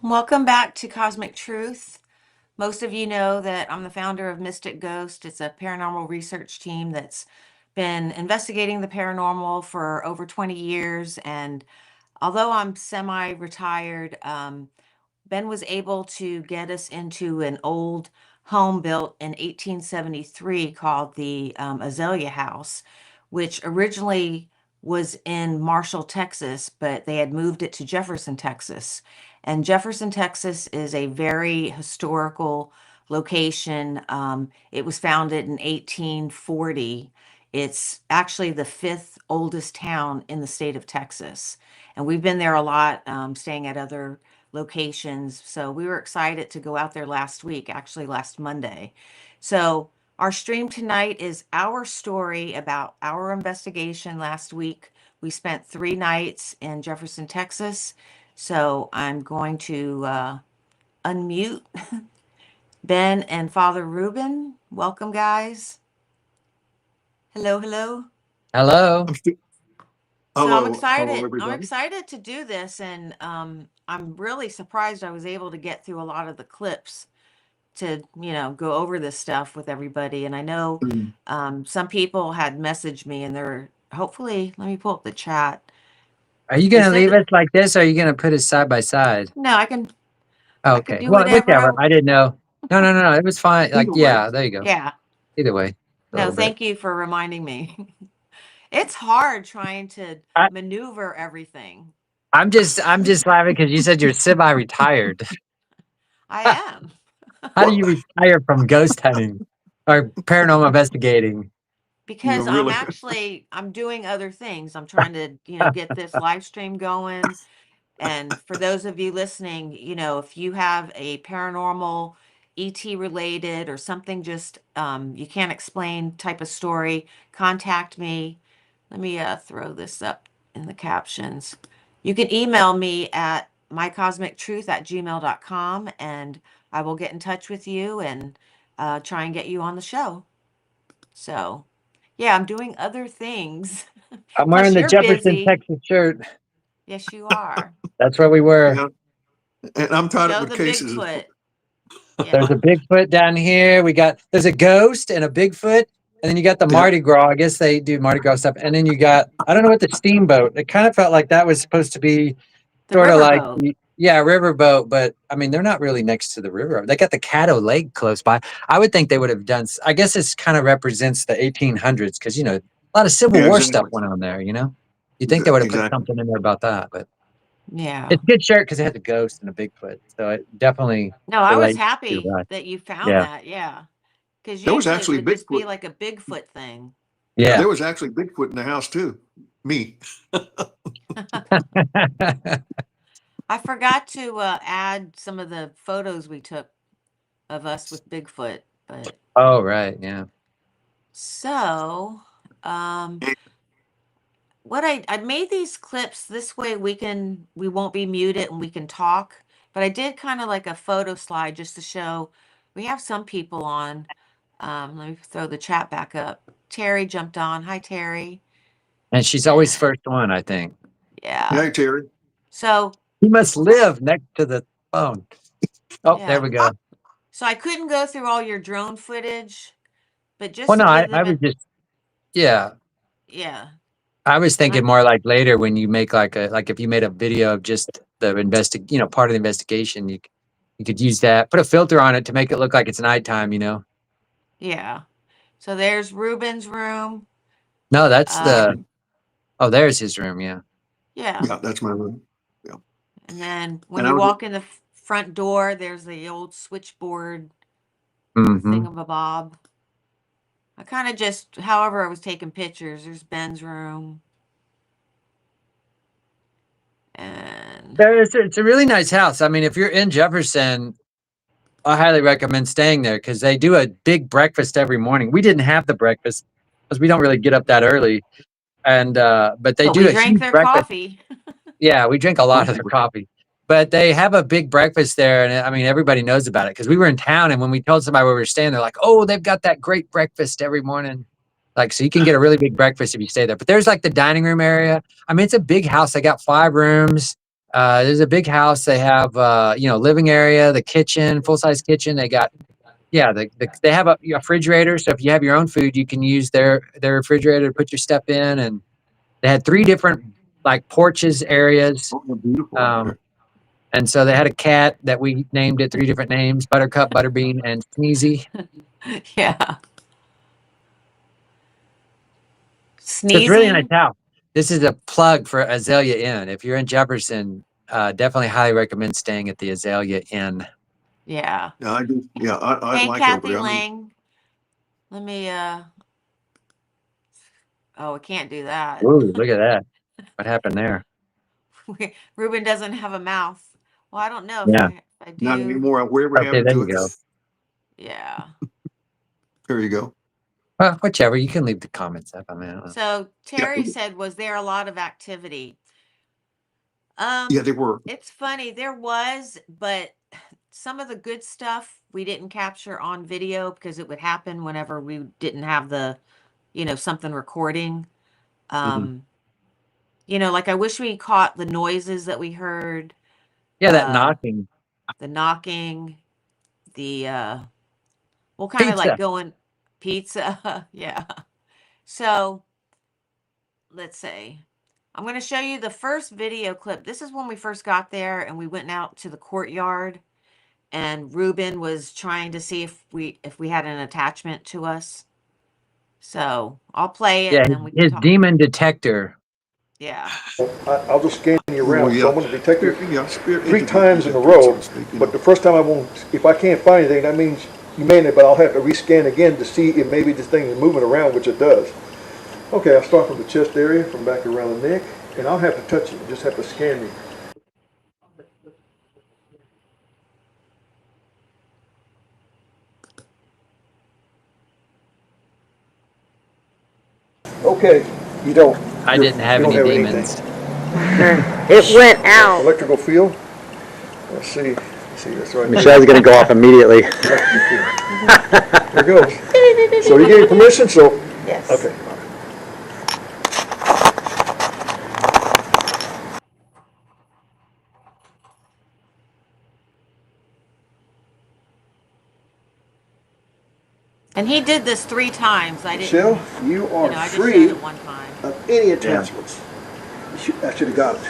Welcome back to Cosmic Truth. Most of you know that I'm the founder of Mystic Ghost. It's a paranormal research team that's been investigating the paranormal for over 20 years. And although I'm semi-retired, Ben was able to get us into an old home built in 1873 called the Azalea House, which originally was in Marshall, Texas, but they had moved it to Jefferson, Texas. And Jefferson, Texas is a very historical location. It was founded in 1840. It's actually the fifth oldest town in the state of Texas. And we've been there a lot, staying at other locations. So we were excited to go out there last week, actually last Monday. So our stream tonight is our story about our investigation last week. We spent 3 nights in Jefferson, Texas. So I'm going to unmute Ben and Father Ruben. Welcome, guys. Hello, hello. Hello. So I'm Hello, excited. I'm everybody. excited to do this, and I'm really surprised I was able to get through a lot of the clips to, go over this stuff with everybody. And I know some people had messaged me, and they're hopefully, let me pull up the chat. Are you They going to said leave that, us like this, or are you going to put us side by side? no, I can Okay. do Well, whatever. whichever. I didn't know. No. It was fine. Like, Either way. yeah, there you go. Yeah. Either way. A No, little bit. thank you for reminding me. It's hard trying to I, maneuver everything. I'm just laughing because you said you're semi-retired. I am. How do Well, you retire from ghost hunting or paranormal investigating? Because really, I'm doing other things. I'm trying to, get this live stream going. And for those of you listening, if you have a paranormal, ET related or something just you can't explain type of story, contact me. Let me throw this up in the captions. You can email me at mycosmictruth@gmail.com and I will get in touch with you and try and get you on the show. So, yeah, I'm doing other things. I'm Plus, wearing the you're Jefferson, busy. Texas shirt. Yes, you are. That's where we were. yeah. And I'm tied up Show with the cases. Bigfoot. There's Yeah. a Bigfoot down here. There's a ghost and a Bigfoot. And then you got the Yeah, Mardi Gras. I guess they do Mardi Gras stuff. And then you got, I don't know what the steamboat. It kind of felt like that was supposed to be The sort of like, riverboat. yeah, riverboat. But I mean, they're not really next to the river. They got the Caddo Lake close by. I would think they would have done, I guess this kind of represents the 1800s because, a lot of Civil yeah, War exactly. stuff went on there, You'd think they would have put Exactly. something in there about that. But Yeah. it's a good shirt because it had the ghost and the Bigfoot. So it definitely No, I was relates to happy that. that you found Yeah. that. Yeah. Because There was usually it actually would just be Bigfoot. like a Bigfoot thing. Yeah, Yeah. there was actually Bigfoot in the house too. Me. I forgot to add some of the photos we took of us with Bigfoot. But Oh, right. Yeah. so, what I made these clips this way we won't be muted and we can talk. But I did kind of like a photo slide just to show we have some people on. Let me throw the chat back up. Terry jumped on. Hi, Terry. And she's always And first one, I think. yeah. Hey, Terry. So He must live next to the phone. Oh, there yeah. we go. So I couldn't go through all your drone footage, but just Well, to no, give I them was an just, yeah. yeah. I was I, thinking more like later when you make like if you made a video of just the part of the investigation, you could use that, put a filter on it to make it look like it's nighttime. yeah. So there's Ruben's room. No, that's Uh oh, there's his room. Yeah. yeah. Yeah, that's my room. Yeah. And then when And I you was, walk in the front door, there's the old switchboard Mm-hmm. thingamabob. I kind of just, however, I was taking pictures. There's Ben's room. And It's a really nice house. I mean, if you're in Jefferson, I highly recommend staying there because they do a big breakfast every morning. We didn't have the breakfast because we don't really get up that early. And but they but do we a drank huge their breakfast. coffee. Yeah, we drink a lot of their coffee. But they have a big breakfast there, and I mean everybody knows about it because we were in town, and when we told somebody where we were staying, they're like, "Oh, they've got that great breakfast every morning." Like, so you can get a really big breakfast if you stay there. But there's like the dining room area. I mean, it's a big house. They got 5 rooms. There's a big house. They have, living area, the kitchen, full-size kitchen. They got, they have a refrigerator. So if you have your own food, you can use their refrigerator to put your stuff in. And they had 3 different like porches areas. Oh, they're beautiful out there. And so they had a cat that we named it 3 different names: Buttercup, Butterbean, and Sneezy. Yeah. So it's really a nice Sneezing. house. This is a plug for Azalea Inn. If you're in Jefferson, definitely highly recommend staying at the Azalea Inn. Yeah. Yeah, I do. Yeah, I Hey, like it over Kathy there. I mean, Lang. Let me, oh, I can't do that. Ooh, look at that. What happened there? Ruben doesn't have a mouth. Well, I don't know if Yeah. I not do. anymore. Whatever Okay, happened there to you it? go. Yeah. There you go. Well, whichever. You can leave the comments up. I mean, I don't know. So Yeah, Terry said, was there a lot of activity? yeah, they were. It's funny, there was, but some of the good stuff we didn't capture on video because it would happen whenever we didn't have the, something recording. Mhm. Like I wish we caught the noises that we heard, Yeah, that uh, knocking. the knocking, the well, kind of like Pizza. going pizza. Yeah. So let's see. I'm going to show you the first video clip. This is when we first got there and we went out to the courtyard and Ruben was trying to see if we had an attachment to us. So I'll play it Yeah, and then we can his talk. demon detector. Yeah. I'll just scan you Oh, around. So yeah. I'm going to detect you Spirit 3 entity times in a detector, so row. to speak, you But know. the first time I won't. If I can't find anything, that means you may not. But I'll have to rescan again to see if maybe this thing is moving around, which it does. Okay, I'll start from the chest area, from back around the neck, and I'll have to touch it. You just have to scan me. Okay, you don't. I didn't have you any don't demons. It went out. Electrical field. Let's see. That's right. Michelle's going to go off immediately. There it goes. So you gave permission, so. Yes. Okay. And he did this 3 times. I didn't, Michelle, you are I just free showed it one time. of any attachments. I should have got it.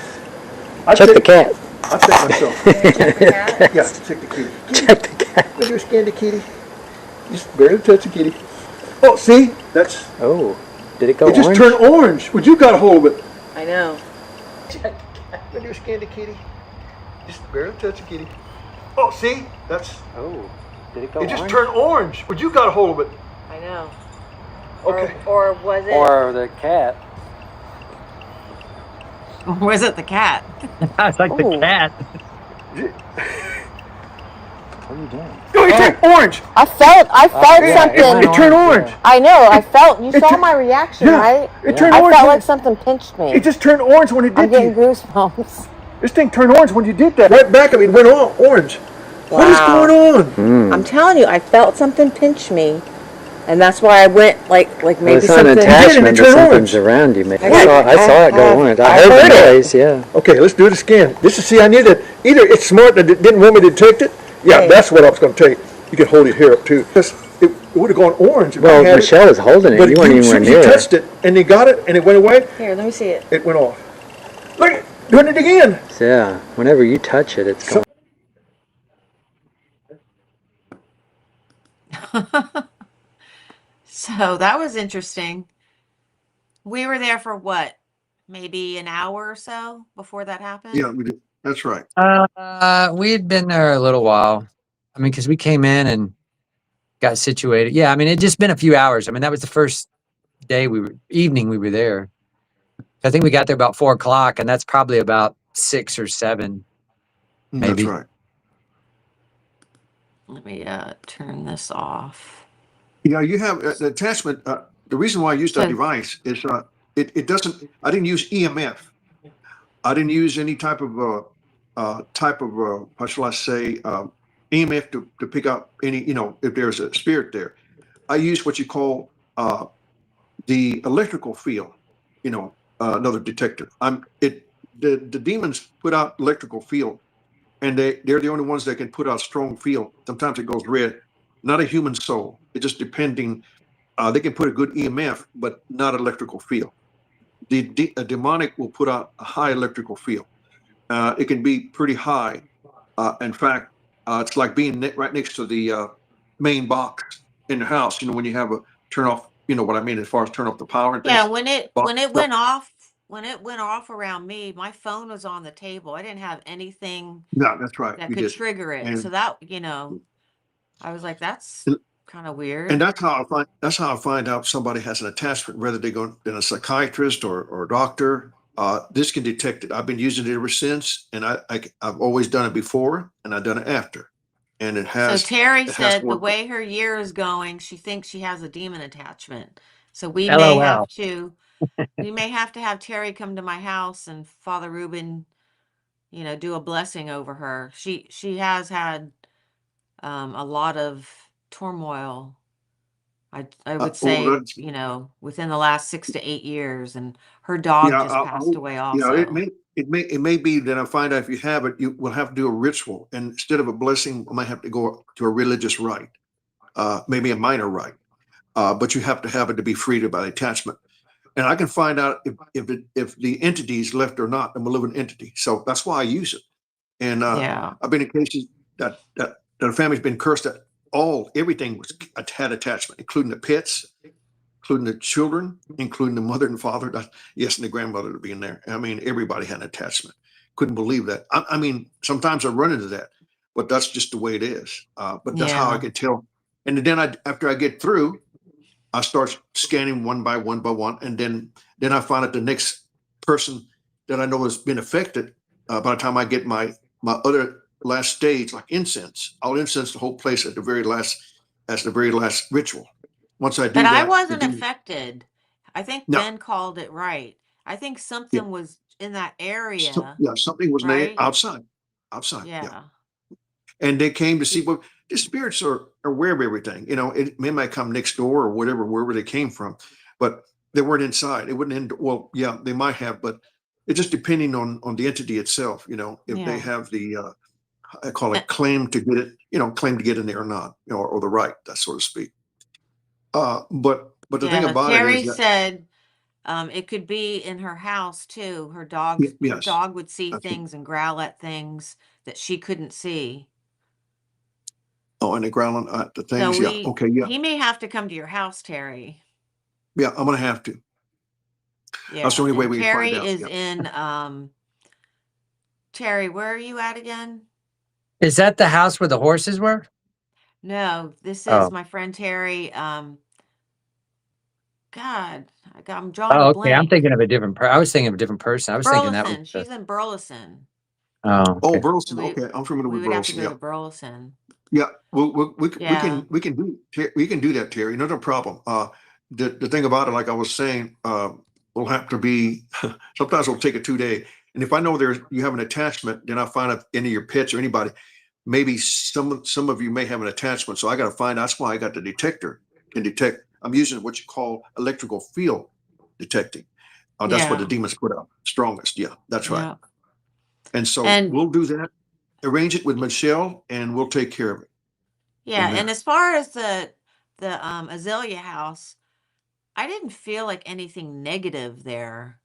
Check the cat. I'll check myself. Check the cat. Yeah, check the kitty. Check the cat. Let me scan the kitty. Just barely touch the kitty. Oh, see? That's. Oh, did it go It just turned orange. Would you got a hold of it? I know. Let me scan the kitty. Just barely touch the kitty. Oh, see? That's. Oh, did it go It just turned orange. Would you got a hold of it? I know. Okay. Or was it? Or the cat. Was it the cat? It's like the Ooh. cat. What are you doing? No, it turned orange. I felt something. It turned orange. I know. I felt. You It saw turned- my reaction, Yeah. right? It turned I orange. felt like something pinched me. It just turned orange when it I'm did to getting you. goosebumps. This thing turned orange when you did that. Right back of me, it went on orange. What is Wow. going on? I'm telling you, I felt something pinch me, and that's why I went like maybe It's not something. an attachment It turned to orange. something's around you, man. Yeah, I saw it go orange. I heard heard the it. noise, yeah. Okay, let's do it again. This is, see, I knew that either it's smart that it didn't want me to detect it. Yeah, Right. that's what I was going to take. You can hold your hair up too. Because it would have gone orange if I Well, had Michelle it. was holding it. But You weren't as even soon near as you it. touched it and you got it and it went away, Here, let me see it. it went off. Look, doing it again. So, yeah, whenever you touch it, it's going. So that was interesting. We were there for what? Maybe an hour or so before that happened? Yeah, we did. That's right. We had been there a little while. I mean, because we came in and got situated. Yeah, I mean, it'd just been a few hours. I mean, that was the first evening we were there. I think we got there about 4 o'clock, and that's probably about 6 or 7. Maybe. That's right. Let me turn this off. Yeah, you have the attachment. The reason why I used that So- device is it doesn't. I didn't use EMF. I didn't use any type of how shall I say EMF to pick up any if there's a spirit there. I use what you call the electrical field. Another detector. the demons put out electrical field, and they're the only ones that can put out strong field. Sometimes it goes red. Not a human soul. It just depending. They can put a good EMF, but not electrical field. A demonic will put out a high electrical field. It can be pretty high. In fact, it's like being right next to the main box in the house. You know, when you have a turn off. You know what I mean as far as turn off the power and Yeah, things. when it went off, around me, my phone was on the table. I didn't have anything No, that's right. that You could did, trigger it. So and that, I was like, that's kind of and weird. that's how I find out somebody has an attachment, whether they go to a psychiatrist or a doctor. This can detect it. I've been using it ever since, and I've always done it before, and I've done it after, and So Terry it has said the worked. way her year is going, she thinks she has a demon attachment. So we may have LOL. to have Terry come to my house and Father Ruben, do a blessing over her. She has had a lot of turmoil. I would Oh, say, that's within the last 6 to 8 years, and her dog yeah. just passed away Yeah. also. It may be that I find out if you have it, you will have to do a ritual, and instead of a blessing, I might have to go to a religious rite, maybe a minor rite, but you have to have it to be freed by the attachment. And I can find out if the entity is left or not, a malevolent entity. So that's why I use it. And Yeah. I've been in cases that a family's been cursed that everything had attachment, including the pets, including the children, including the mother and father. Yes, and the grandmother to be in there. I mean, everybody had an attachment. Couldn't believe that. I mean, sometimes I run into that, but that's just the way it is. But that's how I Yeah. can tell. And then after I get through, I start scanning one by one, and then I find out the next person that I know has been affected. By the time I get my other last stage, like incense, I'll incense the whole place at the very last, as the very last ritual. Once I But do I that, wasn't affected. I think no, Ben called it right. I think yeah, something was in that area, yeah, something was named right? outside, yeah. Yeah. And they came to see, well, the spirits are aware of everything. You know, it might come next door or whatever, wherever they came from, but they weren't inside. It wouldn't end. Well, yeah, they might have, but it just depending on the entity itself. You know, if they Yeah. have the I call Uh, it claim to get it. You know, claim to get in there or not, or the right, that so to speak. But the thing Yeah. about it is Terry that said it could be in her house too. Her yes, dog would see that's what, things and growl at things that she couldn't see. oh, and the ground the So things. Yeah, okay, yeah, he may have to come to your house, Terry. yeah. I'm gonna have to. That's the Yeah. only way And we can find Terry out. is Yeah. in Terry, where are you at again? Is that the house where the horses were? No, this is Oh. my friend Terry. God, I'm drawing a Oh, okay. I'm blank. thinking of a different I was thinking of a different person. I was thinking that was Burleson. the She's in Burleson. Oh, Oh, okay. So Burleson. Okay, I'm familiar we with would have to Burleson. go Yeah. to Burleson. Yeah, Yeah. we can do that, Terry. No problem. The thing about it, like I was saying, will have to be. Sometimes it'll take a 2 day, and if I know you have an attachment, then I find out any of your pets or anybody. Maybe some of you may have an attachment, so I got to find. That's why I got the detector can detect. I'm using what you call electrical field detecting. That's what the Yeah. demons put out strongest. Yeah, that's right. Yeah. And so And we'll do that. Arrange it with Michelle, and we'll take care of it yeah, from and there. as far as the Azalea house, I didn't feel like anything negative there.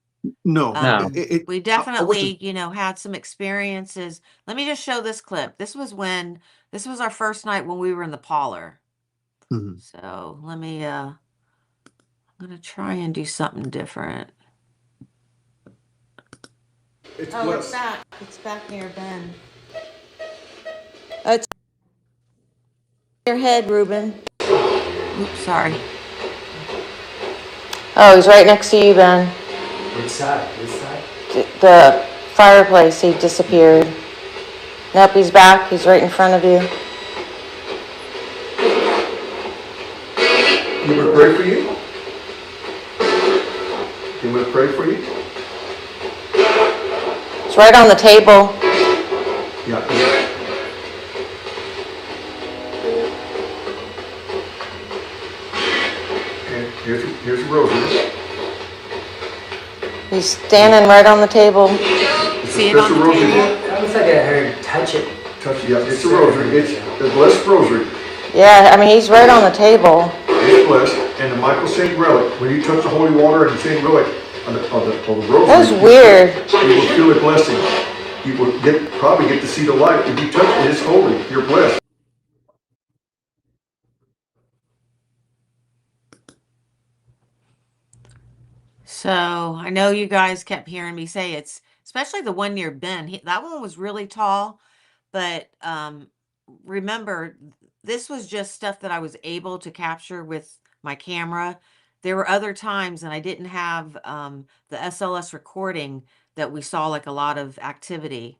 No, No. We I wasn't. definitely, had some experiences. Let me just show this clip. This was our first night when we were in the parlor. Mhm. So let me I'm gonna try and do something different. It's Oh, it's what? back. It's back near Ben. Oh, it's your head, Ruben. Oops, sorry. Oh, he's right next to you, Ben. Which side? This side? The fireplace, he disappeared. Nope, he's back. He's right in front of you. You want to pray for you? You want to pray for you? It's right on the table. Yeah. Okay. Here's a rosary. He's standing right on the table. See it That's on a the rosary. table? That looks like I heard touch it. Touch, yeah, it's a rosary. It's the blessed rosary. Yeah, I mean, he's right on the table. It's blessed, and the Michael Saint relic. When you touch the holy water and the Saint relic on the rosary, That was weird. You will feel a blessing. You will probably get to see the light. If you touch it, it's holy. You're blessed. So I know you guys kept hearing me say it's especially the one near Ben. That one was really tall, but remember, this was just stuff that I was able to capture with my camera. There were other times, and I didn't have the SLS recording that we saw like a lot of activity.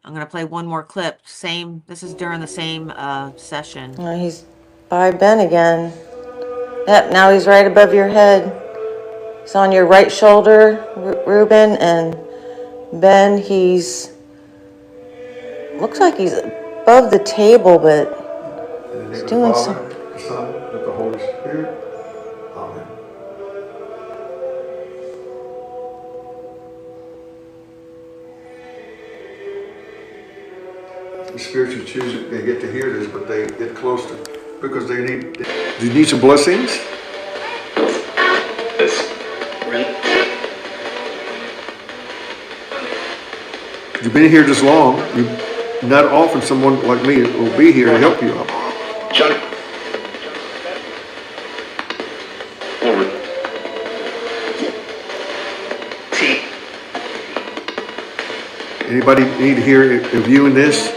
I'm gonna play one more clip. Same. This is during the same session. He's by Ben again. Yep, now he's right above your head. He's on your right shoulder, Ruben, and Ben, looks like he's above the table, but In the name he's of doing the some. Father, the Son, and the Holy Spirit. Amen. The spirits who choose it, they get to hear this, but they get close to because they need. Do you need some blessings? You've been here this long. Not often someone like me will be here to help you out. John. Forward. T. Anybody need to hear a viewing this?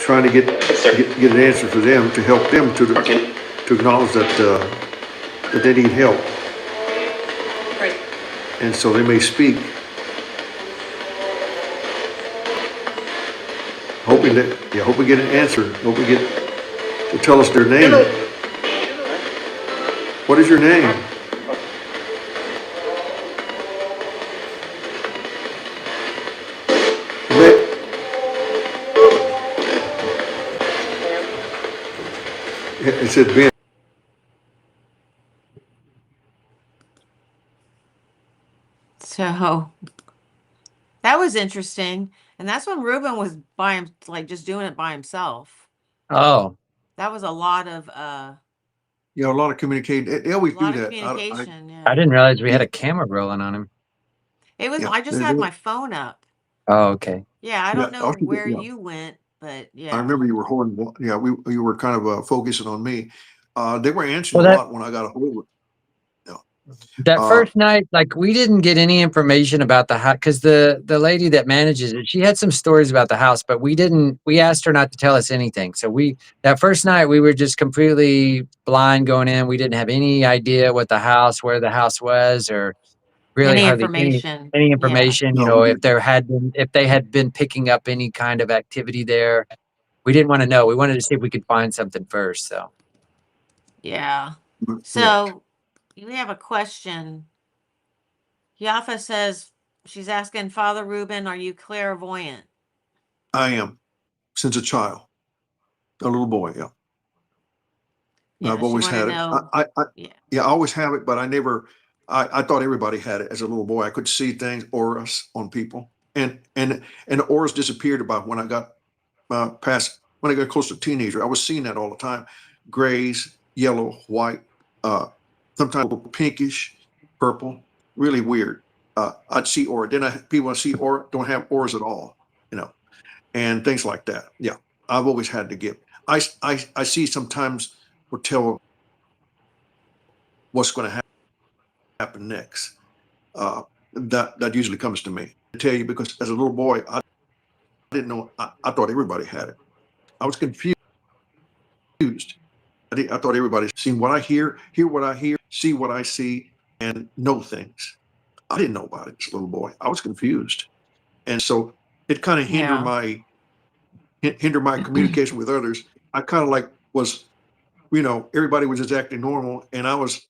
Trying to get an answer for them to help them to acknowledge that they need help. Right. And so they may speak. Hope we get an answer. Hope we get to tell us their name. What is your name? It said Ben. So that was interesting. And that's when Ruben was by him, like just doing it by himself. Oh, That was a lot of A lot of communicating. They always do that. communication. I Yeah. didn't realize we had a camera rolling on him. It was Yeah, I just they had do. my phone up. Oh, okay. Yeah, I Yeah, don't know I'll keep it, where yeah. you went, but I yeah. remember you were holding. Yeah, you were kind of focusing on me. They were answering Well, a that lot when I got a hold of it. that Uh, first night, like we didn't get any information about the house because the lady that manages it, she had some stories about the house, but we didn't. We asked her not to tell us anything. So that first night we were just completely blind going in. We didn't have any idea where the house was, or really Any hardly information. any Yeah. information. No, we if they had been picking up any kind of activity there. We didn't want to know. We wanted to see if we could find something first. So Yeah. yeah, So we have a question. Yafa says she's asking Father Ruben, are you clairvoyant? I am since a child, a little boy. Yeah, Yeah, I've she always wanted had to it. know. Yeah. I always have it, but I never. I thought everybody had it as a little boy. I could see things, auras on people, and the auras disappeared about when I got past when I got close to teenager. I was seeing that all the time, grays, yellow, white, sometimes a little pinkish, purple, really weird. I'd see aura. Then people I see aura don't have auras at all, and things like that. Yeah, I've always had to give. I see sometimes or tell what's going to happen next. That usually comes to me to tell you because as a little boy, I didn't know. I thought everybody had it. I was confused. I thought everybody seen what I hear what I hear, see what I see, and know things. I didn't know about it as a little boy. I was confused, and so it kind of hindered Yeah. my communication with others. I kind of like was, everybody was just acting normal, and I was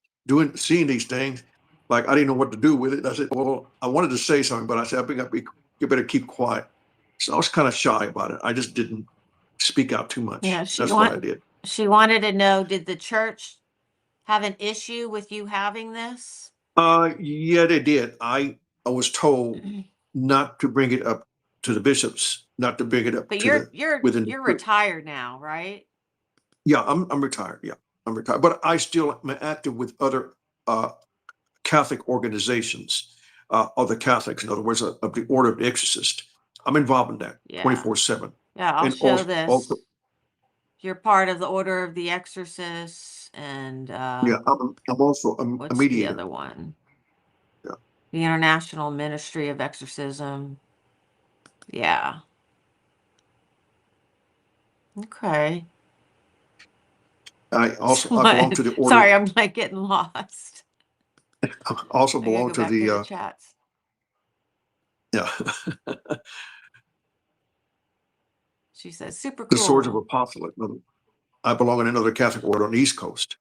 seeing these things, like I didn't know what to do with it. I said, well, I wanted to say something, but I said, I think you better keep quiet. So I was kind of shy about it. I just didn't speak out too much. Yeah. That's what I did. She wanted to know, did the church have an issue with you having this? Yeah, they did. I was told not to bring it up to the bishops, not to bring it up But to the you're within the you're church. retired now, right? Yeah, I'm retired. Yeah, I'm retired, but I still am active with other Catholic organizations, other Catholics, in other words, of the Order of the Exorcist. I'm involved in that Yeah. 24/7. Yeah, I'll And show this. also, You're part of the Order of the Exorcists and yeah, I'm also a what's the mediator. other one? Yeah. The International Ministry of Exorcism. Yeah. Okay. I belong to the order. Sorry, I'm like getting lost. I also I gotta belong go to back to the the chats. yeah She says, super the Swords of cool. Apostolate. I belong in another Catholic order on the East Coast.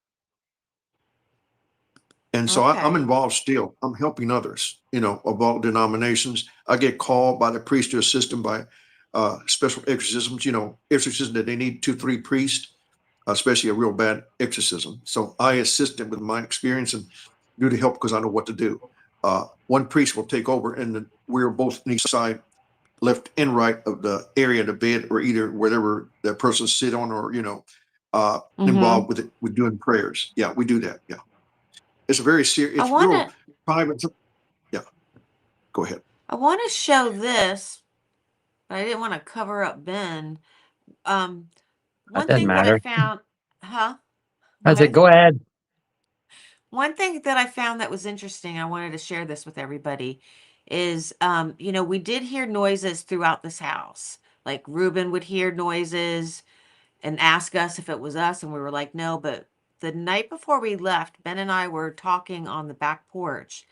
And so I'm Okay. involved still. I'm helping others, of all denominations. I get called by the priest to assist them by special exorcisms, exorcism that they need 2-3 priests, especially a real bad exorcism. So I assist them with my experience and do the help because I know what to do. One priest will take over, and we're both on each side, left and right of the area of the bed, or either whatever that person sit on, or involved with it, with doing prayers. Yeah, we do that. Yeah. It's a very serious, it's real private. Yeah, go ahead. I want to show this, but I didn't want to cover up Ben. That One doesn't thing that I matter. found, huh? I said, What? go ahead. One thing that I found that was interesting, I wanted to share this with everybody, is we did hear noises throughout this house. Like Ruben would hear noises and ask us if it was us, and we were like, no. But the night before we left, Ben and I were talking on the back porch,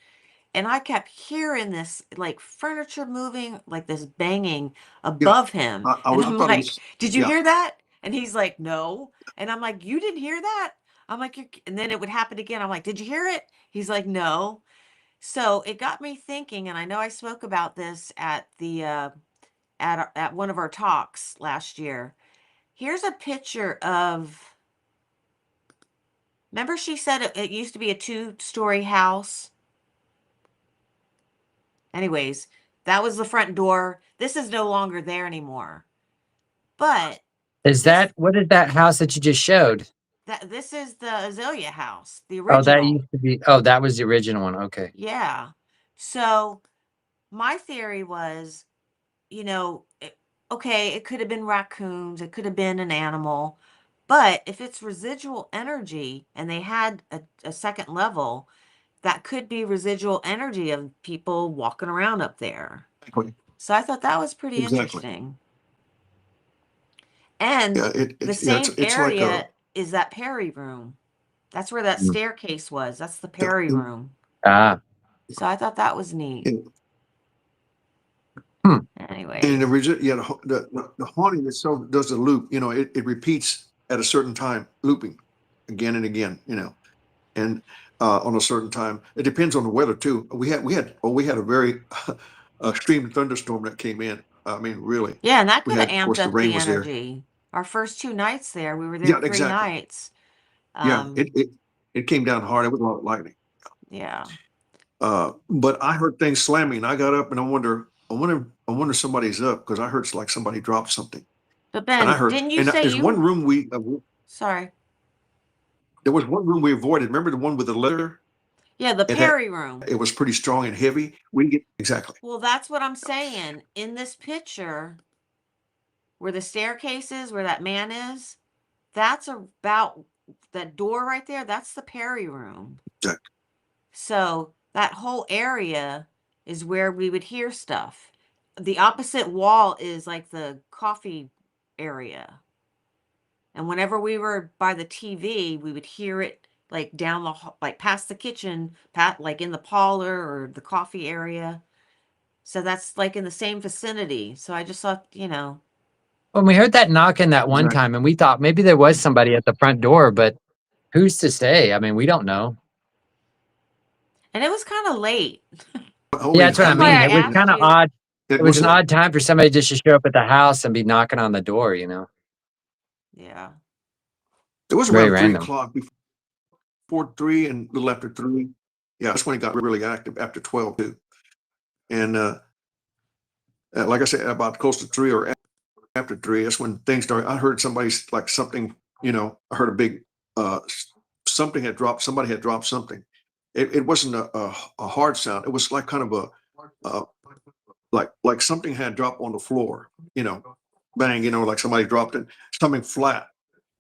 and I kept hearing this like furniture moving, like this banging Yeah, above him. And I I'm thought it like, was, did you yeah, hear that? And he's like, no. And I'm like, you didn't hear that? I'm like, and then it would happen again. I'm like, did you hear it? He's like, no. So it got me thinking, and I know I spoke about this at the at one of our talks last year. Here's a picture of. Remember, she said it used to be a 2-story house. Anyways, that was the front door. This is no longer there anymore. But What is that house that you just showed? this is the Azalea house, the Oh, that original. used to be, oh, that was the original one. Okay. Yeah. So my theory was, okay, it could have been raccoons, it could have been an animal, but if it's residual energy and they had a second level, that could be residual energy of people walking around up there. exactly. So I thought that was pretty Exactly. interesting. And Yeah, the it's same like area is that Perry room. That's where that Mm. staircase was. That's the Perry room. Ah. So I thought that was neat. and Anyways, the haunting itself does a loop. It repeats at a certain time, looping again and again. And on a certain time, it depends on the weather too. We had a very extreme thunderstorm that came in. I mean, really. yeah, and that We could have had, of amped course, the up rain the was there. energy. Our first 2 nights there, we were there Yeah, 3 exactly. nights. Yeah, it came down hard. It was a lot of lightning. Yeah. But I heard things slamming. I got up and I wonder if somebody's up, because I heard like somebody dropped something. But And I Ben, heard, didn't you and say there's one room sorry. there was one room we avoided. Remember the one with the letter? Yeah, the It had, Perry room. it was pretty strong and heavy. We didn't get exactly. Well, that's what I'm saying. In this picture, where the staircase is, where that man is, that's about that door right there. That's the Perry room. Exactly. So that whole area is where we would hear stuff. The opposite wall is like the coffee area. And whenever we were by the TV, we would hear it like down like past the kitchen, like in the parlor or the coffee area. So that's like in the same vicinity. So I just thought, When we heard that knocking that one Exactly. time, and we thought maybe there was somebody at the front door, but who's to say? I mean, we don't know. and it was kind of late. Yeah, that's what I That's why mean. I It was asked kind of you. odd. It was an like, odd time for somebody just to show up at the house and be knocking on the door, Yeah. it was Very around random. 3 o'clock, before 3 and a little after 3. Yeah, that's when it got really active, after 12 too. And like I said, about close to 3 or after 3, that's when things started. I heard somebody's like something, I heard a big, something had dropped, somebody had dropped something. It wasn't a hard sound. It was like kind of like something had dropped on the floor, bang, like somebody dropped it, something flat,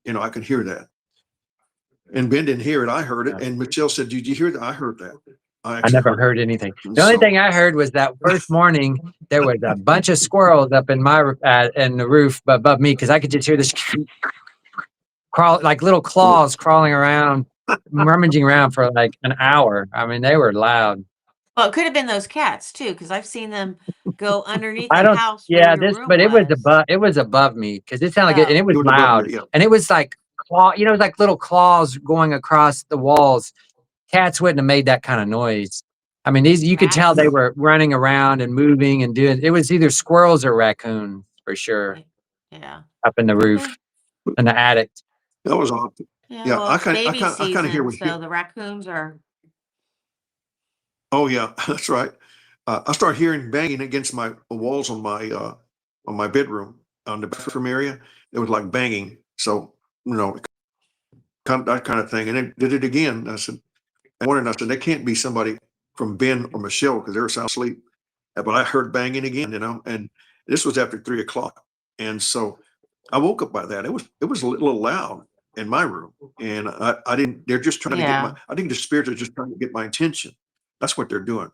I could hear that. And Ben didn't hear it. I heard it. And Michelle said, did you hear that? I heard that. I never heard anything. The only thing I heard was that first morning there was a bunch of squirrels up in my in the roof above me, because I could just hear this crawl, like little claws crawling around, rummaging around for like an hour. I mean, they were loud. Well, it could have been those cats too, because I've seen them go underneath I the don't. house. Yeah, where your room but was. it was above me, because it sounded like it, and it was It was above loud, me, yeah. and it was like claw. It was like little claws going across the walls. Cats wouldn't have made that kind of noise. I mean, you could tell they were running around and moving and doing. It was either squirrels or raccoons for sure. Yeah. Up in the roof, in the attic. That was odd. Yeah. Well, I it's kind baby of hear season, what so the raccoons are. Oh yeah, that's right. I started hearing banging against my walls on my bedroom, on the bathroom area. It was like banging. So that kind of thing. And it did it again. I said, that can't be somebody from Ben or Michelle, because they were sound asleep. But I heard banging again, and this was after 3 o'clock. And so I woke up by that. It was a little loud in my room, and I didn't. They're just trying to get my. I think the spirits are just trying to get my attention. That's what they're doing.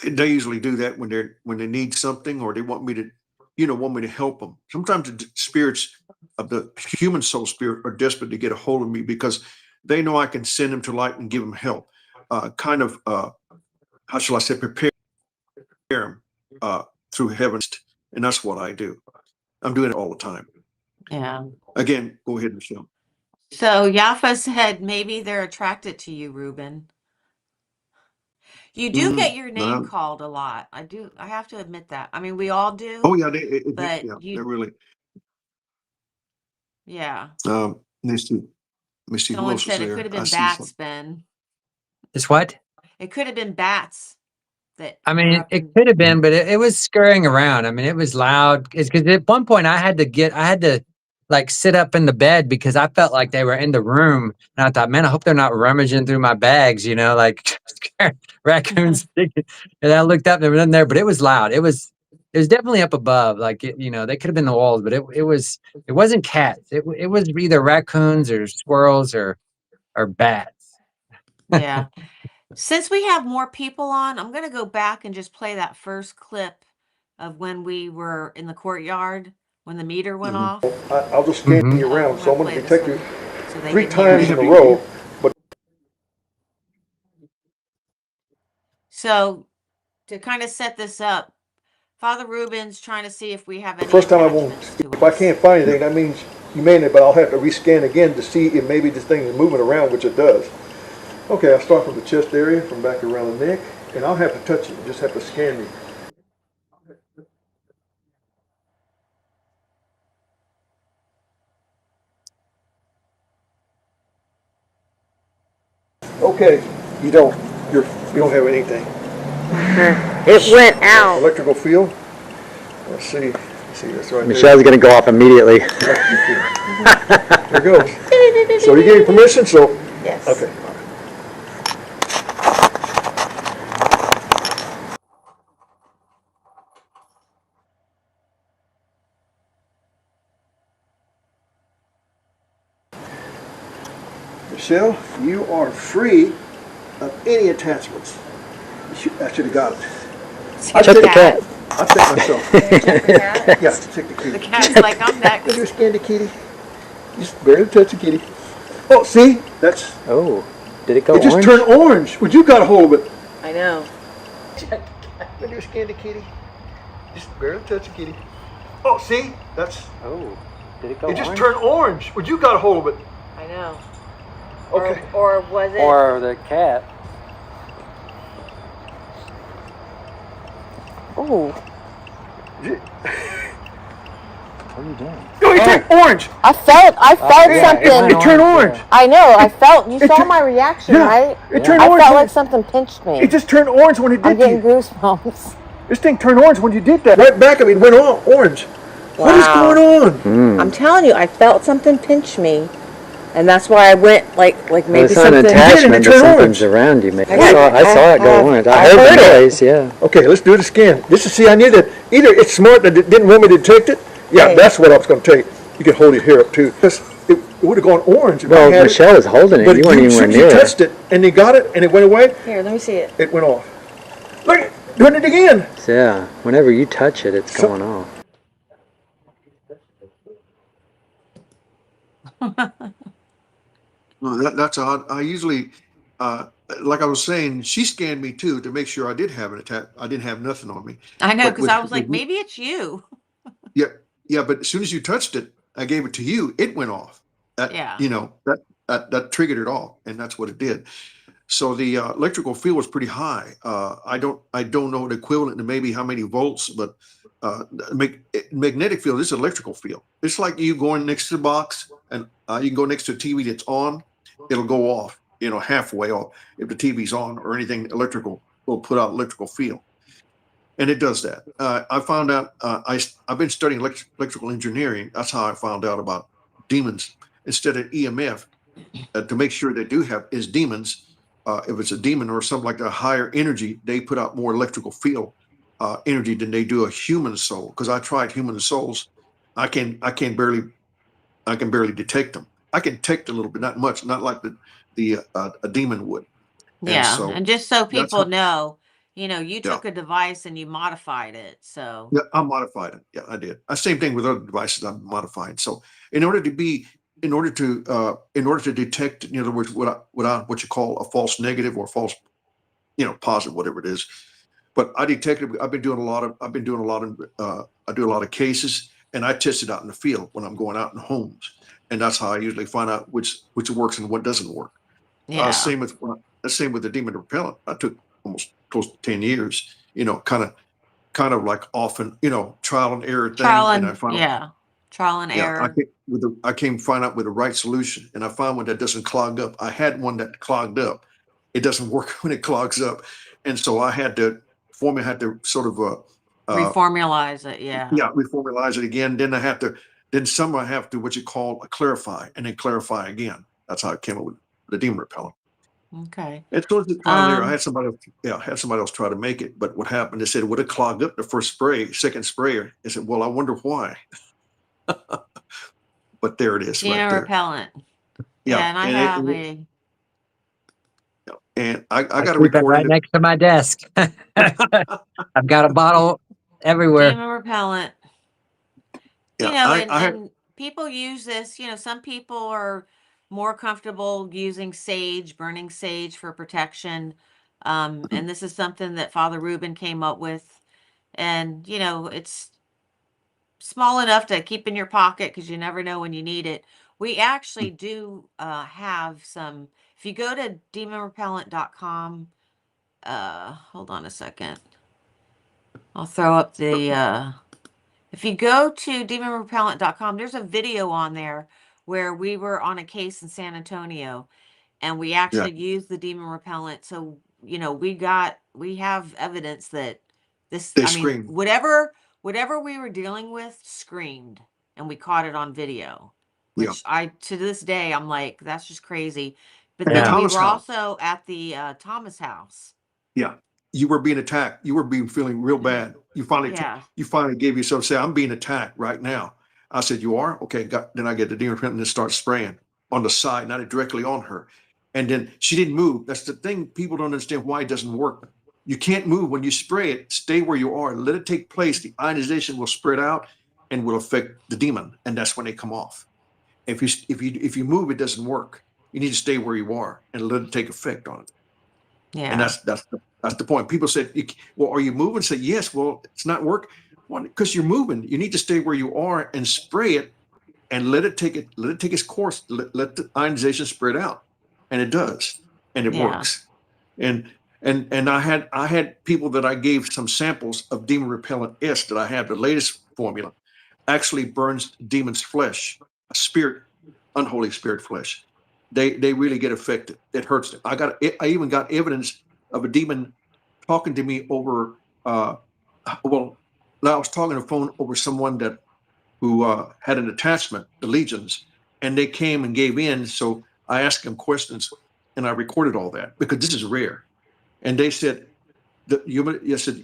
They usually do that when they need something, or they want me to help them. Sometimes the spirits of the human soul spirit are desperate to get a hold of me, because they know I can send them to light and give them help. How shall I say, prepare them through heaven, and that's what I do. I'm doing it all the time. Yeah. Again, go ahead, Michelle. So Yafa said maybe they're attracted to you, Ruben. You do get your name called a lot. I have to admit that. I mean, we all do. Oh yeah, you they really. Yeah. Let me see. Someone said it could have been bats, Ben. It's what? It could have been bats. I mean, it could have been, but it was scurrying around. I mean, it was loud. It's because at one point I had to like sit up in the bed, because I felt like they were in the room, and I thought, man, I hope they're not rummaging through my bags, like raccoons. And I looked up, they were in there, but it was loud. It was definitely up above. Like they could have been the walls, but it wasn't cats. It was either raccoons or squirrels or bats. Yeah. Since we have more people on, I'm going to go back and just play that first clip of when we were in the courtyard, when the meter went off. I'll just scan you around, so I'm going to detect you So they 3 can hear times me. in a row. But So to kind of set this up, Father Ruben's trying to see if we have any the first time I won't. attachments to If I us. can't find anything, that means you may not, but I'll have to rescan again to see if maybe this thing is moving around, which it does. Okay, I'll start from the chest area, from back around the neck, and I'll have to touch it. Just have to scan me. Okay, you don't have anything. It went out. Electrical field. Let's see. That's right. Michelle's going to go off immediately. There it goes. So you gave permission, so? Yes. Okay. Michelle, you are free of any attachments. I should have got it. Check the cat. I'll check myself. Yeah, check the kitty. The cat's like, I'm next. Did you scan the kitty? Just barely touch the kitty. Oh, see? That's. Oh, did it go It just orange? turned orange. Would you got a hold of it? I know. Did you scan the kitty? Just barely touch the kitty. Oh, see? That's. Oh, did it go It orange? just turned orange. Would you got a hold of it? I know. Okay. Or was it? Or the cat. Oh, What are you doing? No, it turned orange. I felt yeah, something. It turned orange. I know. I felt. You It saw turned- my reaction, Yeah, right? it turned I orange. felt like something pinched me. It just turned orange when it I'm did to getting you. goosebumps. This thing turned orange when you did that. Right back of me, it went on orange. What is Wow. going on? I'm telling you, I felt something pinch me, and that's why I went like maybe It's not an something. attachment, turn but something's orange. around you, man. I I saw it go orange. I heard the noise, yeah. Okay, let's do it again. This is, see, I knew that either it's smart that it didn't want me to detect it. Yeah, Right. that's what I was going to take. You can hold your hair up too. Because it would have gone orange if I Well, had Michelle was holding it. it. But You weren't as even soon as you near it. touched it and you got it and it went away, Here, let me see it. it went off. Look, doing it again. So, yeah, whenever you touch it, it's going off. No, that's odd. I usually, like I was saying, she scanned me too to make sure I did have an attack. I didn't have nothing on me. I know, But because I was like, maybe it's you. yeah, yeah. But as soon as you touched it, I gave it to you. It went off. That, Yeah. that triggered it all, and that's what it did. So the electrical field was pretty high. I don't know the equivalent to maybe how many volts, but magnetic field is an electrical field. It's like you going next to the box, and you can go next to a TV that's on, it'll go off, halfway off. If the TV's on or anything electrical will put out electrical field, and it does that. I found out. I've been studying electrical engineering. That's how I found out about demons instead of EMF. To make sure they do have is demons. If it's a demon or something like a higher energy, they put out more electrical field energy than they do a human soul. Because I tried human souls, I can barely detect them. I can detect a little bit, not much, not like a demon would. And Yeah. so And just so that's people know, you yeah. took a device and you modified it. So, Yeah, I modified it. Yeah, I did. Same thing with other devices. I'm modifying. So in order to detect, in other words, what you call a false negative or false, positive, whatever it is. But I detected. I've been doing a lot of. I do a lot of cases, and I test it out in the field when I'm going out in homes, and that's how I usually find out which works and what doesn't work. yeah. Same with the demon repellent. I took almost close to 10 years. Kind of like often, trial and error Trial thing, and I and, found yeah. Trial and yeah, error. I came find out with the right solution, and I found one that doesn't clog up. I had one that clogged up. It doesn't work when it clogs up, and so I had to sort of Reformulize it. Yeah. yeah, reformulate it again. Then some I have to what you call a clarify, and then clarify again. That's how I came up with the demon repellent. Okay. And so it's a trial and error. I Um, had somebody else try to make it, but what happened? They said it would have clogged up the first spray, second sprayer. I said, well, I wonder why. But there it is, right demon there. repellent. Yeah, Yeah. And I and have a I I got a keep it right recording. next to my desk. I've got a bottle everywhere. demon repellent. Yeah, And I had people use this, some people are more comfortable using sage, burning sage for protection. And this is something that Father Ruben came up with. And, it's small enough to keep in your pocket because you never know when you need it. We actually do have some, if you go to demonrepellent.com, hold on a second. I'll throw up the if you go to demonrepellent.com, there's a video on there where we were on a case in San Antonio and we yeah, actually used the demon repellent. So, we have evidence that they I mean, scream. whatever we were dealing with screamed and we caught it on video, Yeah, which to this day, I'm like, that's just crazy. But and the then Yeah. we Thomas were house. also at the Thomas house. Yeah, you were being attacked. You were feeling real bad. Yeah. You finally gave yourself say, "I'm being attacked right now." I said, "You are okay." Then I get the demon repellent and start spraying on the side, not directly on her. And then she didn't move. That's the thing. People don't understand why it doesn't work. You can't move when you spray it. Stay where you are. Let it take place. The ionization will spread out and will affect the demon, and that's when they come off. If you move, it doesn't work. You need to stay where you are and let it take effect on it. And Yeah. that's the point. People said, "Well, are you moving?" Say, "Yes." Well, it's not work. Well, because you're moving. You need to stay where you are and spray it and let it take its course. Let the ionization spread out, and it does, and it Yeah. works. And I had people that I gave some samples of demon repellent S that I have the latest formula actually burns demon's flesh, a spirit, unholy spirit flesh. They really get affected. It hurts them. I even got evidence of a demon talking to me over Well, I was talking on the phone over someone who had an attachment, the legions, and they came and gave in. So I asked them questions, and I recorded all that because this is rare. And they said, you said,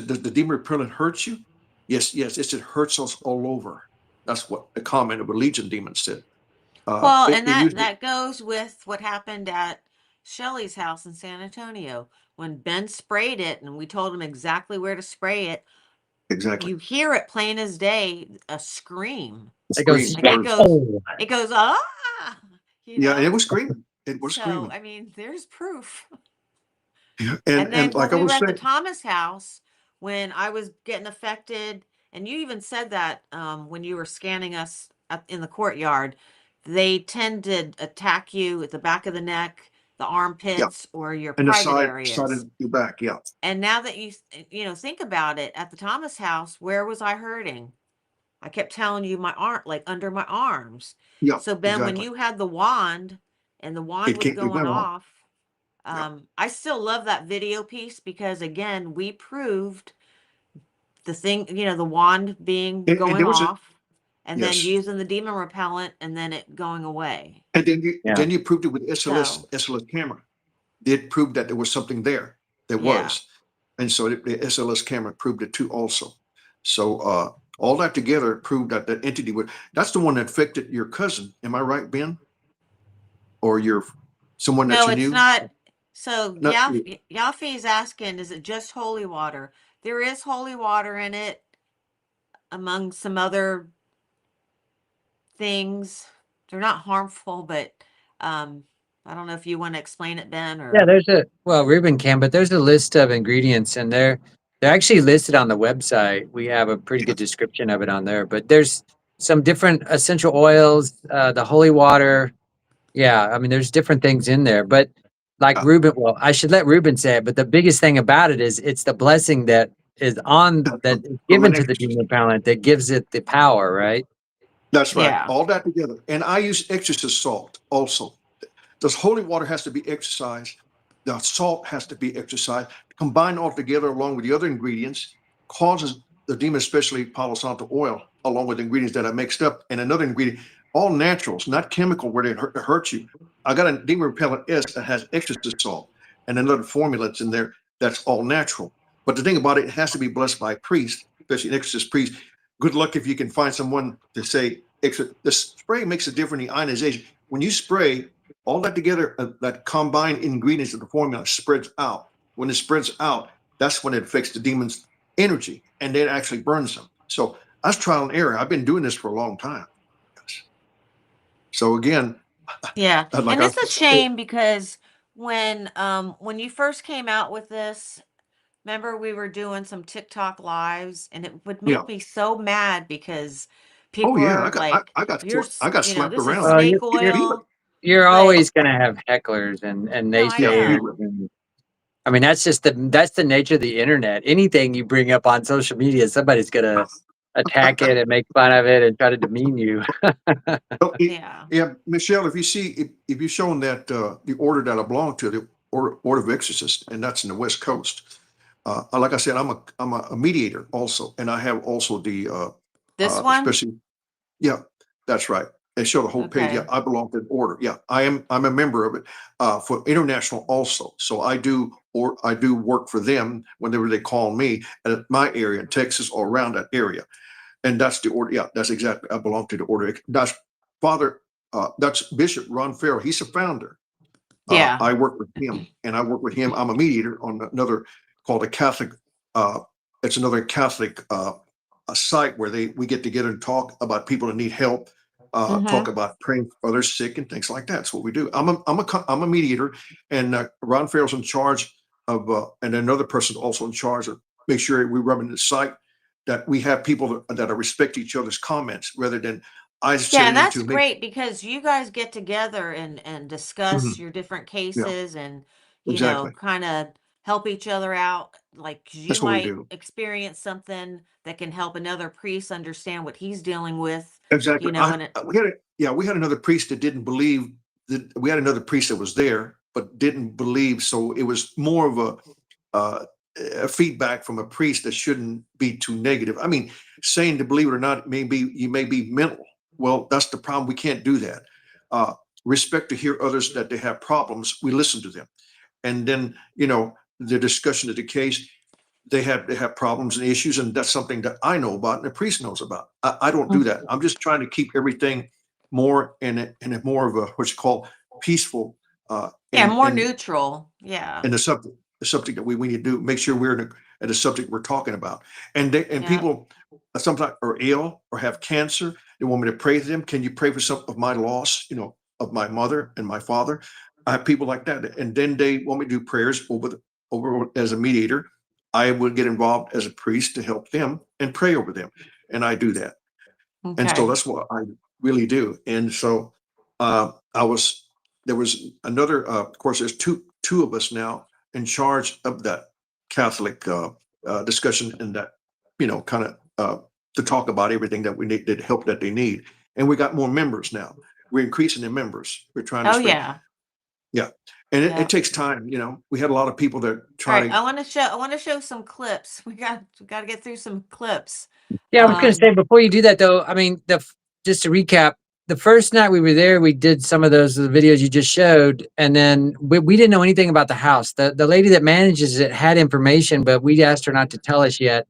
does the demon repellent hurt you? Yes, yes. It said hurts us all over. That's what the comment of a legion demon said. Well, It, and it that usually that goes with what happened at Shelley's house in San Antonio when Ben sprayed it, and we told him exactly where to spray it. exactly You hear it plain as day, a scream. It goes, scream Like yeah. words. it goes, ah, you Yeah, and it know. was screaming. It was So screaming. I mean, there's proof. And And then when like I we were was at the saying, Thomas house, when I was getting affected, and you even said that when you were scanning us in the courtyard, they tend to attack you at the back of the neck, the yeah, armpits, or your and the private side areas. of your back, yeah, And now that you think about it, at the Thomas house, where was I hurting? I kept telling you my arm, like under my arms. yeah, So Ben, when exactly. you had the wand and the wand was It going went off. off, Yeah, I still love that video piece because again, we proved the thing, the wand being and going there was a off and then yes, using the demon repellent and then it going away. and Yeah. then you proved it with So, SLS camera. It proved that there was something there. There yeah. was, and so the SLS camera proved it too also. So all that together proved that that entity would. That's the one that affected your cousin. Am I right, Ben? Or your someone that No, you it's knew? not. So, Not Yafi is asking, is it just holy water? There is holy water in it among some other things. They're not harmful, but I don't know if you want to explain it, Ben, Yeah, or there's well, Ruben can, but there's a list of ingredients and they're actually listed on the website. We have a pretty good yes. description of it on there, but there's some different essential oils, the holy water. Yeah, I mean, there's different things in there, but like Uh, Ruben, well, I should let Ruben say it, but the biggest thing about it is it's the blessing that is on that is from given an to the exorcist. demon talent that gives it the power, right? That's right. yeah. All that together. And I use exorcist salt also. The holy water has to be exercised. The salt has to be exercised. Combined all together along with the other ingredients causes the demon, especially Palo Santo oil, along with the ingredients that I mixed up, and another ingredient, all naturals, not chemical where they hurt you. I got a demon repellent S that has exorcist salt and another formula that's in there that's all natural. But the thing about it, it has to be blessed by a priest, especially an exorcist priest. Good luck if you can find someone to say, the spray makes a difference in the ionization. When you spray, all that together, that combined ingredients of the formula spreads out. When it spreads out, that's when it affects the demon's energy and then actually burns them. So that's trial and error. I've been doing this for a long time. So again, Yeah. like And I it's a shame because when you first came out with this, remember we were doing some TikTok lives and it would yeah. make me so mad because Oh people yeah, are like, I got slapped this is around. Well, snake People, oil. you're But always gonna have hecklers and no, I yeah, you naysayers. know. will. And, I mean, that's the nature of the internet. Anything you bring up on social media, somebody's gonna attack it and make fun of it and try to demean you. Oh, Yeah. yeah, Michelle, if you see, if you've shown that the order that I belong to, the order of exorcists, and that's in the West Coast. Like I said, I'm a mediator also, and I have also the This one? especially yeah, that's right. They show the whole page. Yeah, Okay. I belong to the order. Yeah, I'm a member of it for international also. So I do work for them whenever they call me at my area in Texas or around that area. And that's the order. Yeah, that's exactly. I belong to the order. That's Father. That's Bishop Ron Farrell. He's a founder. Yeah. I work with him, and I work with him. I'm a mediator on another called a Catholic. Uh, it's another Catholic a site where we get together and talk about people that need help. Talk Mm-hmm. about praying for others sick and things like that. That's what we do. I'm a mediator, and Ron Farrell's in charge of, and another person also in charge of make sure we run in the site that we have people that respect each other's comments rather than I Yeah, sit and that's into make. great because you guys get together and discuss Mhm. your different Yeah, cases and, exactly. kind of help each other out. Like, 'cause you That's what we might do. experience something that can help another priest understand what he's dealing with, Exactly. and it, We had another priest that didn't believe that we had another priest that was there, but didn't believe. So it was more of a, feedback from a priest that shouldn't be too negative. I mean, saying to believe it or not, maybe you may be mental. Well, that's the problem. We can't do that. Respect to hear others that they have problems. We listen to them, and then the discussion of the case. They have problems and issues, and that's something that I know about and the priest knows about. I don't do that. I'm just trying to keep everything more in a more of a what you call peaceful. More neutral. Yeah. And the subject that we need to do, make sure we're at a subject we're talking about. And people sometimes are ill or have cancer. They want me to pray for them. Can you pray for some of my loss, of my mother and my father? I have people like that. And then they want me to do prayers over as a mediator. I would get involved as a priest to help them and pray over them. And I do that. Okay. And so that's what I really do. And so there was another, of course, there's two of us now in charge of that Catholic discussion and that, kind of to talk about everything that we need, that help that they need. And we got more members now. We're increasing the members. We're trying to. Yeah. And it takes time. We had a lot of people that try to. I want to show some clips. We got to get through some clips. Yeah, I was going to say, before you do that, though, I mean, just to recap, the first night we were there, we did some of those videos you just showed, and then we didn't know anything about the house. The lady that manages it had information, but we asked her not to tell us yet.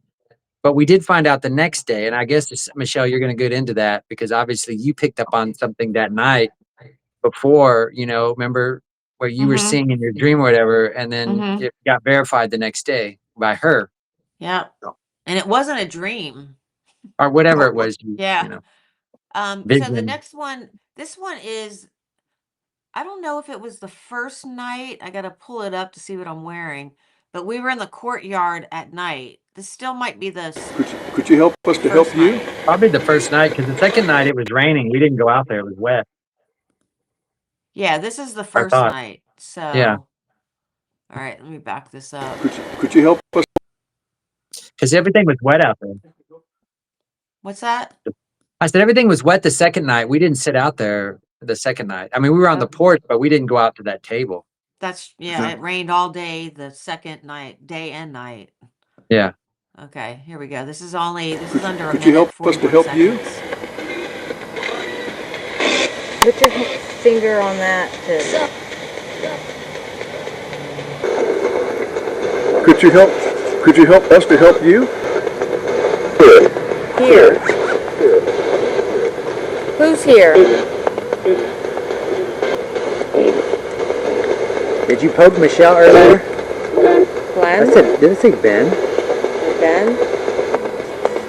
But we did find out the next day, and I guess, Michelle, you're going to get into that because obviously you picked up on something that night before, remember where you were seeing in your dream or whatever, and then it got verified the next day by her. Yeah. And it wasn't a dream. Or whatever it was. Yeah. So the next one, this one is, I don't know if it was the first night. I got to pull it up to see what I'm wearing. But we were in the courtyard at night. This still might be the. Could you help us to help you? Probably the first night, because the second night it was raining. We didn't go out there. It was wet. Yeah, this is the first night. So. Yeah. All right, let me back this up. Could you help us? Because everything was wet out there. What's that? I said everything was wet the second night. We didn't sit out there the second night. I mean, we were on the porch, but we didn't go out to that table. It rained all day the second night, day and night. Yeah. Okay, here we go. This is under a minute. Could you help us to help you? Put your finger on that. Could you help us to help you? Here. Who's here? Did you poke Michelle earlier? Glenn? Did it say Ben? Ben?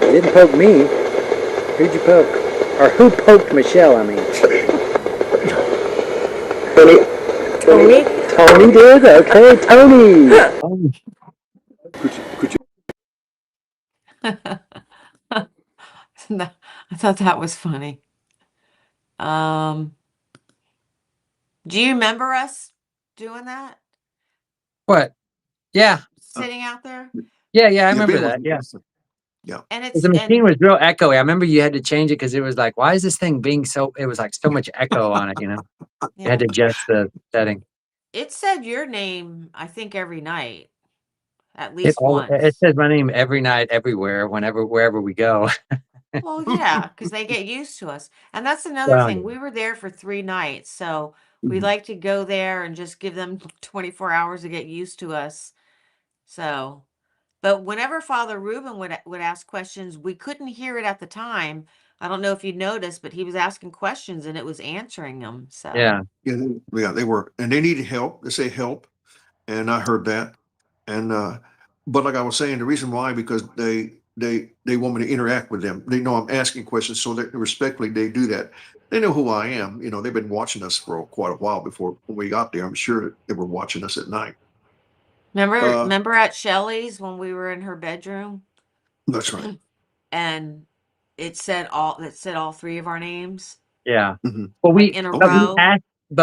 You didn't poke me. Who'd you poke? Or who poked Michelle, I mean? Tony? Tony did? Okay, Tony! Could you? No, I thought that was funny. Do you remember us doing that? What? Yeah. Sitting out there? Yeah, I remember that. Yeah. Yeah. And The machine was real echoey. I remember you had to change it because it was like, why is this thing being so, it was like so much echo on it, You had to adjust the setting. It said your name, I think, every night. At least once. It says my name every night, everywhere, wherever we go. Well, yeah, because they get used to us. And that's another thing. We were there for 3 nights. So we like to go there and just give them 24 hours to get used to us. So, but whenever Father Ruben would ask questions, we couldn't hear it at the time. I don't know if you noticed, but he was asking questions and it was answering them. So Yeah. Yeah, they were, and they needed help. They say help, and I heard that. And but like I was saying, the reason why, because they want me to interact with them. They know I'm asking questions, so that respectfully they do that. They know who I am. They've been watching us for quite a while before when we got there. I'm sure they were watching us at night. remember at Shelley's when we were in her bedroom? That's right. And it said all 3 of our names. Yeah. Mhm. Well, in a row.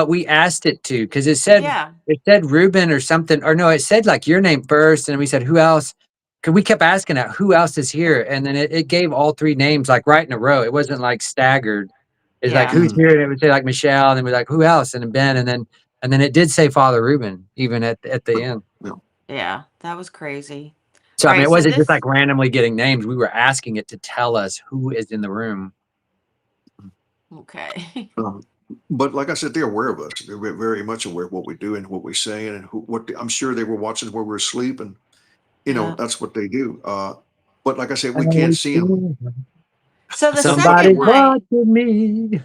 we asked it to, because it said Ruben or something, or no, it said like your name first, and we said who else? Because we kept asking that who else is here, and then it gave all 3 names like right in a row. It wasn't like staggered. It's like who's here, and it would say like Michelle, and then we're like who else, and then Ben, and then it did say Father Ruben even at the end. Yeah, That was crazy. So, I mean, Alright, it so wasn't just this like randomly getting names. We were asking it to tell us who is in the room. okay. But like I said, they're aware of us. They're very much aware of what we do and what we're saying and I'm sure they were watching where we're asleep and, Yeah. that's what they do. But like I said, we And can't we see them. see So the somebody's second night, watching me.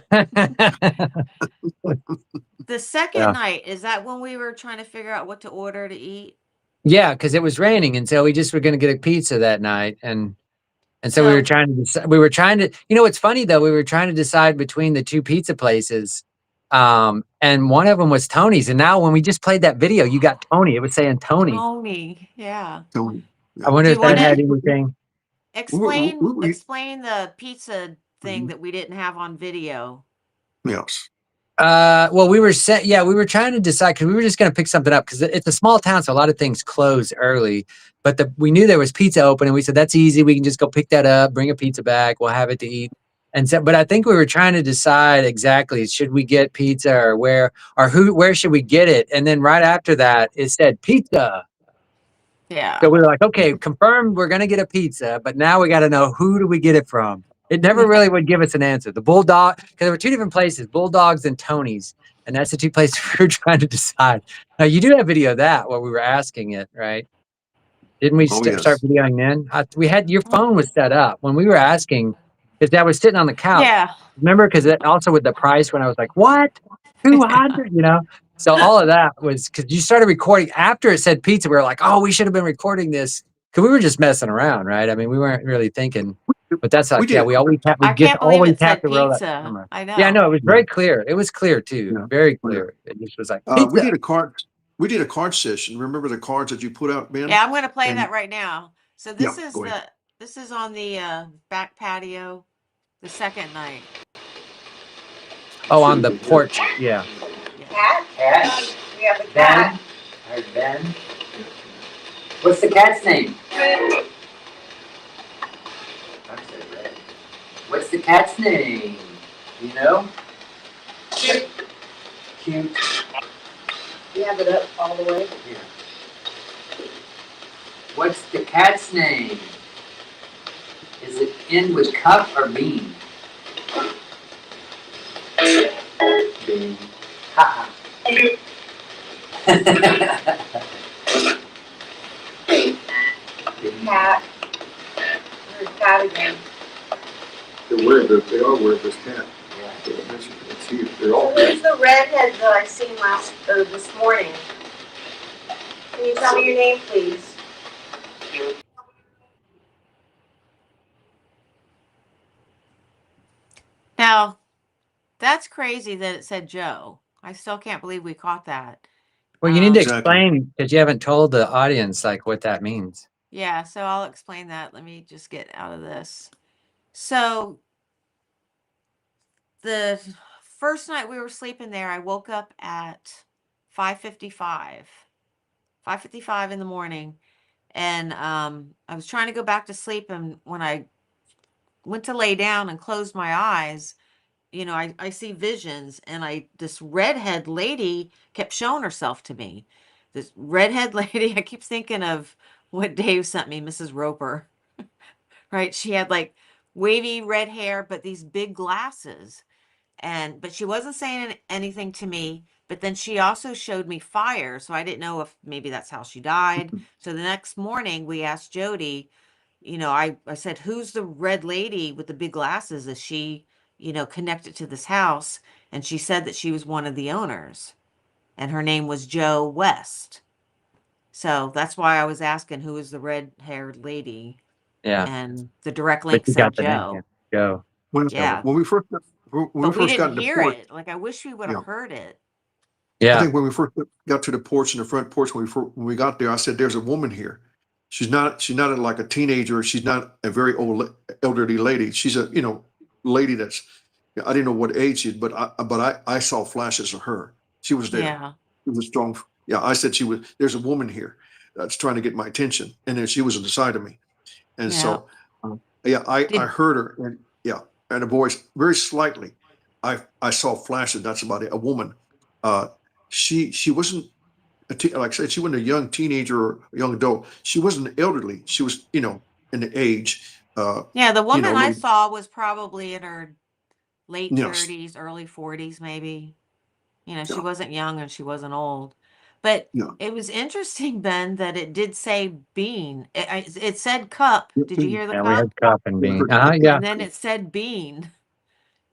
the second Yeah. night, is that when we were trying to figure out what to order to eat? Yeah, because it was raining, and so we just were going to get a pizza that night, and so we were So trying to we were trying to. You know, what's funny though, we were trying to decide between the two pizza places, and one of them was Tony's. And now when we just played that video, you got Tony. It was saying Tony. Tony, yeah. Tony. I Yeah. wonder Do if you that wanna had anything. explain the pizza thing Mhm. that we didn't have on video? Yes. Well, we were set. Yeah, we were trying to decide because we were just going to pick something up because it's a small town, so a lot of things close early. But we knew there was pizza open, and we said that's easy. We can just go pick that up, bring a pizza back. We'll have it to eat. And so, but I think we were trying to decide exactly should we get pizza or where should we get it? And then right after that, it said pizza. Yeah. So we were like, okay, confirmed we're going to get a pizza, but now we got to know who do we get it from? It never really would give us an answer. The Bulldog, because there were two different places, Bulldogs and Tony's. And that's the two places we were trying to decide. Now, you do have video of that where we were asking it, right? Didn't we Oh, start yes. videoing then? We had your phone was set up when we were asking because that was sitting on the couch. Yeah. Remember? Because also with the price when I was like, what? 200, So all of that was because you started recording after it said pizza. We were like, oh, we should have been recording this because we were just messing around, right? I mean, we weren't really thinking, but that's We like, yeah, did. we I just can't believe always it have said to roll that pizza. camera. I Yeah, no, know. it was very clear. It was clear too, Yeah. very Oh, yeah. clear. It just was like We pizza. did a card. We did a card session. Remember the cards that you put out, Ben? Yeah, I'm gonna play And that right now. So yeah, go ahead. this is on the back patio the second night. Oh, on the porch. Yeah. Yeah. Cat? We have a Ben? cat. Alright, Ben. What's the cat's name? I said Red. What's the cat's name? You know? Cute. We have it up all the way. Yeah. What's the cat's name? Is it in with cup or bean? Bean. Ha ha. Cat. There's cat again. They are aware of this cat. Yeah. It's here. They're all here. Who's the redhead that I seen this morning? Can you tell me your name, please? Now, that's crazy that it said Joe. I still can't believe we caught that. Well, you need to Exactly. explain because you haven't told the audience like what that means. Yeah, so I'll explain that. Let me just get out of this. So the first night we were sleeping there, I woke up at 5:55. 5:55 in the morning. And I was trying to go back to sleep, and when I went to lay down and closed my eyes, I see visions, and this redhead lady kept showing herself to me. This redhead lady, I keep thinking of what Dave sent me, Mrs. Roper, right? She had like wavy red hair, but these big glasses. But she wasn't saying anything to me. But then she also showed me fire. So I didn't know if maybe that's how she died. So the next morning we asked Jody, I said, who's the red lady with the big glasses? Is she, connected to this house? And she said that she was one of the owners, and her name was Joe West. So that's why I was asking who is the red haired lady. Yeah. And the direct But link you said got the name. Joe. Yeah. Go. Yeah. When we first got But we in didn't the hear porch, it. Like, I wish we would yeah. have heard it. I Yeah. think when we first got to the porch, in the front porch, when we got there, I said, "There's a woman here. She's not like a teenager. She's not a very old elderly lady. She's a lady that's I didn't know what age she is, but I saw flashes of her. She was there. Yeah. She was strong. Yeah, I said there's a woman here that's trying to get my attention, and then she was on the side of me, and Yeah. so yeah, I Did- heard her, and yeah, and a voice very slightly. I saw flashes. That's about it. A woman. She wasn't like I said, she wasn't a young teenager or a young adult. She wasn't elderly. She was, you know, in the age. Yeah, the You woman know, I little, saw was probably in her late you know, 30s, early 40s, maybe. You know, she yeah, wasn't young and she wasn't old. But yeah. it was interesting, Ben, that it did say bean. It said cup. Did you hear the Yeah, we cup? had cup and Yeah, I bean. heard cup, yeah. Yeah. And then it said bean.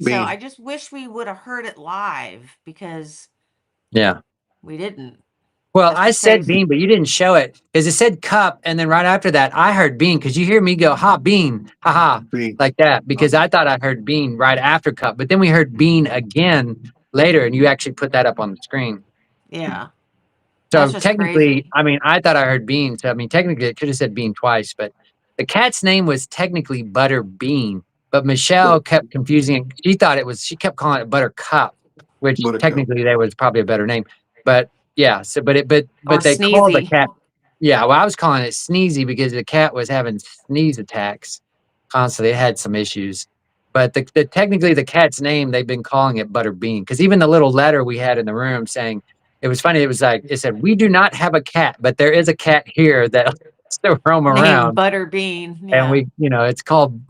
So I Bean. just wish we would have heard it live because Yeah. we didn't. Well, That's I what's said crazy. bean, but you didn't show it because it said cup, and then right after that, I heard bean because you hear me go ha bean, ha ha, Bean. like that because Okay. I thought I heard bean right after cup, but then we heard bean again later, and you actually put that up on the screen. Yeah. So That's just technically, crazy. I mean, I thought I heard bean. So I mean, technically, it could have said bean twice, but the cat's name was technically Butter Bean. But Michelle But kept confusing it. She thought it was. She kept calling it Butter Cup, which Buttercup. technically that was probably a better name. But yeah. So, Or but they called the sneezy. cat. Yeah. Well, I was calling it Sneezy because the cat was having sneeze attacks constantly. It had some issues. But the technically the cat's name they've been calling it Butter Bean because even the little letter we had in the room saying it was funny. It was like it said, "We do not have a cat, but there is a cat here that still roam Named around, Butter Bean. and Yeah. we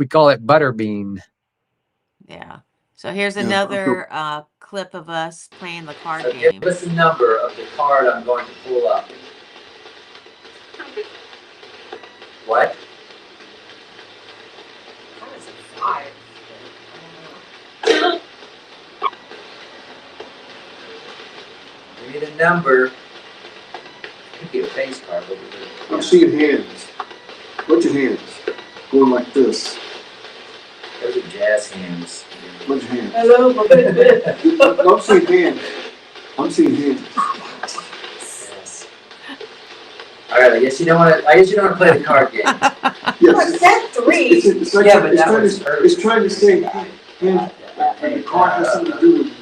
call it Butterbean." Yeah. So here's Yeah. another clip of us playing the card So give game. us the number of the card I'm going to pull up. What? That was a 5. Give me the number. It could be a face card, but I'm seeing hands. Bunch of hands going like this. those are jazz hands. Bunch of hands. Hello, my baby. I'm seeing hands. I'm seeing hands. Yes. All right. I guess you don't want to play the card game. Yes. It said 3. It's like Yeah, but it's that trying was to, it's trying to say hands. The card has something to do with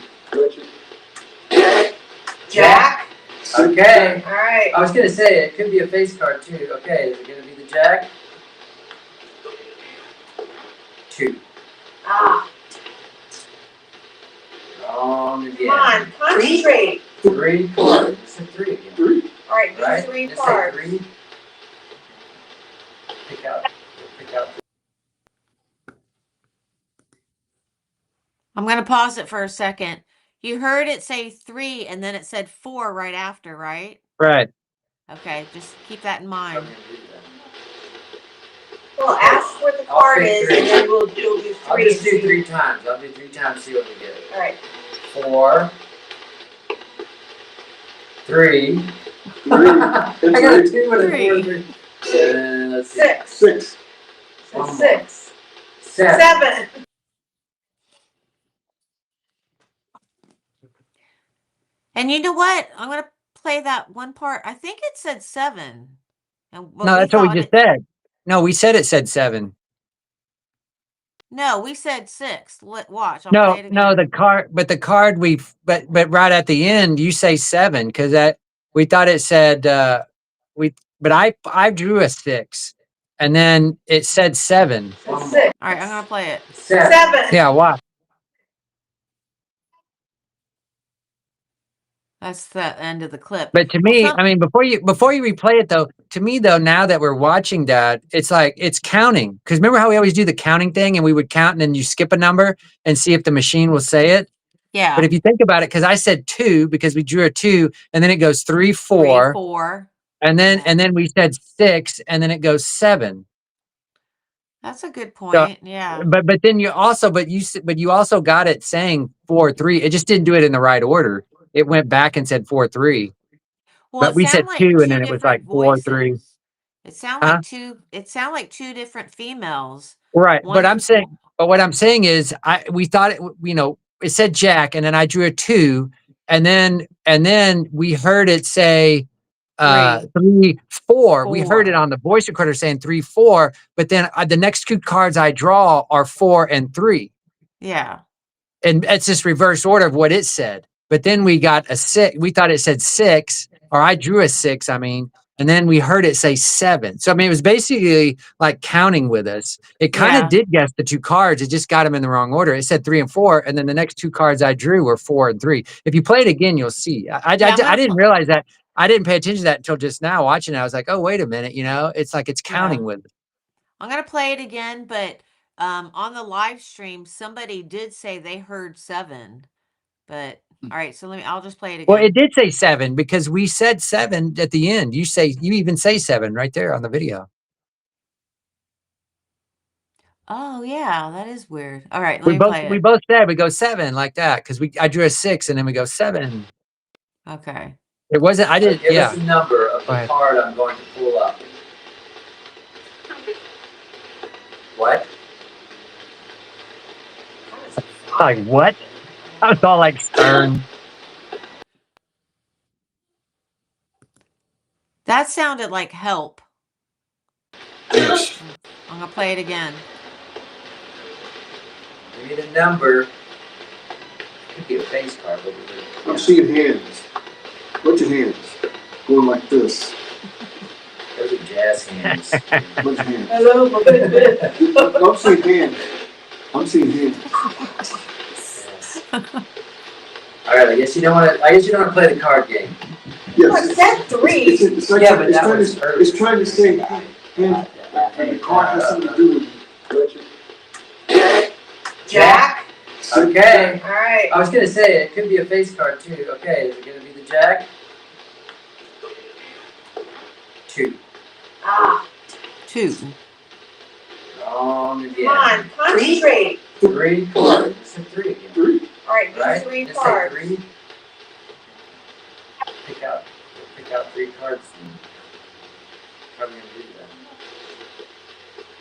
Jack. Okay. All right. I was gonna say it could be a face card too. Okay, is it gonna be the Jack? 2. Ah, Wrong again. come on, concentrate. 3 cards. It said 3 again. Three. All right, do Right? 3 It said cards. 3. Pick out. I'm going to pause it for a second. You heard it say 3 and then it said 4 right after, right? Right. Okay, just keep that in I'm mind. gonna do that. Well, ask what the I'll card pick is, 3. and then you'll do 3. I'll just do and see. 3 times. I'll do 3 times. See what we get. All right. 4. 3. Three. I got a 2 and a 4. 3. 3. Let's see. 6. 6. One more. 6. 7. 7. And you know what? I'm going to play that one part. I think it said 7. And No, that's what we just said. No, we said it said 7. No, we said 6. Watch, I'll No, play it no, again. the card but right at the end you say 7 because that we thought it said but I drew a 6 and then it said 7. 6. All right, I'm going to play it. 7. 7. Yeah, why? That's the end of the clip. But to Well, me, I mean, before you replay it though, to me though, now that we're watching that, it's like it's counting. Because remember how we always do the counting thing, and we would count, and then you skip a number and see if the machine will say it. yeah. But if you think about it, because I said 2 because we drew a 2, and then it goes 3, 3, 4, 4. and Yeah. then we said 6, and then it goes 7. That's a good So, point. Yeah. but then you also you also got it saying 4, 3. It just didn't do it in the right order. It went back and said 4, 3. Well, But it we said sounded like 2, and 2 then it was like different 4, 3. voices. It Huh? sounded like 2 different females. Right. But One what I'm saying is we thought it said Jack, and then I drew a 2, and then we heard it say 3, 4. We heard it 4. on the voice recorder saying 3, 4, but then the next 2 cards I draw are 4 and 3. Yeah. And it's just reverse order of what it said. But then we got a 6. We thought it said 6, or I drew a 6, I mean, and then we heard it say 7. So I mean, it was basically like counting with us. It kind of Yeah. did guess the 2 cards. It just got them in the wrong order. It said 3 and 4, and then the next 2 cards I drew were 4 and 3. If you play it again, you'll see. I Yeah, I'm didn't gonna realize that I didn't pay attention to that until just now watching it. I was like, oh, wait a minute, it's like it's counting with it. I'm gonna play it again, but on the live stream, somebody did say they heard 7. But all right, so I'll just play it again. Well, it did say 7 because we said 7 at the end. You even say 7 right there on the video. Oh yeah, that is weird. All right, let me play it. We both said we go 7 like that because I drew a 6 and then we go 7. Okay. It wasn't. I didn't. Give Yeah. us the number of the card I'm going to pull up. What? Like what? I was all like stern. That sounded like help. Yes. I'm gonna play it again. Give me the number. Could be a face card, but I'm seeing hands. Bunch of hands going like this. those are jazz hands. Bunch of hands. Hello, my baby. I'm seeing hands. I'm seeing hands. All right, I guess you don't want to play the card game. Yes. That's 3. It's trying to say hands. The card has something to do with Jack. Okay. All right. I was gonna say it could be a face card too. Okay, is it gonna be the Jack? 2. Ah, 2. Wrong again. come on, concentrate. 3 cards. It's a 3 again. 3. All right, do Right? 3 Just say cards. 3. Pick out 3 cards. How are we gonna do that?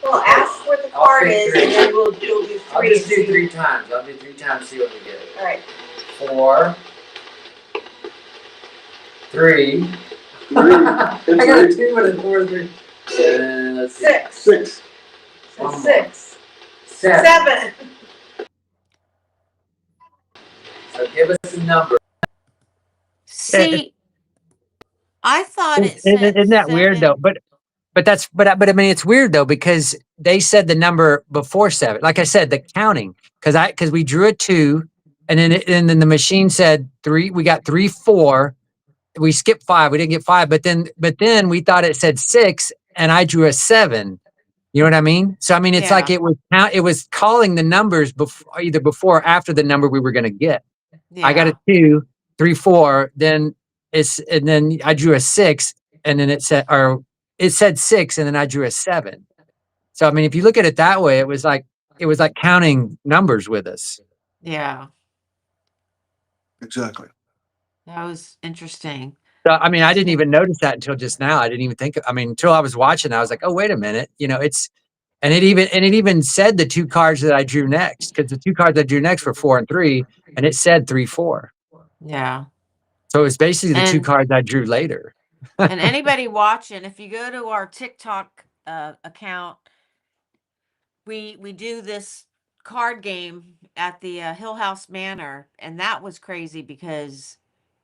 Well, ask where the I'll card pick is, 3. and then we'll do 3. I'll just do 3 times. I'll do 3 times, see what we get. All right. 4. 3. 3. I got a 2 and a 4 and 3. Let's see. 6. 6. One more. 6. 7. 7. So give us a number. See, I thought it said Isn't that weird 7. though? But I mean, it's weird though because they said the number before 7. Like I said, the counting because we drew a 2, and then the machine said 3. We got 3, 4. We skipped 5. We didn't get 5. But then we thought it said 6, and I drew a 7. You know what I mean? So I mean, it's like it was calling the numbers either before or after the number we were going to get. Yeah. I got a 2, 3, 4. Then I drew a 6, and then it said 6, and then I drew a 7. So I mean, if you look at it that way, it was like counting numbers with us. Yeah. Exactly. That was interesting. So I mean, I didn't even notice that until just now. I didn't even think. I mean, until I was watching, I was like, oh, wait a minute. And it even said the 2 cards that I drew next, because the 2 cards I drew next were 4 and 3, and it said 3, 4. Yeah. So it was basically the 2 And- cards I drew later. And anybody watching, if you go to our TikTok account, we do this card game at the Hill House Manor, and that was crazy because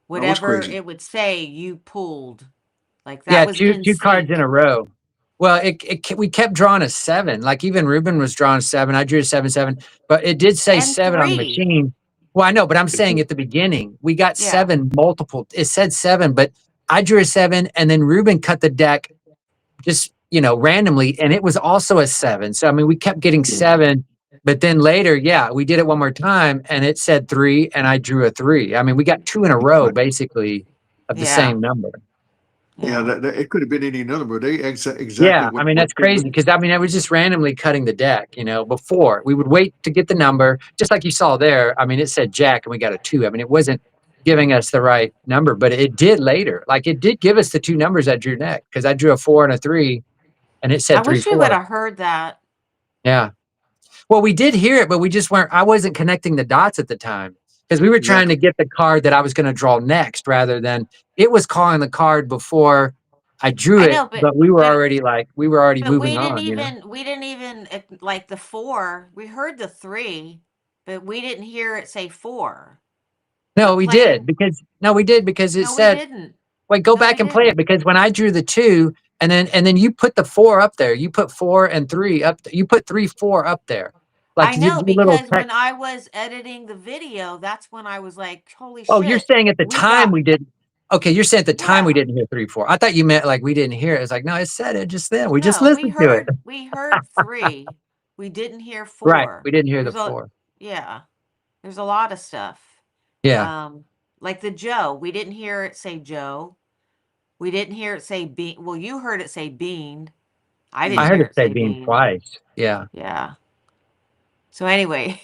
whatever crazy. it would say, you pulled. Like that Yeah, was 2 in cards in sync. a row. Well, we kept drawing a 7. Like even Ruben was drawing a 7. I drew a 7, 7, but it did say And 7 on the 3. machine. Well, I know, but I'm saying at the beginning we got Yeah. 7 multiple. It said 7, but I drew a 7, and then Ruben cut the deck just randomly, and it was also a 7. So I mean, we kept getting 7, but then later, we did it one more time, and it said 3, and I drew a 3. I mean, we got 2 in a row basically of the Yeah. same number. Yeah, that it could have been any number. They exactly. Yeah, I mean, that's crazy because I mean, I was just randomly cutting the deck. Before we would wait to get the number, just like you saw there. I mean, it said Jack, and we got a 2. I mean, it wasn't giving us the right number, but it did later. Like it did give us the 2 numbers I drew next because I drew a 4 and a 3, and it said I 3, wish we 4. would have heard that. Yeah. Well, we did hear it, but we just weren't. I wasn't connecting the dots at the time because we were trying to get the card that I was going to draw next, rather than it was calling the card before I drew I it. know, but we were but- already But moving we on. didn't even like the 4. We heard the 3, but we didn't hear it say 4. No, the we plane- did because it No, said. we didn't. Wait, go No, back we and play it didn't. because when I drew the 2, and then you put the 4 up there. You put 4 and 3 up. You put 3, 4 up there. I you know do little because when text- I was editing the video, that's when I was like, "Holy Oh, shit!" you're saying at the we time got- we did. okay, you're saying at the time we Yeah. didn't hear 3, 4. I thought you meant like we didn't hear it. It's like, no, it said it just then. We just No, listened to it. we heard 3. We didn't hear Right. 4. We didn't hear the There's a 4. yeah. There's a lot of stuff. Yeah. Like the Joe, we didn't hear it say Joe. We didn't hear it say bean. Well, you heard it say bean. I didn't I heard hear it it say say being bean. twice. Yeah. Yeah. So anyways,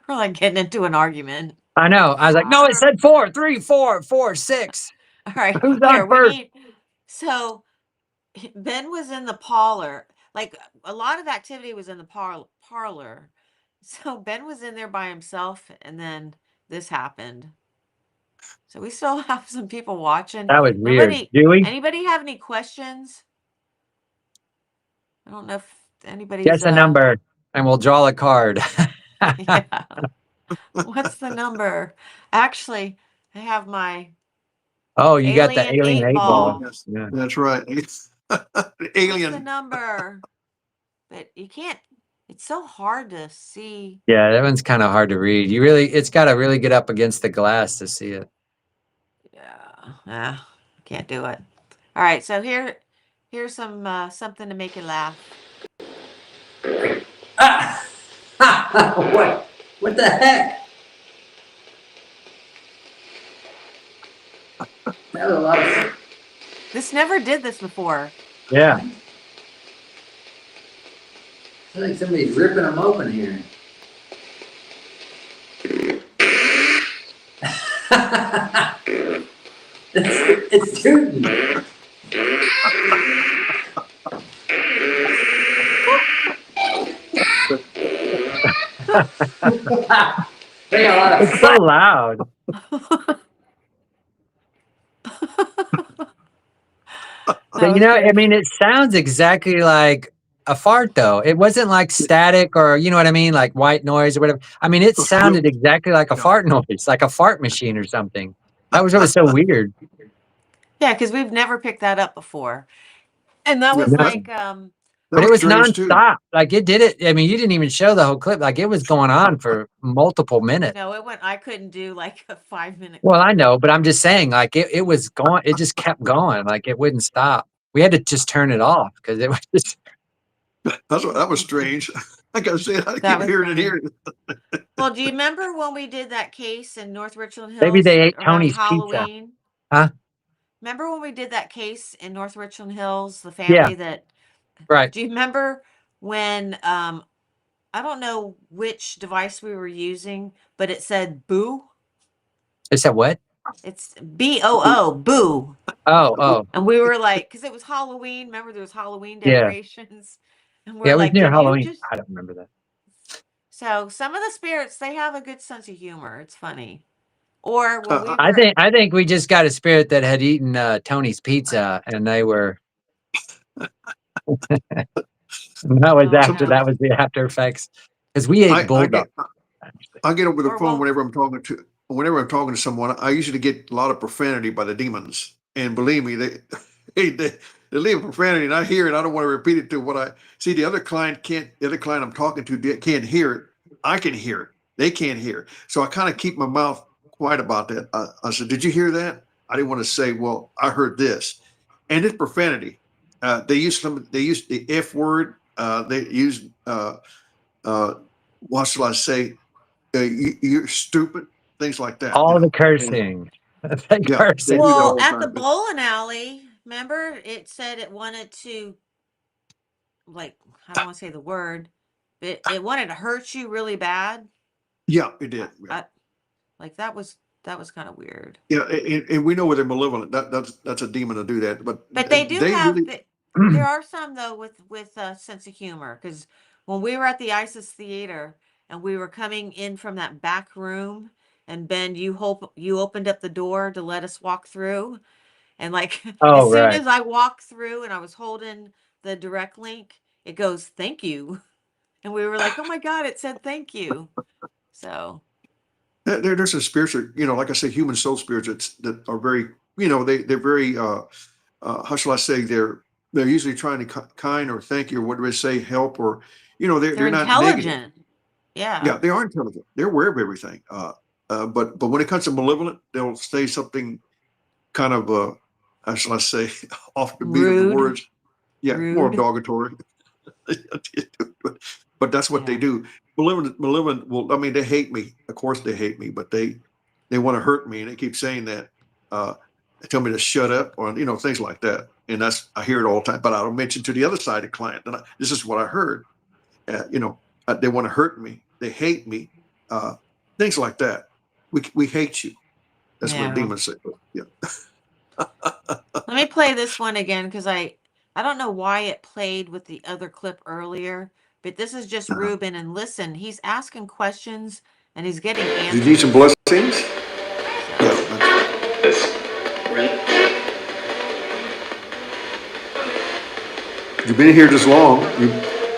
we're like getting into an argument. I know. I was like, no, it said 4, 3, 4, 4, 6. All right, Who's here on we first? need. So Ben was in the parlor. Like a lot of activity was in the parlor. So Ben was in there by himself, and then this happened. So we still have some people watching. That was weird. Do we? Anybody have any questions? I don't know if anybody's Guess a number and we'll draw a card. yeah. What's the number? Actually, I have my Oh, you got the alien alien 8 8 ball. ball. Yes, Yeah. that's right. What's the Alien. number? But you can't, it's so hard to see. Yeah, that one's kind of hard to read. It's got to really get up against the glass to see it. Yeah, can't do it. All right, so here's some something to make you laugh. What the heck? That was a lot of. This never did this before. Yeah. I feel like somebody's ripping them open here. it's tooting. They got a lot of It's so loud. So, I mean, it sounds exactly like a fart, though. It wasn't like static or, you know what I mean? Like white noise or whatever. I mean, it sounded exactly like a fart noise, like a fart machine or something. That was what was so weird. Yeah, because we've never picked that up before. And that was No. like, But it was strange, too. nonstop. Like it did it. I mean, you didn't even show the whole clip. Like it was going on for multiple minutes. no, I couldn't do like a 5-minute. Well, I know, but I'm just saying, like it was going. It just kept going. Like it wouldn't stop. We had to just turn it off because it was just. That was strange. Like I said, I That keep was hearing it funny. here. Well, do you remember when we did that case in North Richland Hills? Maybe they ate around Tony's pizza. Halloween? Huh? Remember when we did that case in North Richland Hills, the family that Right. do you remember when I don't know which device we were using, but it said boo? It said what? It's BOO, boo. Oh. And we were like, because it was Halloween. Remember, there was Halloween Yeah. decorations. And we're Yeah, it was like, near did Halloween. you just I don't remember that. So some of the spirits, they have a good sense of humor. It's funny. Or when we were, I think we just got a spirit that had eaten Tony's pizza, and they were. That was Oh, after no. that was the after effects because we ate bulldog. I get over the Or phone well- whenever I'm talking to someone. I usually get a lot of profanity by the demons, and believe me, they leave profanity, and I hear it. I don't want to repeat it to what I see. The other client I'm talking to can't hear it. I can hear it. They can't hear it. So I kind of keep my mouth quiet about that. I said, "Did you hear that?" I didn't want to say, "Well, I heard this," and it's profanity. They use the F word. They use what shall I say? You're stupid. Things like that. All you know. the cursing. Yeah, Cursing. they do that all well, the at time. the bowling alley, remember it said it wanted to, like, I don't want to say the word, but it wanted to hurt you really bad. Yeah, it did. Yeah, Like that was kind of weird. yeah, and we know where they're malevolent. That's a demon to do that. But But really, there are some though with a sense of humor, because when we were at the Isis Theater and we were coming in from that back room, and Ben, you opened up the door to let us walk through, and like Oh, as soon right. as I walked through and I was holding the direct link, it goes thank you, and we were like, oh my God, it said thank you. So there's a spiritual, like I say, human soul spirits that are very, they're very, how shall I say, they're usually trying to kind or thank you or what do they say, help or, they're not negative. intelligent. Yeah. Yeah, they are intelligent. They're aware of everything. But when it comes to malevolent, they'll say something kind of, how shall I say, off the beat of the Rude. words. Yeah, more Rude. derogatory. But that's what they Yeah. do. Malevolent will, I mean, they hate me. Of course they hate me, but they want to hurt me, and they keep saying that. They tell me to shut up, or things like that. And I hear it all the time. But I don't mention to the other side of the client. And this is what I heard. They want to hurt me. They hate me. Things like that. We hate you. That's what Yeah. demons say. Yeah. Let me play this one again because I don't know why it played with the other clip earlier, but this is just Ruben. And listen, he's asking questions and he's getting Do you need some answers. blessings? You've been here this long.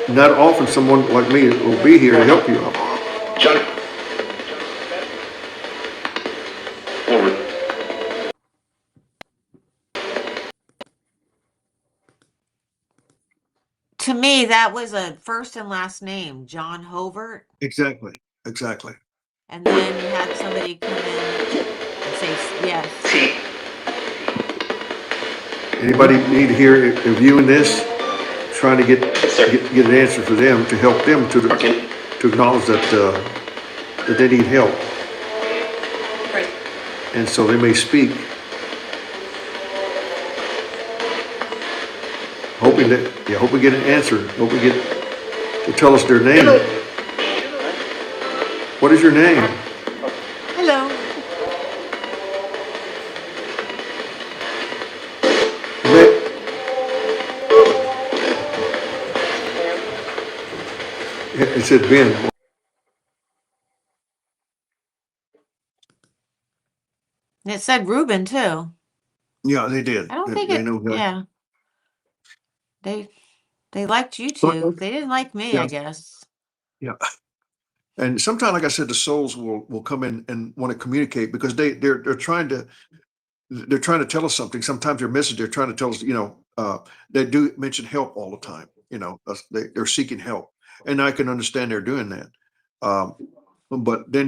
Not often someone like me will be here to help you out. John. Over. To me, that was a first and last name, John Hovert. Exactly. And then you had somebody come in and say yes. Anybody need to hear a view in this? Trying to get an answer for them, to help them to acknowledge that they need help. Right. And so they may speak, hoping we get an answer. Hope we get to tell us their name. What is your name? Hello. It said Ben. And it said Ruben too. Yeah, they did. I don't think they know that. Yeah. They liked you two. They didn't like me, Yeah. I guess. Yeah. And sometimes, like I said, the souls will come in and want to communicate, because they're trying to tell us something. Sometimes their message, they're trying to tell us, they do mention help all the time. They're seeking help, and I can understand they're doing that. But then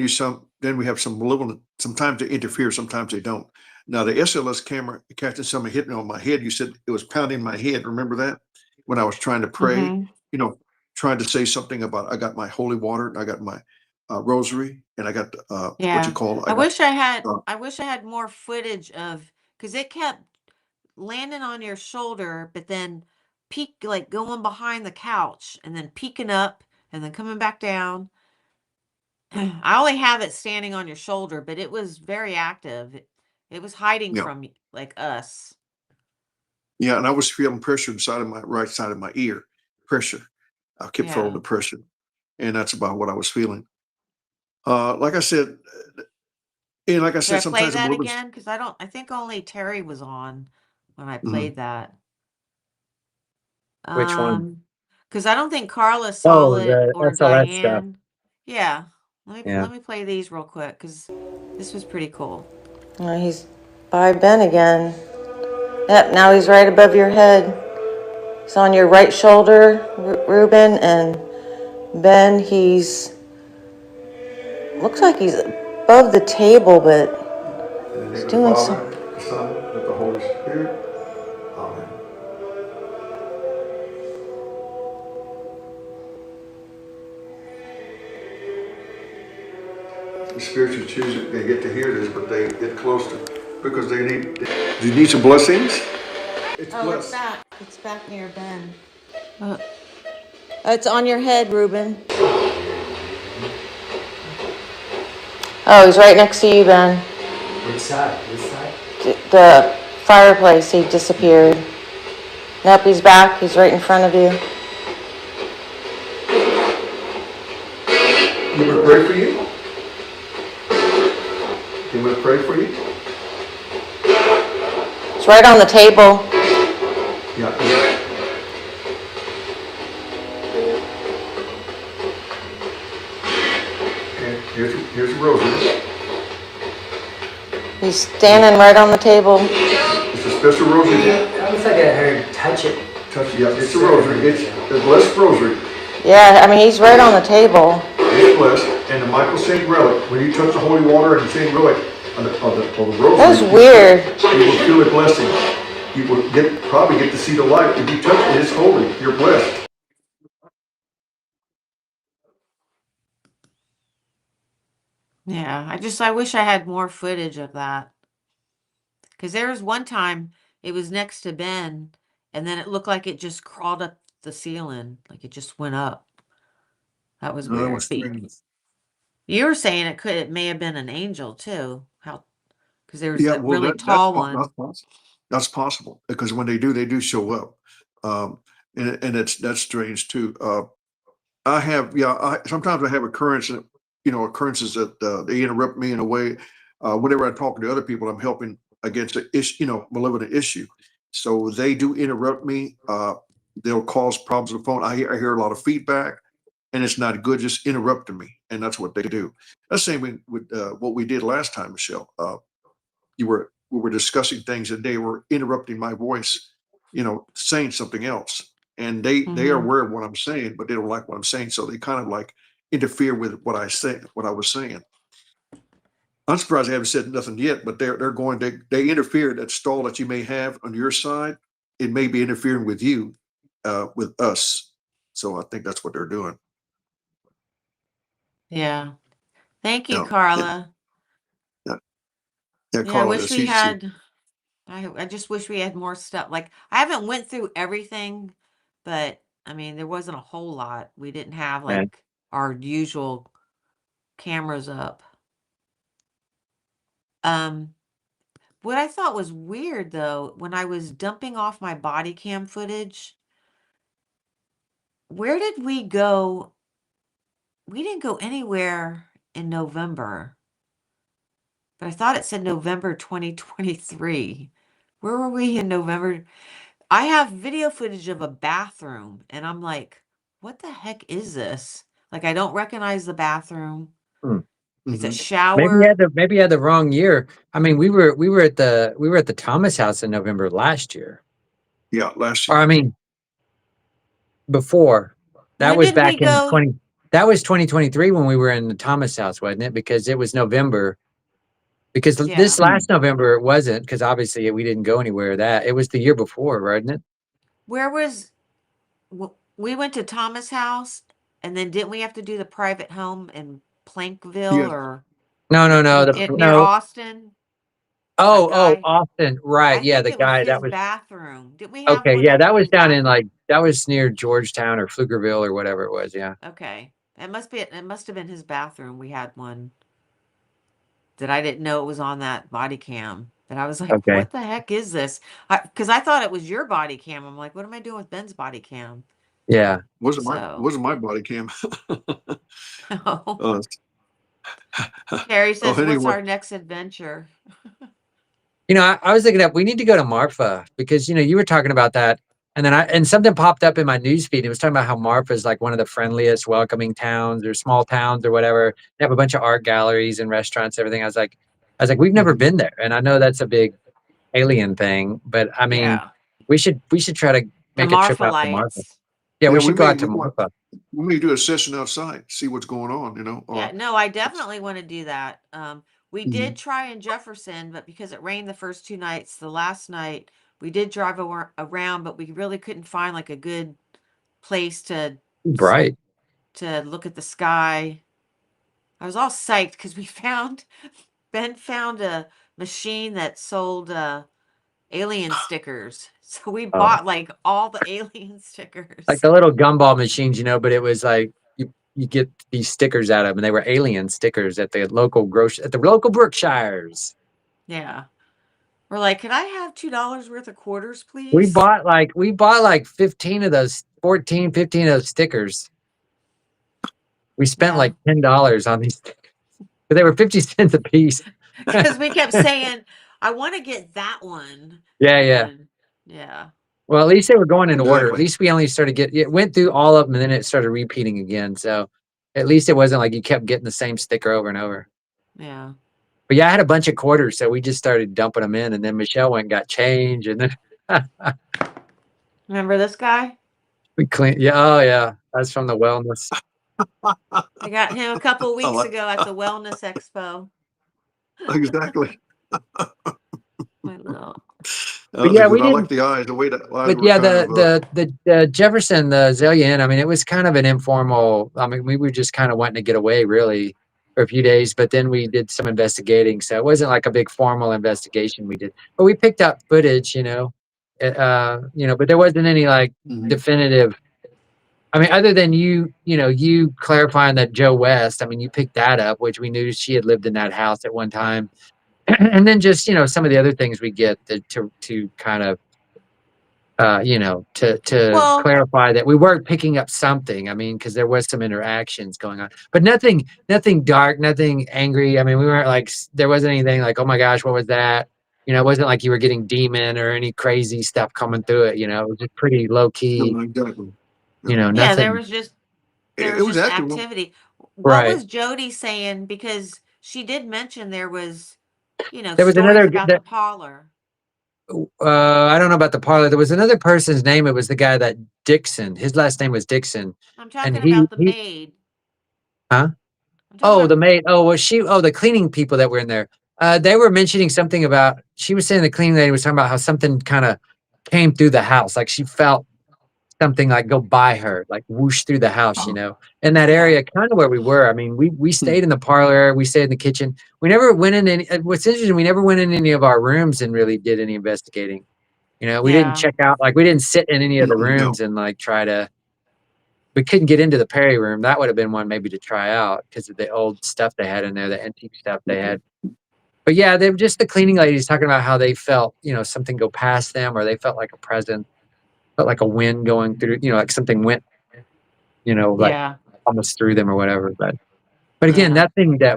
we have some malevolent. Sometimes they interfere, sometimes they don't. Now the SLS camera catching something hitting on my head. You said it was pounding my head. Remember that when I was trying to pray? Mhm. Trying to say something about, I got my holy water, I got my rosary, and I got what you Yeah. call I wish I had uh, more footage of, because it kept landing on your shoulder, but then like going behind the couch and then peeking up and then coming back down. I only have it standing on your shoulder, but it was very active. It was hiding yeah, from like us. yeah, and I was feeling pressure inside of my right side of my ear, pressure. I kept feeling Yeah. the pressure, and that's about what I was feeling. Like I said, and like I Should I said, play sometimes I'm a that little bit. again? Because I think only Terry was on when I Mhm. played that. Which one? Because I don't think Carla saw Oh, it the or SLS stuff. Diane. Yeah. Yeah. Let me play these real quick because this was pretty cool. He's by Ben again. Yep, now he's right above your head. He's on your right shoulder, Ruben, and Ben, looks like he's above the table, but In the he's name of the doing Father, some. the Son, and the Holy Spirit. Amen. The spirits who choose it, they get to hear this, but they get close to, because they need. Do you need some blessings? It's blessed. back. It's back near Ben. It's on your head, Ruben. Oh, he's right next to you, Ben. Which side? This side? The fireplace, he disappeared. Nope, he's back. He's right in front of you. You want to pray for you? You want to pray for you? It's right on the table. Yeah. And here's a rosary. He's standing right on the table. It's a special rosary. It looks like I heard touch it. Yeah, it's a rosary. It's a blessed rosary. Yeah, I mean, he's right on the table. It's blessed. And the Michael Saint relic, when you touch the holy water and the Saint relic, the rosary. That's weird. You will feel a blessing. You will probably get to see the light. If you touch it, it's holy. You're blessed. Yeah, I wish I had more footage of that. Because there was one time it was next to Ben, and then it looked like it just crawled up the ceiling, like it just went up. That was No, that was weird. But strange. you were saying it may have been an angel too. How? Because there was Yeah, that well, really that's tall one. possible. That's possible because when they do show up, and that's strange too. Sometimes I have occurrences that they interrupt me in a way. Whenever I talk to other people, I'm helping against an issue, malevolent issue. So they do interrupt me. They'll cause problems on the phone. I hear a lot of feedback, and it's not good. Just interrupting me, and that's what they do. That's the same with what we did last time, Michelle. We were discussing things, and they were interrupting my voice, saying something else, and they are Mhm. aware of what I'm saying, but they don't like what I'm saying, so they kind of like interfere with what I was saying. I'm surprised they haven't said nothing yet, but they interfere. That stall that you may have on your side, it may be interfering with you, with us. So I think that's what they're doing. Yeah. Thank you, Yeah, yeah, Carla. yeah, yeah. Yeah, I Carla, wish we she had. I just wish we had more stuff. Like I haven't went through everything, but I mean there wasn't a whole lot. We didn't have And like our usual cameras up. Um, what I thought was weird though, when I was dumping off my body cam footage, where did we go? We didn't go anywhere in November, but I thought it said November 2023. Where were we in November? I have video footage of a bathroom, and I'm like, what the heck is this? Like, I don't recognize the bathroom. hmm, It's a Mhm. shower. maybe you had the wrong year. I mean, we were at the Thomas house in November last year. Yeah, last Or year. I mean, before. That When was did we back in go? 2023 when we were in the Thomas house, wasn't it? Because it was November. Because Yeah. this last November it wasn't, because obviously we didn't go anywhere that. It was the year before, wasn't it? Where was we went to Thomas House, and then didn't we have to do the private home in Plankville Yes. or No, no, no. near Austin? That guy. Austin. Right. I Yeah, think the it was guy that his was bathroom. Didn't we have okay. one Yeah, in that was his down in bathroom? that was near Georgetown or Pflugerville or whatever it was. Yeah. Okay. It must have been his bathroom. We had one that I didn't know it was on that body cam. And I was like, Okay. what the heck is this? Because I thought it was your body cam. I'm like, what am I doing with Ben's body cam? Yeah. So, Wasn't my body cam. oh. uh, Terry oh, says, what's anyway. our next adventure? I was looking up, we need to go to Marfa because, you were talking about that. And then and something popped up in my news feed. It was talking about how Marfa is like one of the friendliest, welcoming towns or small towns or whatever. They have a bunch of art galleries and restaurants, everything. I was like, we've never Mhm. been there. And I know that's a big alien thing, but I mean, Yeah. we should try to The make a trip out to Marfa. Marfalites. Yeah, we Yeah, should go out to Marfa. we may do a session outside, see what's going on, Yeah, or no, I definitely want to do that. We did Mhm. try in Jefferson, but because it rained the first two nights, the last night we did drive around, but we really couldn't find like a good place s- Bright. to look at the sky. I was all psyched because Ben found a machine that sold alien stickers. So we Oh, bought like all the alien like stickers. the little gumball machines, but it was like you get these stickers out of them, and they were alien stickers at the local Brookshires. Yeah. We're like, could I have $2 worth of quarters, We please? bought like 15 of those, 14, 15 of those stickers. We spent Yeah. like $10 on these stickers, but they were 50 cents a piece. Because we kept saying, I want to get that one. Yeah, yeah. And yeah. Well, at least they were going in order. At Exactly. least we only it went through all of them and then it started repeating again. So at least it wasn't like you kept getting the same sticker over and over. Yeah. But yeah, I had a bunch of quarters, so we just started dumping them in, and then Michelle went and got change, and then Remember this guy? we cleaned. Yeah, oh yeah, that's from the wellness. I got him a couple I weeks like, ago at the Wellness Expo. Exactly. My little. That But was a yeah, good. we I like didn't. the eyes, the way the eyes But were yeah, kind of. the Jefferson, the Azalea Inn, I mean, it was kind of an informal. I mean, we were just kind of wanting to get away really for a few days, but then we did some investigating, so it wasn't like a big formal investigation we did. But we picked up footage, but there wasn't any like Mhm. definitive. I mean, other than you clarifying that Joe West, I mean, you picked that up, which we knew she had lived in that house at one time, and then just some of the other things we get to kind of to Well, clarify that we were picking up something. I mean, because there was some interactions going on, but nothing dark, nothing angry. I mean, we weren't like there wasn't anything like, oh my gosh, what was that? It wasn't like you were getting demon or any crazy stuff coming through it. It was just pretty low key. No, exactly. Yeah. yeah, Nothing. there It was was just active. activity. What Right. was Jody saying? Because she did mention there was, There was stories another. about the parlor. I don't know about the parlor. There was another person's name. It was the guy that Dixon. His last name was Dixon, I'm and talking about the maid. huh? I'm talking Oh, about the maid. Oh, was she? Oh, the cleaning people that were in there. They were mentioning something about. She was saying the cleaning lady was talking about how something kind of came through the house, like she felt something like go by her, like whoosh through the house. In that yeah, area, kind of where we were. I mean, we Hmm. stayed in the parlor. We stayed in the kitchen. We never went in any. What's interesting, we never went in any of our rooms and really did any investigating. We didn't yeah, check out, like we didn't sit in any of the No. rooms and like try to. We couldn't get into the Perry room. That would have been one maybe to try out because of the old stuff they had in there, the antique stuff they had. But yeah, they were just the cleaning ladies talking about how they felt, something go past them, or they felt like a presence, felt like a wind going through, like something went, like yeah, almost through them or whatever. But again, yeah,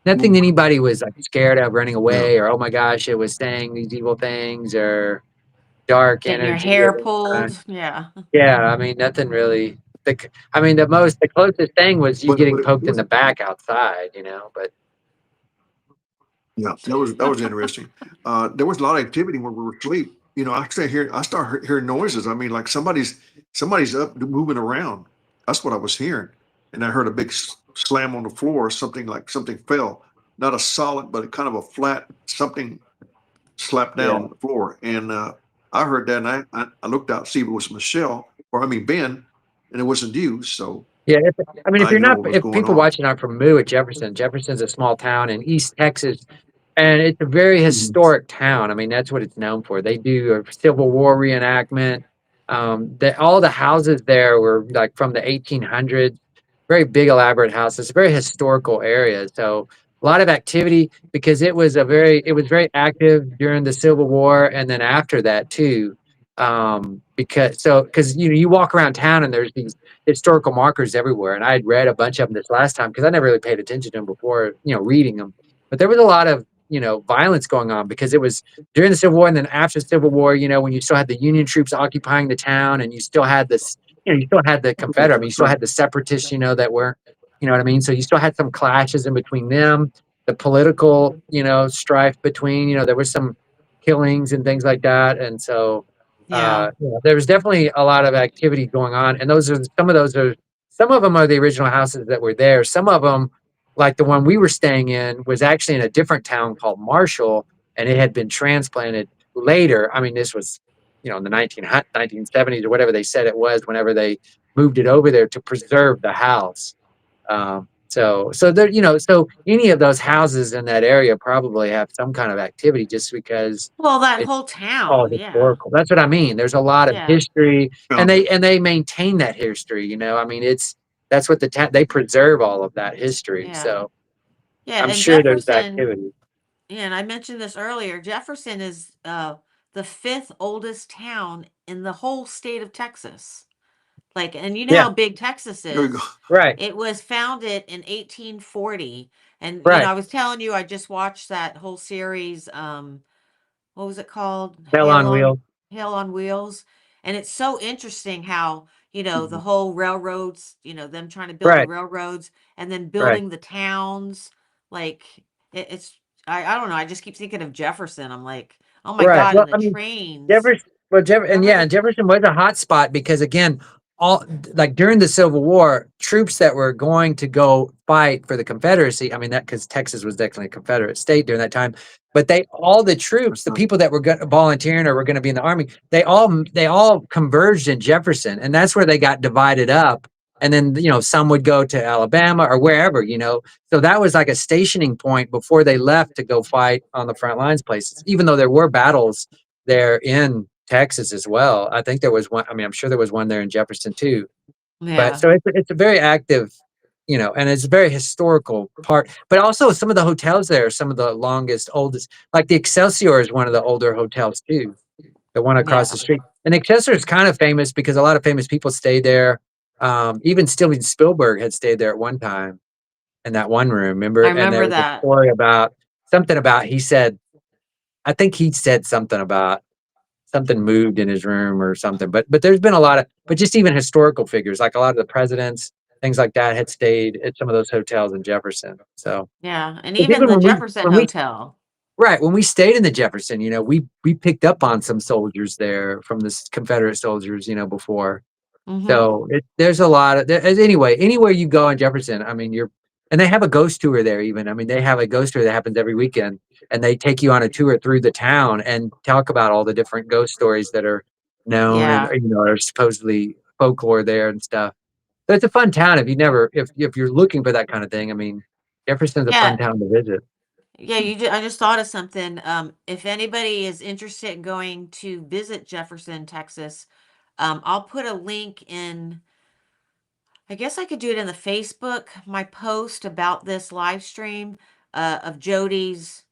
nothing anybody was like scared of running Yeah. away or oh my gosh, it was saying these evil things or dark getting your energy hair of any kind. pulled. Yeah, Yeah, I mean, nothing really. The closest thing was you But getting it poked in was. the back outside, but Yeah, that was interesting. There was a lot of activity when we were asleep. I start hearing noises. I mean, like somebody's up moving around. That's what I was hearing, and I heard a big slam on the floor. Something like something fell, not a solid, but kind of a flat something slapped down yeah, on the floor. And I heard that, and I looked out to see if it was Michelle, or I mean Ben, and it wasn't you. So yeah. If I you're didn't know not, what was if going people on. watching aren't familiar with Jefferson, Jefferson's a small town in East Texas, and it's a very Mhm. historic town. I mean, that's what it's known for. They do a Civil War reenactment. All the houses there were like from the 1800s, very big, elaborate houses. Very historical area. So a lot of activity because it was very active during the Civil War and then after that too. Because you walk around town and there's these historical markers everywhere, and I had read a bunch of them this last time because I never really paid attention to them before, reading them. But there was a lot of violence going on because it was during the Civil War and then after the Civil War, when you still had the Union troops occupying the town and you still had this, you still had the Confederate, I mean, you still Right. had the separatists, that were, what I mean? So you still had some clashes in between them, the political, strife between, there was some killings and things like that. And so, yeah. there was definitely a lot of activity going on. And some of them are the original houses that were there. Some of them, like the one we were staying in, was actually in a different town called Marshall, and it had been transplanted later. I mean, this was, in the 1970s or whatever they said it was, whenever they moved it over there to preserve the house. So there, so any of those houses in that area probably have some kind of activity just because Well, that it's whole all town. Yeah, historical. That's what I mean. There's a lot of yeah, history, and Found it. they maintain that history. I mean, that's what they preserve all of that history. yeah, So yeah. I'm And sure there's Jefferson. activity. Yeah, and I mentioned this earlier. Jefferson is the fifth oldest town in the whole state of Texas. Like, and you know Yeah. how big Texas There you go. is. Right. It was founded in 1840. And, Right. I was telling you, I just watched that whole series. What was it called? Hell on wheels. Hell on Wheels. And it's so interesting how, the Mhm. whole railroads, them trying to build the Right. railroads and then Right. building the towns. Like, it's, I don't know. I just keep thinking of Jefferson. I'm like, oh my Right. God, Well, and the I mean, trains. Jefferson. Well, Remember the, Jefferson was a hot spot because again, all like during the Civil War, troops that were going to go fight for the Confederacy. I mean, that because Texas was definitely a Confederate state during that time. But all the troops, the people that were volunteering or were going to be in the army, they all converged in Jefferson, and that's where they got divided up. And then some would go to Alabama or wherever. So that was like a stationing point before they left to go fight on the front lines places. Even though there were battles there in Texas as well. I think there was one. I mean, I'm sure there was one there in Jefferson too. But Yeah. so it's a very active, and it's a very historical part. But also some of the hotels there are some of the longest, oldest. Like the Excelsior is one of the older hotels too. The one across Yeah. the street. And Excelsior is kind of famous because a lot of famous people stay there. Even Steven Spielberg had stayed there at one time in that one room. Remember? I And there remember was a that. story about something about I think he said something about something moved in his room or something. But there's been a lot of, but just even historical figures, like a lot of the presidents, things like that, had stayed at some of those hotels in Jefferson. So Yeah. And 'cause even even the Jefferson Hotel. right when we stayed in the Jefferson, we picked up on some soldiers there from the Confederate soldiers, before. Mm-hmm. So there's a lot of anyway, anywhere you go in Jefferson, I mean, and they have a ghost tour there even. I mean, they have a ghost tour that happens every weekend, and they take you on a tour through the town and talk about all the different ghost stories that are known and Yeah. are supposedly folklore there and stuff. So it's a fun town if you're looking for that kind of thing. I mean, Jefferson's a fun Yeah. town to visit. Yeah, I just thought of something. If anybody is interested in going to visit Jefferson, Texas, I'll put a link in. I guess I could do it in the Facebook, my post about this live stream of Jody's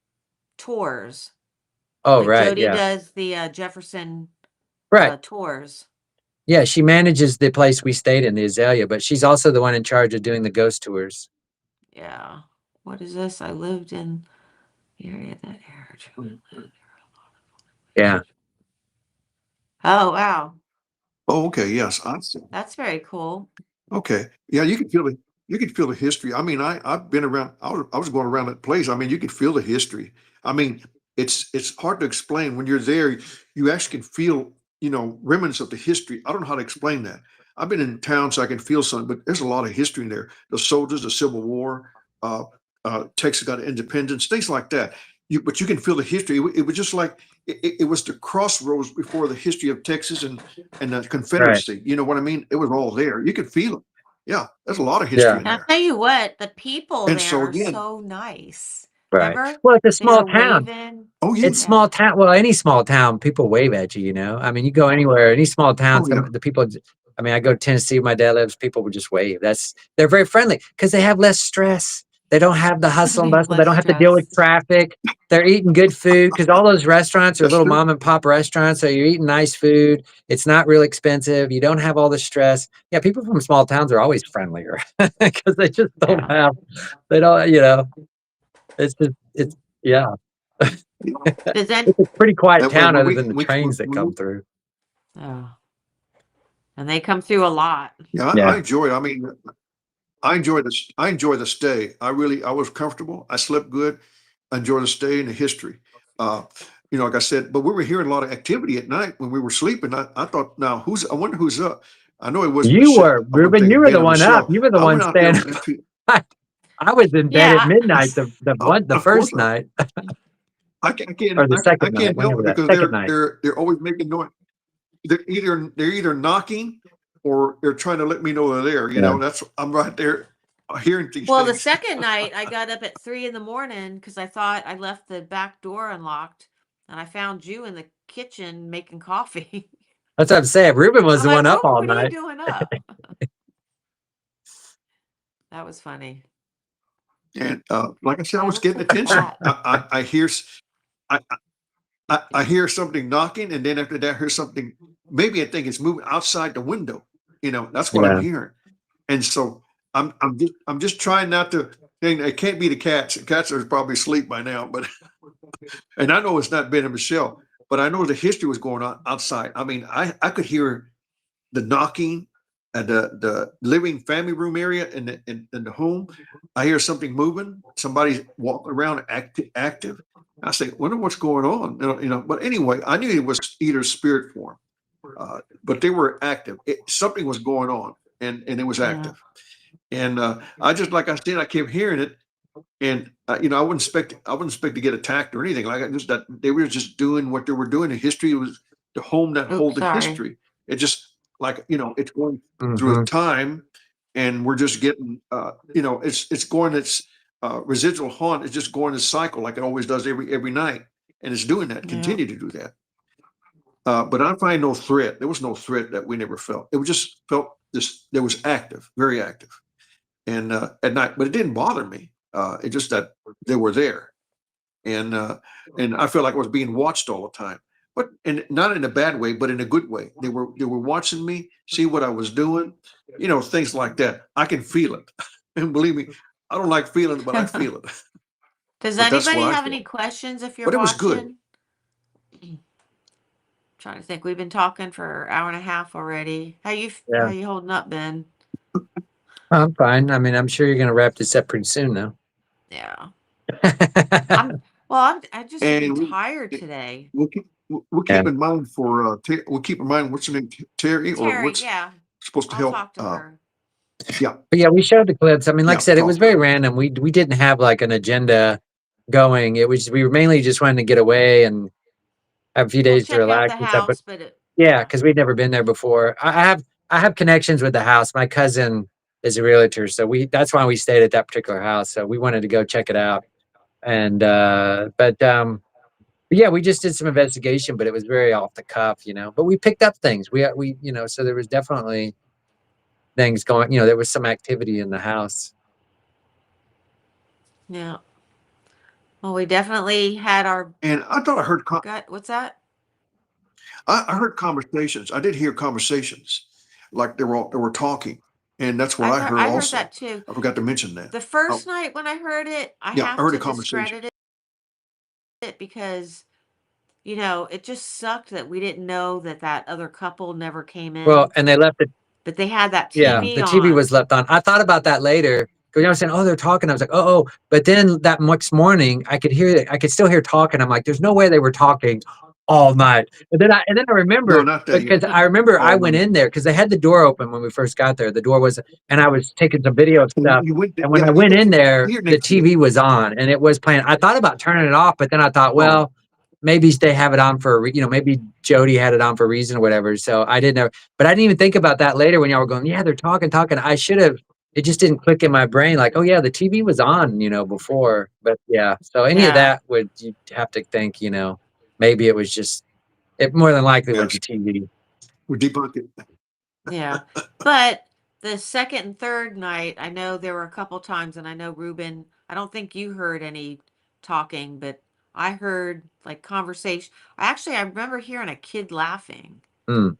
tours. Oh, Like right, Jody yeah, does the Jefferson right, tours. yeah. She manages the place we stayed in, the Azalea, but she's also the one in charge of doing the ghost tours. Yeah. What is this? I lived in the area that aired. Yeah. Oh, wow. Oh, okay. Yes, I see. That's very cool. Okay. Yeah, you can feel the history. I mean, I've been around. I was going around that place. I mean, you can feel the history. I mean, it's hard to explain when you're there. You actually can feel remnants of the history. I don't know how to explain that. I've been in town, so I can feel something. But there's a lot of history in there. The soldiers, the Civil War, uh, Texas got independence, things like that. But you can feel the history. It was just like it was the crossroads before the history of Texas and the Right. Confederacy. You know what I mean? It was all there. You could feel it. Yeah, there's a lot of Yeah. history in And I'll there. tell you what, the people And there so are again, so nice. Right. Remember? Well, it's a They small were town. waving. oh yeah, It's Yeah. small town. Well, any small town, people wave at you. I mean, you go anywhere, any small town, oh yeah, the people. I mean, I go to Tennessee. My dad lives. People would just wave. They're very friendly because they have less stress. They don't have the hustle and They have bustle. They less don't have to deal with stress. traffic. They're eating good food because all those restaurants are that's little true. mom and pop restaurants. So you're eating nice food. It's not real expensive. You don't have all the stress. Yeah, people from small towns are always friendlier because they just don't Yeah. have. They don't. It's just it's yeah. Does that? It's a pretty quiet And when town when other we, than the we, trains that we come through. Oh. And they come through a lot. yeah, Yeah. I enjoy it. I mean, I enjoy this. I enjoy the stay. I was comfortable. I slept good. I enjoy the stay and the history. Uh, like I said, but we were hearing a lot of activity at night when we were sleeping. I thought, now I wonder who's up. I know it wasn't You Michelle. were, I wasn't Ruben, you thinking were Ben the and one up. Michelle. You were the I one went out there staying. between, I was in bed at Yeah. midnight the of course, first night or the I second night, can't help whenever it that because second night. they're always making noise. They're either knocking or they're trying to let me know they're there. Yeah. That's I'm right there hearing these Well, the things. second night I got up at 3 in the morning because I thought I left the back door unlocked and I found you in the kitchen making coffee. That's what I'm saying. Ruben was I'm the like, one up all what are you night. doing up? That was funny. And like I said, I Why it was looks getting like a attention. cat. I hear I, I hear something knocking, and then after that, I hear something. Maybe I think it's moving outside the window. That's what I'm Yeah. hearing. And so I'm just trying not to think it can't be the cats. The cats are probably asleep by now, but and I know it's not Ben and Michelle, but I know the history was going on outside. I mean, I could hear the knocking at the living family room area in the home. I hear something moving. Somebody's walking around active. I say, wonder what's going on. But anyway, I knew it was either spirit form. but they were active. Something was going on, and it was Yeah. active. And I just, like I said, I kept hearing it, and I wouldn't expect to get attacked or anything like that. Just that they were just doing what they were doing. The history was the home that Oops, hold the sorry. history. It just like it's going Mm-hmm. through time, and we're just getting it's going its residual haunt is just going this cycle like it always does every night, and it's doing that. Yeah. Continue to do that. But I find no threat. There was no threat that we never felt. It was just felt this. There was active, very active, and at night. But it didn't bother me. It just that they were there, and I felt like I was being watched all the time. But and not in a bad way, but in a good way. They were watching me, see what I was doing, things like that. I can feel it, and believe me, I don't like feeling it, but I feel it. Does But that's what anybody I have feel. any questions if you're But it was watching? good. Trying to think. We've been talking for an hour and a half already. How you Yeah. holding up, Ben? I'm fine. I mean, I'm sure you're going to wrap this up pretty soon, though. Yeah. I'm I just been And tired today. we'll keep in mind for we'll keep in mind what's her name, Terry, or Terry, what's yeah. supposed to I'll help. talk to her. Yeah, But yeah, we showed the clips. I mean, like I Yeah, said, it was talk to very her. random. We didn't have like an agenda going. We were mainly just wanting to get away and have a few We'll days to check out relax the and stuff. But house, but yeah, because we'd never been there before. I have connections with the house. My cousin is a realtor, so that's why we stayed at that particular house. So we wanted to go check it out. And but yeah, we just did some investigation, but it was very off the cuff, But we picked up things. We so there was definitely things going. There was some activity in the house. yeah. Well, we definitely had our And I thought I heard what's that? I heard conversations. I did hear conversations, like they were talking, and that's what I heard I heard also. that too. I forgot to mention that. The first night when I heard it, I Yeah, I have heard to a conversation. discredit it because it just sucked that we didn't know that other couple never came Well, in, and they left it. but they had that Yeah, TV the TV was on. left on. I thought about that later. Because I was saying, oh, they're talking. I was like, oh. But then that next morning, I could still hear talking. I'm like, there's no way they were talking all night. And then I No, remember, not that. because I remember I All went night. in there because they had the door open when we first got there. The door was, and I was taking some video of stuff. You went. And when Yeah, I you went went in there, here the next door. TV was on and it was playing. I thought about turning it off, but then I thought, well, maybe they have it on for, maybe Jody had it on for a reason or whatever. So I didn't know, but I didn't even think about that later when y'all were going, yeah, they're talking. I should have, it just didn't click in my brain. Like, oh yeah, the TV was on, before, but yeah. So any of Yeah. that you'd have to think, maybe it was just, it more than likely was Yes. the TV. We debunked it. Yeah. But the second and third night, I know there were a couple times, and I know Ruben, I don't think you heard any talking, but I heard like conversation. I remember hearing a kid laughing. Mm.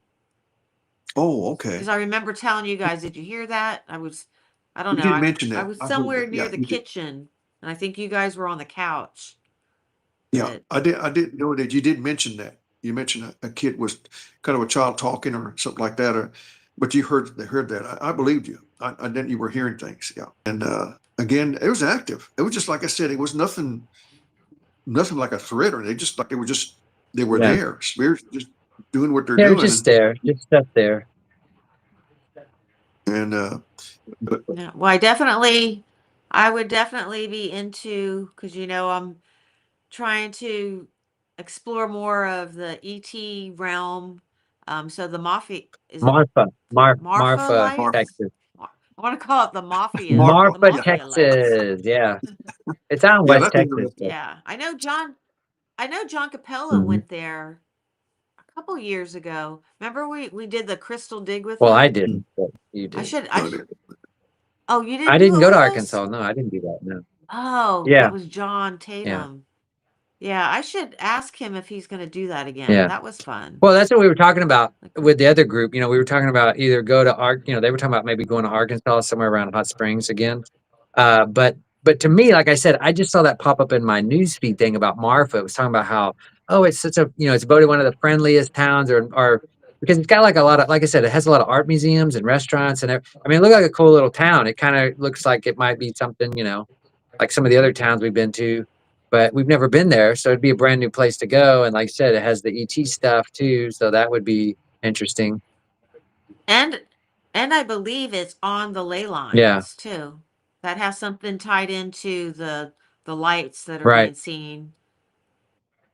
Oh, okay. Because I remember telling you guys, did you hear that? I don't You know. did mention that. I was I heard somewhere that. near Yeah, the you did. kitchen, and I think you guys were on the couch. Yeah, I didn't know that you did mention that. You mentioned a kid was kind of a child talking or something like that, but you heard that. I believed you. I didn't. You were hearing things. Yeah, and again, it was active. It was just like I said. It was nothing like a threat, or they were Yeah. there. Spirits just doing what they're They're doing. just there, just stuff there. And but Yeah. Well, I would definitely be into, because I'm trying to explore more of the ET realm. So the mafia is it Marfa, Marfa life? Marfa, Texas. I want to call it the mafia, Marfa, the Marfa, yeah, mafia lights. Texas. Yeah. It's out in yeah, West that's Texas. interesting. Yeah, I know John Capella Mhm. went there a couple years ago. Remember we did the crystal dig with Well, I him? didn't, but you I did. should No, they- Oh, you I didn't know didn't it go to was? Arkansas. No, I didn't do that. No. Oh, Yeah. that was John Yeah. Tatum. Yeah, I should ask him if he's going to do that again. Yeah. That was fun. Well, that's what we were talking about Like, with the other group. We were talking about either go to they were talking about maybe going to Arkansas, somewhere around Hot Springs again. But to me, like I said, I just saw that pop up in my newsfeed thing about Marfa. It was talking about how, oh, it's such a, it's voted one of the friendliest towns, or because it's got like a lot of, like I said, it has a lot of art museums and restaurants, and I mean, it looked like a cool little town. It kind of looks like it might be something, like some of the other towns we've been to, but we've never been there, so it'd be a brand new place to go. And like I said, it has the ET stuff too, so that would be interesting. And I believe it's on the ley lines Yeah. too. That has something tied into the lights that are Right. being seen.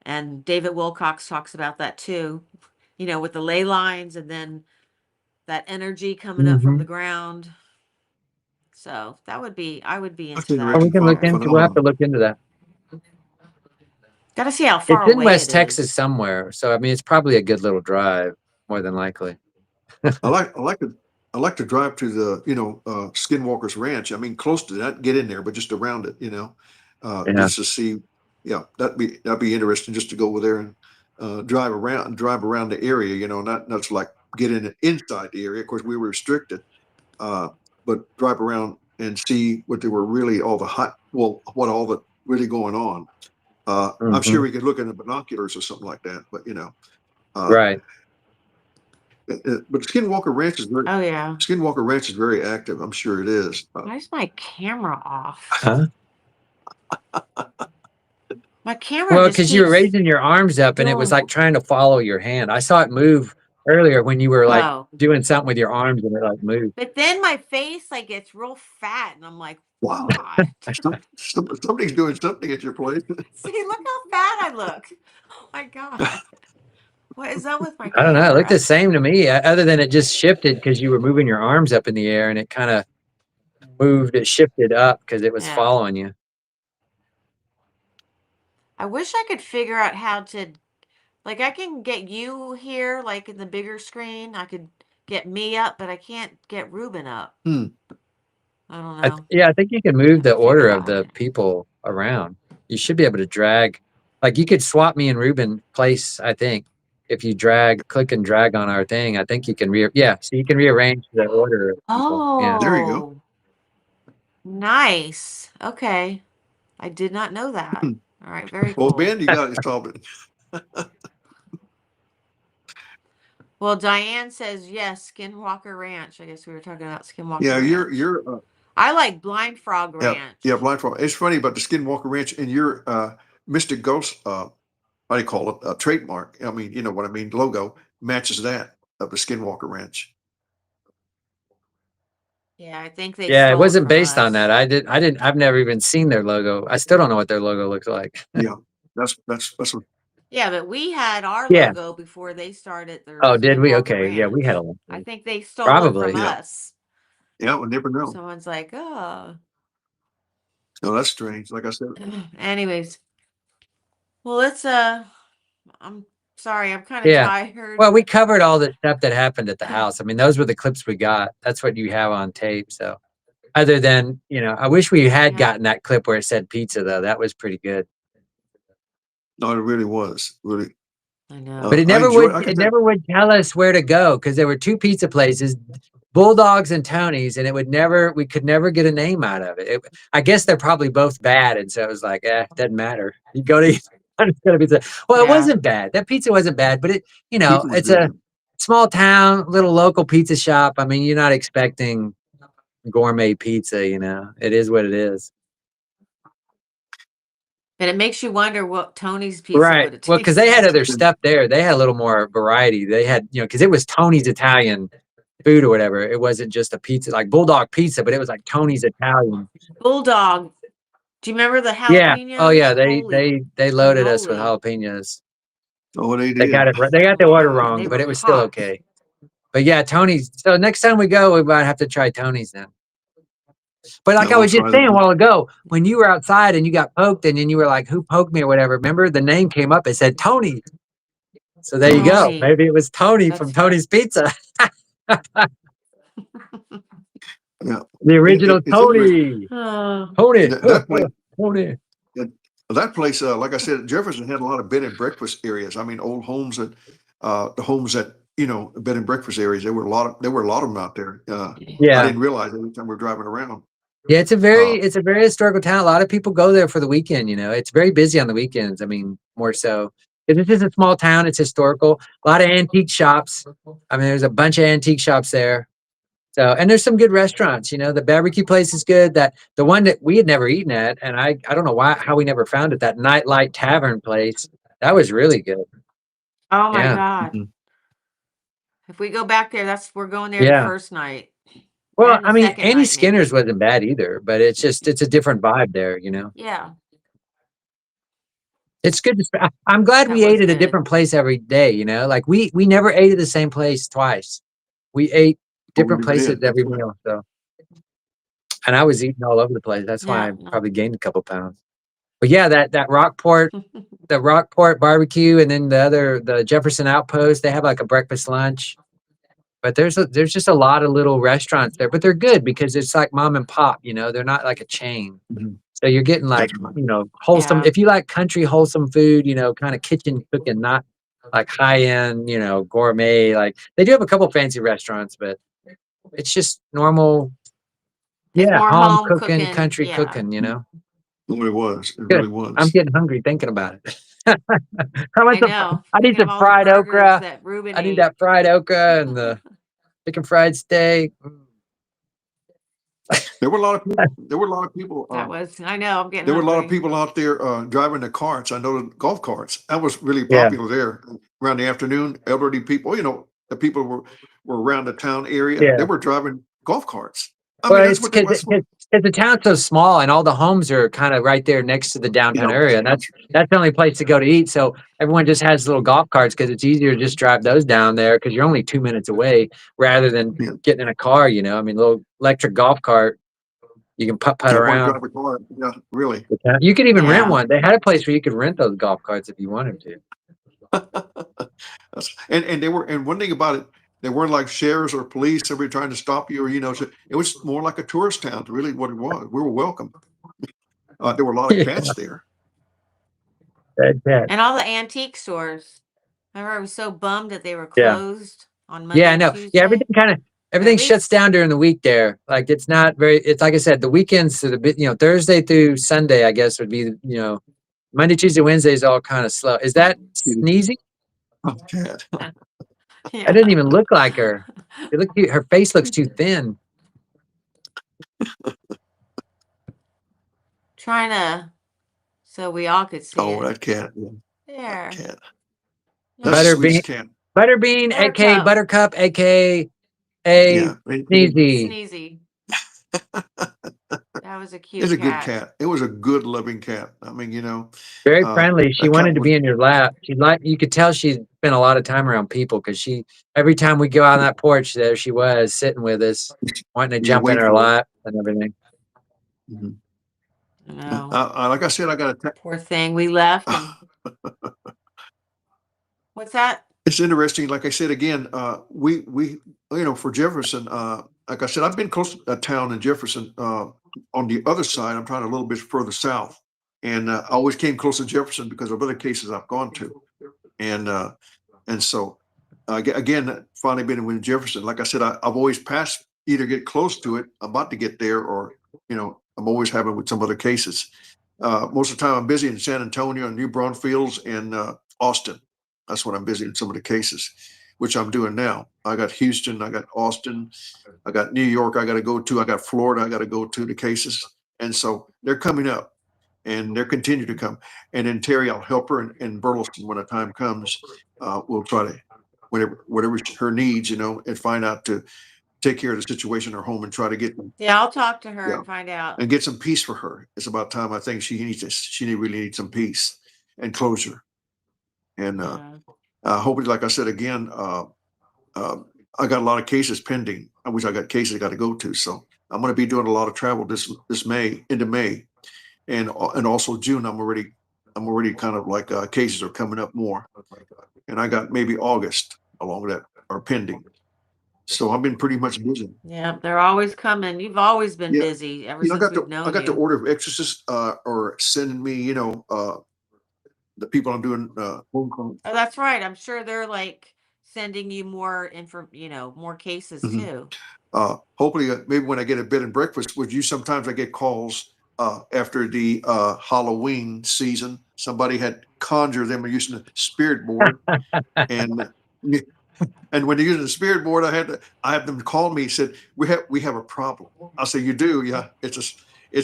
And David Wilcox talks about that too. You know, with the ley lines and then that energy coming up from the ground. So that would be, I would be That's into an that. Oh, we interesting can look into. We'll have to phenomenon. look into that. Got to see how It's far in away West it Texas is. somewhere, so I mean, it's probably a good little drive, more than likely. I like to drive to the, Skinwalker's Ranch. I mean, close to that, get in there, but just around it, Yeah. just to see. Yeah, that'd be interesting just to go over there and drive around the area. Not just like get in inside the area. Of course, we were restricted, but drive around and see what they were really all the what all the really going on. I'm sure Mhm. we could look in the binoculars or something like that, but Right. but Skinwalker Ranch is very Oh yeah. Skinwalker Ranch is very active. I'm sure it is. Why is my camera off? Huh? My camera Well, just because you were keeps raising your arms up, and it was doing. like trying to follow your hand. I saw it move earlier when you were like Oh. doing something with your arms, and it like moved. But then my face like gets real fat, and I'm like, Wow. what? Somebody's doing something at your place. See, look how fat I look. Oh my god. What is up with my I don't know. It looked the camera? same to me, other than it just shifted because you were moving your arms up in the air, and it kind of moved. It shifted up because it was Yeah. following you. I wish I could figure out how to, like, I can get you here, like in the bigger screen. I could get me up, but I can't get Ruben up. Hmm. I don't know. Yeah, I think you can move the Figure order that of the one. people around. You should be able to drag, like you could swap me and Ruben place. I think if you click and drag on our thing, I think you can so you can rearrange the order of people. Yeah. There you go. Oh, nice. Okay. I did not know that. Hmm. All right, very Well, cool. Ben, you got it solved. Well, Diane says yes, Skinwalker Ranch. I guess we were talking about Skinwalker Yeah, Ranch. you're I like Blind Frog Ranch. yeah, blindfold. It's funny about the Skinwalker Ranch and your Mystic Ghost. What do you call it? Trademark. I mean, you know what I mean. Logo matches that of the Skinwalker Ranch. Yeah, I think they Yeah, it stole it wasn't from based on us. that. I've never even seen their logo. I still don't know what their logo looks like. Yeah, that's what. Yeah, but we had our Yeah. logo before they started their Oh, did we? Skinwalker Okay. Yeah, we had a Ranch. one. I think they stole it Probably. from Yeah. us. Yeah, we'll never know. Someone's like, oh. No, that's strange. Like I said, Anyways. Well, let's I'm sorry, I'm kind of Yeah. tired. Well, we covered all the stuff that happened at the house. I mean, those were the clips we got. That's what you have on tape. So, other than, I wish we had Yeah. gotten that clip where it said pizza, though. That was pretty good. no, it really was really. I know. But it I never enjoy- would. I could It tell- never would tell us where to go because there were two pizza places, Bulldogs and Tony's, and we could never get a name out of it. I guess they're probably both bad, and so it was like, it doesn't matter. You go to it's gonna be well, it Yeah. wasn't bad. That pizza wasn't bad, but Pizza was it's a good. small town, little local pizza shop. I mean, you're not expecting gourmet pizza. It is what it is. And it makes you wonder what Tony's pizza Right. would have tasted. Well, because they had other like. stuff there. They had a little more variety. They had, because it was Tony's Italian food or whatever. It wasn't just a pizza like Bulldog Pizza, but it was like Tony's Italian. Bulldog. Do you remember the Yeah. jalapenos? Oh yeah. Holy They loaded us with moly. jalapenos. Oh, they They did. got it. They got the order wrong, They but were it was still hot. okay. But yeah, Tony's. So next time we go, we might have to try Tony's then. But like Yeah, I we'll was just try saying that. a while ago, when you were outside and you got poked, and then you were like, "Who poked me?" or whatever. Remember, the name came up. It said Tony. So there you go. Tony. Maybe it was Tony That's from funny. Tony's Pizza. Yeah. The original It's Tony. Tony. that place. Tony. That place, like I said, Jefferson had a lot of bed and breakfast areas. I mean, old homes that, the homes that bed and breakfast areas. There were a lot of them out there. I Yeah. didn't realize every time we were driving around. Yeah, it's a very historical town. A lot of people go there for the weekend, It's very busy on the weekends. I mean, more so. This is a small town. It's historical. A lot of antique shops. I mean, there's a bunch of antique shops there. So, and there's some good restaurants, the barbecue place is good. The one that we had never eaten at, and I don't know how we never found it, that Nightlight Tavern place. That was really good. Oh my Yeah. God. Mhm. If we go back there, we're going there the Yeah. first night. Well, And the I mean, second Annie night, Skinner's maybe. wasn't bad either, but it's a different vibe there, you know. Yeah, It's good I'm glad that we was ate at a good. different place every day, you know. Like we never ate at the same place twice. We ate different places every meal, so. And I was eating all over the place. That's why Yeah. I probably gained a couple pounds. But yeah, that Rockport, the Rockport barbecue, and then the Jefferson Outpost, they have like a breakfast lunch. But there's just a lot of little restaurants there, but they're good because it's like mom and pop, you know, they're not like a chain. Mhm. So you're getting like, That's right. you know, wholesome. Yeah. If you like country wholesome food, you know, kind of kitchen cooking, not like high end, you know, gourmet. Like they do have a couple fancy restaurants, but it's just normal, It's yeah, more home home cooking, cooking. country Yeah. cooking, you know. It really was. It Good. really I'm was. getting hungry thinking about it. How much I know. I need Thinking of some all the fried burgers okra. that Ruben I need ate. that fried okra and the chicken fried steak. There were a lot of people. There were a lot of people. I know, I'm getting There were a lot of hungry. people out there driving the carts. I know the golf carts. That was really Yeah. popular there around the afternoon. Elderly people, you know, the people were around the town area. Yeah. They were driving golf carts. I Well, mean, it's because the town's so small and all the homes are kind of right there next to the downtown area. And that's the only place to go to eat. So everyone just has little golf carts because it's easier to just drive those down there because you're only 2 minutes away rather than Yeah. getting in a car, you know. I mean, little electric golf cart, you can putt want to around. drive a car. Yeah, really. You could even rent Yeah. one. They had a place where you could rent those golf carts if you wanted to. And they were, and one thing about it, they weren't like sheriffs or police, everybody trying to stop you, or you know, so it was more like a tourist town. Really, what it was. We were welcome. There were a lot of cats there. And all the antique stores. Remember, I was so bummed that they were Yeah. closed on Monday Yeah, I and know. Tuesday. Yeah, everything At shuts least- down during the week there. Like it's not very. It's like I said, the weekends to the bit. You know, Thursday through Sunday, I guess would be. You know, Monday, Tuesday, Wednesday is all kind of slow. Is that sneezing? Oh, cat. That Yeah. didn't even look like her. Her face looks too thin. Trying to, so we all could see Oh, it. that cat. Yeah, There. cat. Yeah. That's the Butterbean, sweetest cat. Butterbean, aka Buttercup. Buttercup, aka Yeah. Sneezy. Sneezy. That was a cute It's a good cat. cat. It was a good loving cat. I mean, you know, Very friendly. She that wanted cat to was, be in your lap. You could tell she spent a lot of time around people because every time we go out on that porch, there she was sitting with us, wanting to yeah, jump in wait her for it. lap and everything. Mhm. I know. Like I said, I got a Poor thing. We left. And... What's that? It's interesting. Like I said again, we you know, for Jefferson, like I said, I've been close to a town in Jefferson. On the other side, I'm trying a little bit further south, and I always came close to Jefferson because of other cases I've gone to, and so again, finally been in Jefferson. Like I said, I've always passed, either get close to it, about to get there, or you know, I'm always having with some other cases. Most of the time, I'm busy in San Antonio and New Braunfels and Austin. That's when I'm busy in some of the cases, which I'm doing now. I got Houston, I got Austin, I got New York I got to go to, I got Florida I got to go to the cases. And so they're coming up and they're continue to come. And then Terry, I'll help her in Burleson when the time comes. We'll try to, whatever her needs, you know, and find out to take care of the situation in her home and try to get them. Yeah, I'll talk to her Yeah. and find out. And get some peace for her. It's about time. I think she really needs some peace and closure. And hopefully, like I said again, I got a lot of cases pending. I wish I got cases I got to go to. So I'm going to be doing a lot of travel this May, into May, and also June. I'm already kind of like cases are coming up more, and I got maybe August along that are pending. So I've been pretty much busy. Yeah, they're always coming. You've always been Yeah. busy ever You know, since we've known I got you. the order of exorcists or sending me, you know, the people I'm doing phone calls. Oh, that's right. I'm sure they're like sending you more more cases Mhm. too. Hopefully, maybe when I get a bed and breakfast with you, sometimes I get calls after the Halloween season. Somebody had conjured them using a spirit board, and and when they're using the spirit board, I had them call me. Said we have a problem. I say, you do? Yeah, it's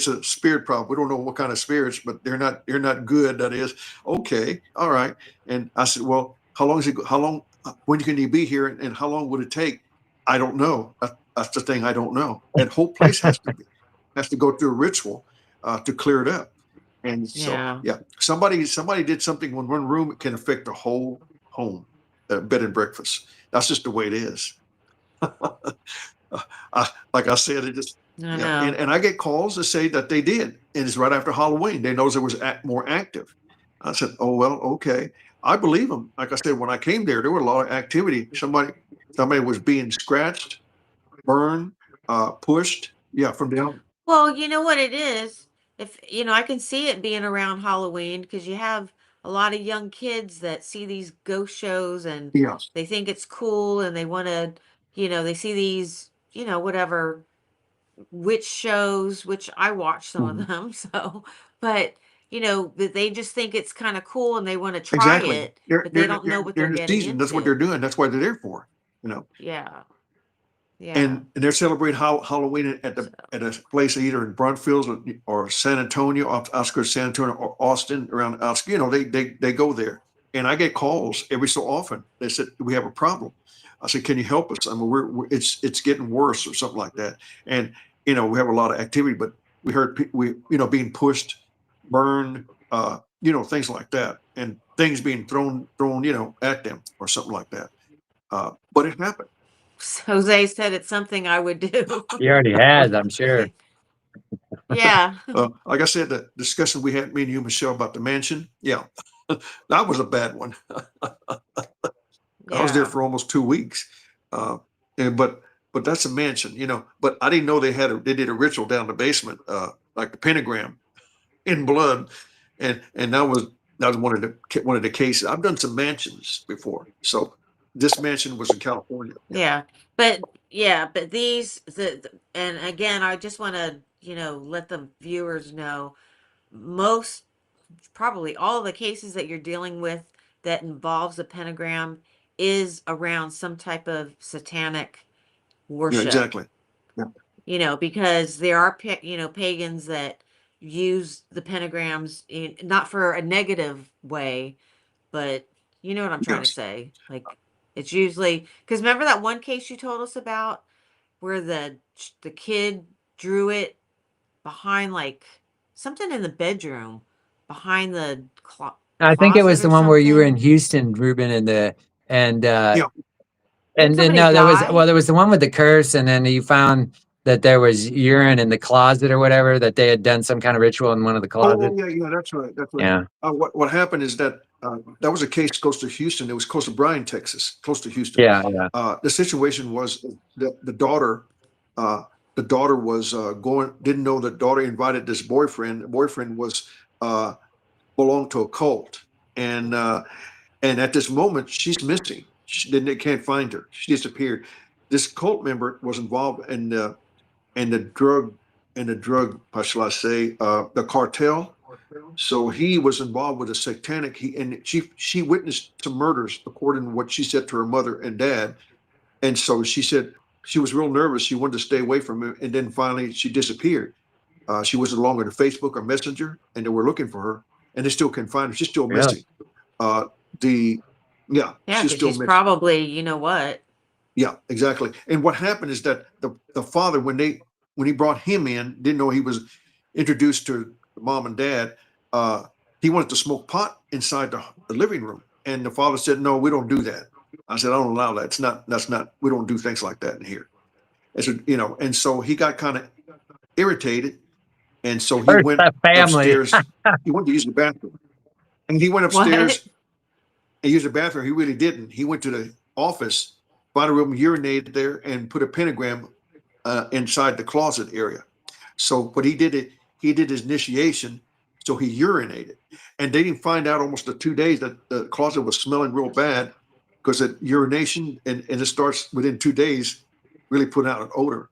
a spirit problem. We don't know what kind of spirits, but they're not good. That is okay. All right. And I said, well, how long when can you be here and how long would it take? I don't know. That's the thing I don't know. That whole place has to go through a ritual to clear it up. And so, Yeah. yeah, somebody did something when one room can affect the whole home, bed and breakfast. That's just the way it is. Like I said, it just, I yeah. know. And I get calls that say that they did. And it's right after Halloween. They knows it was more active. I said, oh, well, okay. I believe them. Like I said, when I came there were a lot of activity. Somebody was being scratched, burned, pushed. Yeah, from down. Well, you know what it is? If, I can see it being around Halloween because you have a lot of young kids that see these ghost shows and Yes. they think it's cool and they want to, they see these, whatever witch shows, which I watch some of Mhm. them. So, but, that they just think it's kind of cool and they want to try Exactly. it, They're, but they they're, don't know they're, what they're they're in the getting season. That's what they're into. doing. That's what they're there for. Yeah. Yeah. And they're celebrating Halloween at So, a place either in Brunfield or San Antonio, outskirts San Antonio or Austin around outskirts. They go there, and I get calls every so often. They said we have a problem. I said, can you help us? I mean, it's getting worse or something like that. And we have a lot of activity, but we heard being pushed, burned, things like that, and things being thrown at them or something like that. But it happened. Jose said it's something I would do. He already has, I'm sure. Yeah. Like I said, the discussion we had, me and you, Michelle, about the mansion. Yeah, that was a bad one. I was there Yeah. for almost 2 weeks. But that's a mansion, but I didn't know they did a ritual down the basement, like the pentagram in blood. And that was one of the cases. I've done some mansions before. So this mansion was in California. Yeah. But and again, I just want to, let the viewers know most, probably all the cases that you're dealing with that involves a pentagram is around some type of satanic Yeah, worship, exactly. Yeah. Because there are, pagans that use the pentagrams not for a negative way, but you know what I'm trying to Yes. say. Like it's usually because remember that one case you told us about where the kid drew it behind like something in the bedroom behind the I think it closet was the or one where you were in something. Houston, Ruben, and Yeah. Didn't then somebody no, die? there was the one with the curse, and then you found that there was urine in the closet or whatever, that they had done some kind of ritual in one of the Oh, closets. yeah, yeah, that's right. That's right. Yeah. What happened is that that was a case close to Houston. It was close to Bryan, Texas, close to Houston. Yeah, yeah. The situation was that the daughter was didn't know the daughter invited this boyfriend. The boyfriend was belonged to a cult, and at this moment she's missing. They can't find her. She disappeared. This cult member was involved in the drug how shall I say, the cartel. So he was involved with a satanic. And she witnessed some murders, according to what she said to her mother and dad. And so she said she was real nervous. She wanted to stay away from him, and then finally she disappeared. She wasn't longer on Facebook or Messenger, and they were looking for her, and they still can't find her. She's still Really? missing. Uh, the yeah, Yeah, she's because still she's missing. probably, you know what? Yeah, exactly. And what happened is that the father, when he brought him in, didn't know he was introduced to the mom and dad. He wanted to smoke pot inside the living room, and the father said, "No, we don't do that." I said, "I don't allow that. That's not. We don't do things like that in here." I said, and so he got kind of irritated, and so he First went the family. upstairs. He went to use the bathroom, and he went What? upstairs and used the bathroom. He really didn't. He went to the office, found a room, urinated there, and put a pentagram inside the closet area. So what he did his initiation. So he urinated, and they didn't find out almost the 2 days that the closet was smelling real bad because of urination, and it starts within 2 days, really putting out an odor.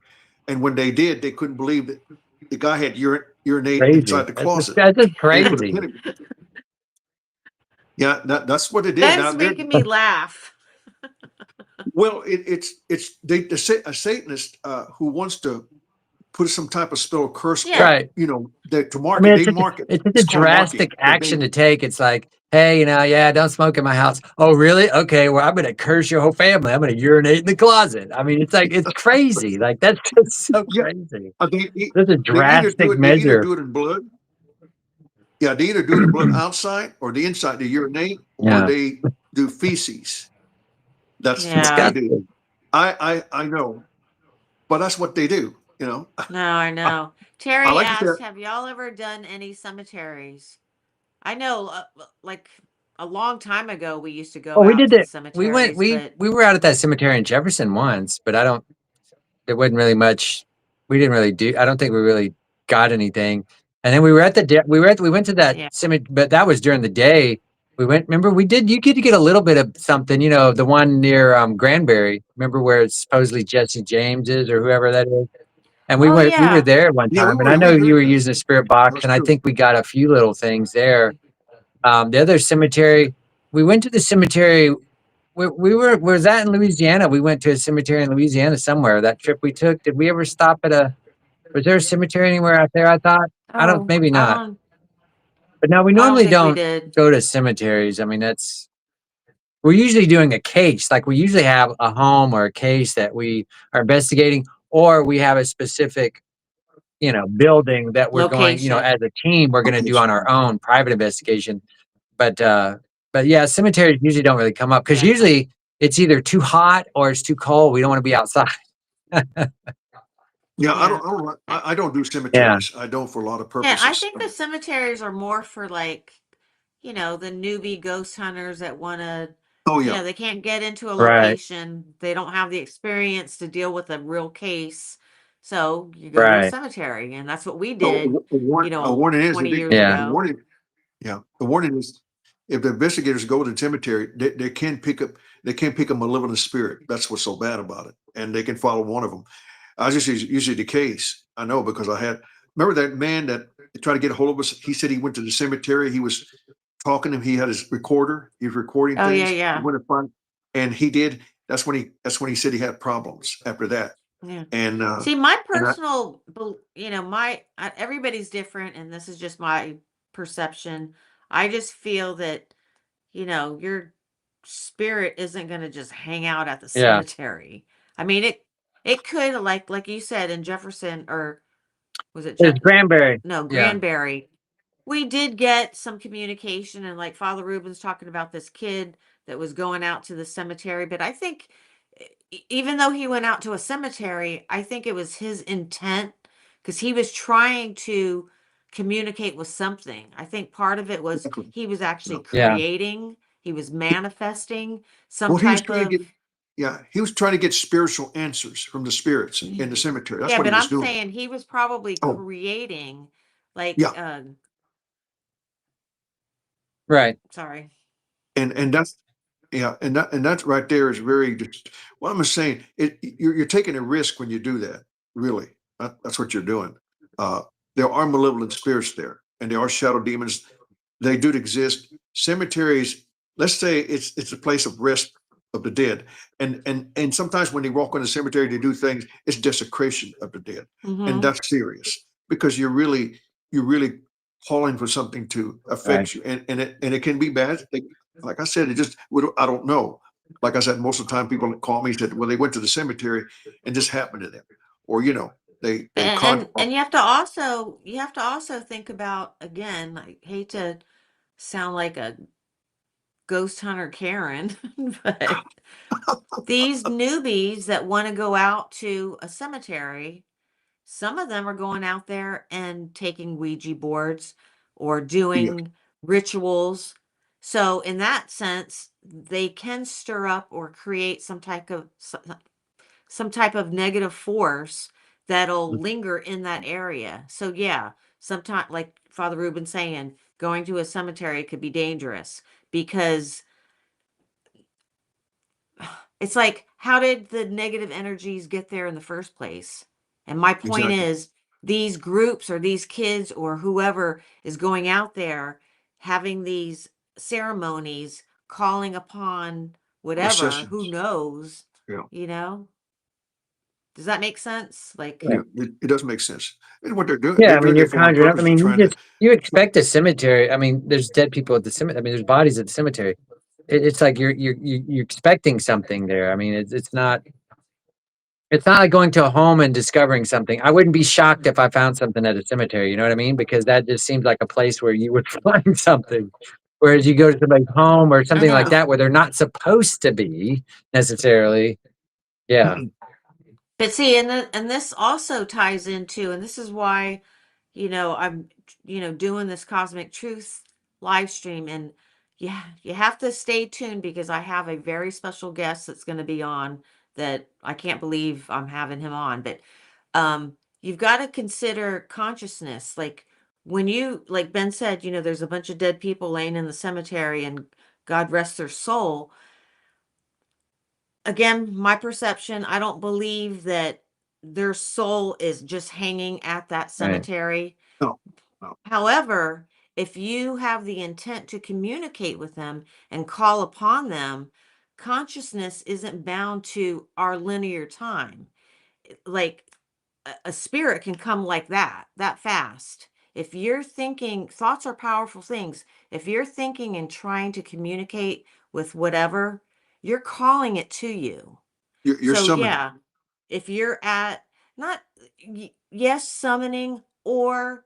And when they did, they couldn't believe that the guy had urinate Crazy. inside the closet, That's just and he put a crazy. pentagram. Yeah, that's what they did. Now That's they're making me laugh. well, a Satanist who wants to put some type of spell or curse, Yeah. Right. to I mean, market. They market. it's just a It's called marketing. drastic action to take. It's like hey, yeah, don't smoke in my house. Oh, really? Okay, well, I'm gonna curse your whole family. I'm gonna urinate in the closet. I mean, it's like it's crazy. Like that's just so Yeah, crazy. they, That's a they either do drastic it. They either measure. do it in blood. Yeah, they either do it in blood outside or the inside. They urinate or Yeah, they do feces. That's what they Yeah. do. disgusting. I know, but that's what they do. No, I know. I Terry like to say, asked, have y'all ever done any cemeteries? I know, like a long time ago, we used to go Well, we out did to the that. We went. cemeteries, We but we were out at that cemetery in Jefferson once, but I don't. It wasn't really much. We didn't really do. I don't think we really got anything. And then we were at the. We went to that yeah. cemetery, but that was during the day. We went. Remember, we did. You get to get a little bit of something. The one near Granbury. Remember where it's supposedly Jesse James is or whoever that is. And we Oh, went. We were yeah. there one yeah, time, and I we know you heard were that. using a spirit box, That's and I true. think we got a few little things there. The other cemetery. We went to the cemetery was that in Louisiana? We went to a cemetery in Louisiana somewhere. That trip we took. Did we ever stop at was there a cemetery anywhere out there? I thought. I don't, Oh, maybe I not. don't, But no, we I don't normally think we don't did. go to cemeteries. I mean, we're usually doing a case. Like we usually have a home or a case that we are investigating, or we have a specific, building that we're going, Location. as a team, we're going to do on our own private investigation. But yeah, cemeteries usually don't really come up because Yeah. usually it's either too hot or it's too cold. We don't want to be outside. Yeah, Yeah. I don't do Yeah. cemeteries. I don't for a lot of Yeah, I purposes. think the cemeteries are more for like, the newbie ghost hunters that want to, Oh yeah. they can't get into a Right. location. They don't have the experience to deal with a real case. So you go to a Right. cemetery, and that's what we So did, a warning is 20 if years Yeah. the ago. warning. Yeah, the warning is if the investigators go to the cemetery, they can pick a malevolent spirit. That's what's so bad about it, and they can follow one of them. I just usually the case. I know because remember that man that tried to get a hold of us. He said he went to the cemetery. He was talking to him. He had his recorder. He was recording Oh, yeah, things. He yeah. went to find, and he did. That's when he said he had problems after that. Yeah. And See, my and I, personal, everybody's different, and this is just my perception. I just feel that, your spirit isn't going to just hang out at the Yeah. cemetery. I mean, it could, like you said, in Jefferson, or was it It's Granbury. no, Yeah. Granbury. We did get some communication, and like Father Ruben's talking about this kid that was going out to the cemetery. But I think, even though he went out to a cemetery, I think it was his intent because he was trying to communicate with something. I think part of it was he was actually Yeah. creating, he was manifesting some well, he was type trying to of. get. Yeah, he was trying to get spiritual answers from the spirits in the cemetery. That's Yeah, what he but was I'm doing. saying he was probably Oh, creating, like, yeah, Right. sorry. and that's yeah, and that right there is very. What I'm saying, you're taking a risk when you do that. Really, that's what you're doing. Uh, there are malevolent spirits there, and there are shadow demons. They do exist. Cemeteries. Let's say it's a place of rest of the dead, and sometimes when they walk in the cemetery, they do things. It's desecration of the dead, and Mm-hmm. that's serious because you're really calling for something to Right. affect you, and it can be bad. Like I said, I don't know. Like I said, most of the time people call me and said, well, they went to the cemetery and this happened to them, or they And you have to also think about, again, I hate to sound like a ghost hunter Karen, but these newbies that want to go out to a cemetery, some of them are going out there and taking Ouija boards or yeah, doing rituals. So in that sense, they can stir up or create some type of negative force that'll linger in that area. So yeah, sometimes, like Father Ruben saying, going to a cemetery could be dangerous because it's like, how did the negative energies get there in the first place? And my point exactly. is, these groups or these kids or whoever is going out there having these ceremonies, calling upon Or whatever, who sessions. knows, Yeah. you know? Does that make sense? Like, Yeah. It does make sense. And what they're doing, Yeah, I mean, doing you're it for on conjuring up. I purpose. They're mean, trying to. you expect a cemetery. I mean, there's dead people at the cemetery. I mean, there's bodies at the cemetery. It's like you're expecting something there. I mean, it's not like going to a home and discovering something. I wouldn't be shocked if I found something at a cemetery. You know what I mean? Because that just seems like a place where you would find something. Whereas you go to somebody's home or I something like know. that where they're not supposed to be necessarily. Yeah. But see, and this also ties into, and this is why, I'm, doing this Cosmic Truth live stream, and yeah, you have to stay tuned because I have a very special guest that's going to be on that I can't believe I'm having him on. But you've got to consider consciousness. Like when you, like Ben said, there's a bunch of dead people laying in the cemetery, and God rest their soul. Again, my perception, I don't believe that their soul is just hanging at that Right. cemetery. No, no. However, if you have the intent to communicate with them and call upon them, consciousness isn't bound to our linear time. Like a spirit can come like that fast. If you're thinking, thoughts are powerful things. If you're thinking and trying to communicate with whatever, you're calling it to you. You're So summoning, yeah, if you're at not yes, summoning, or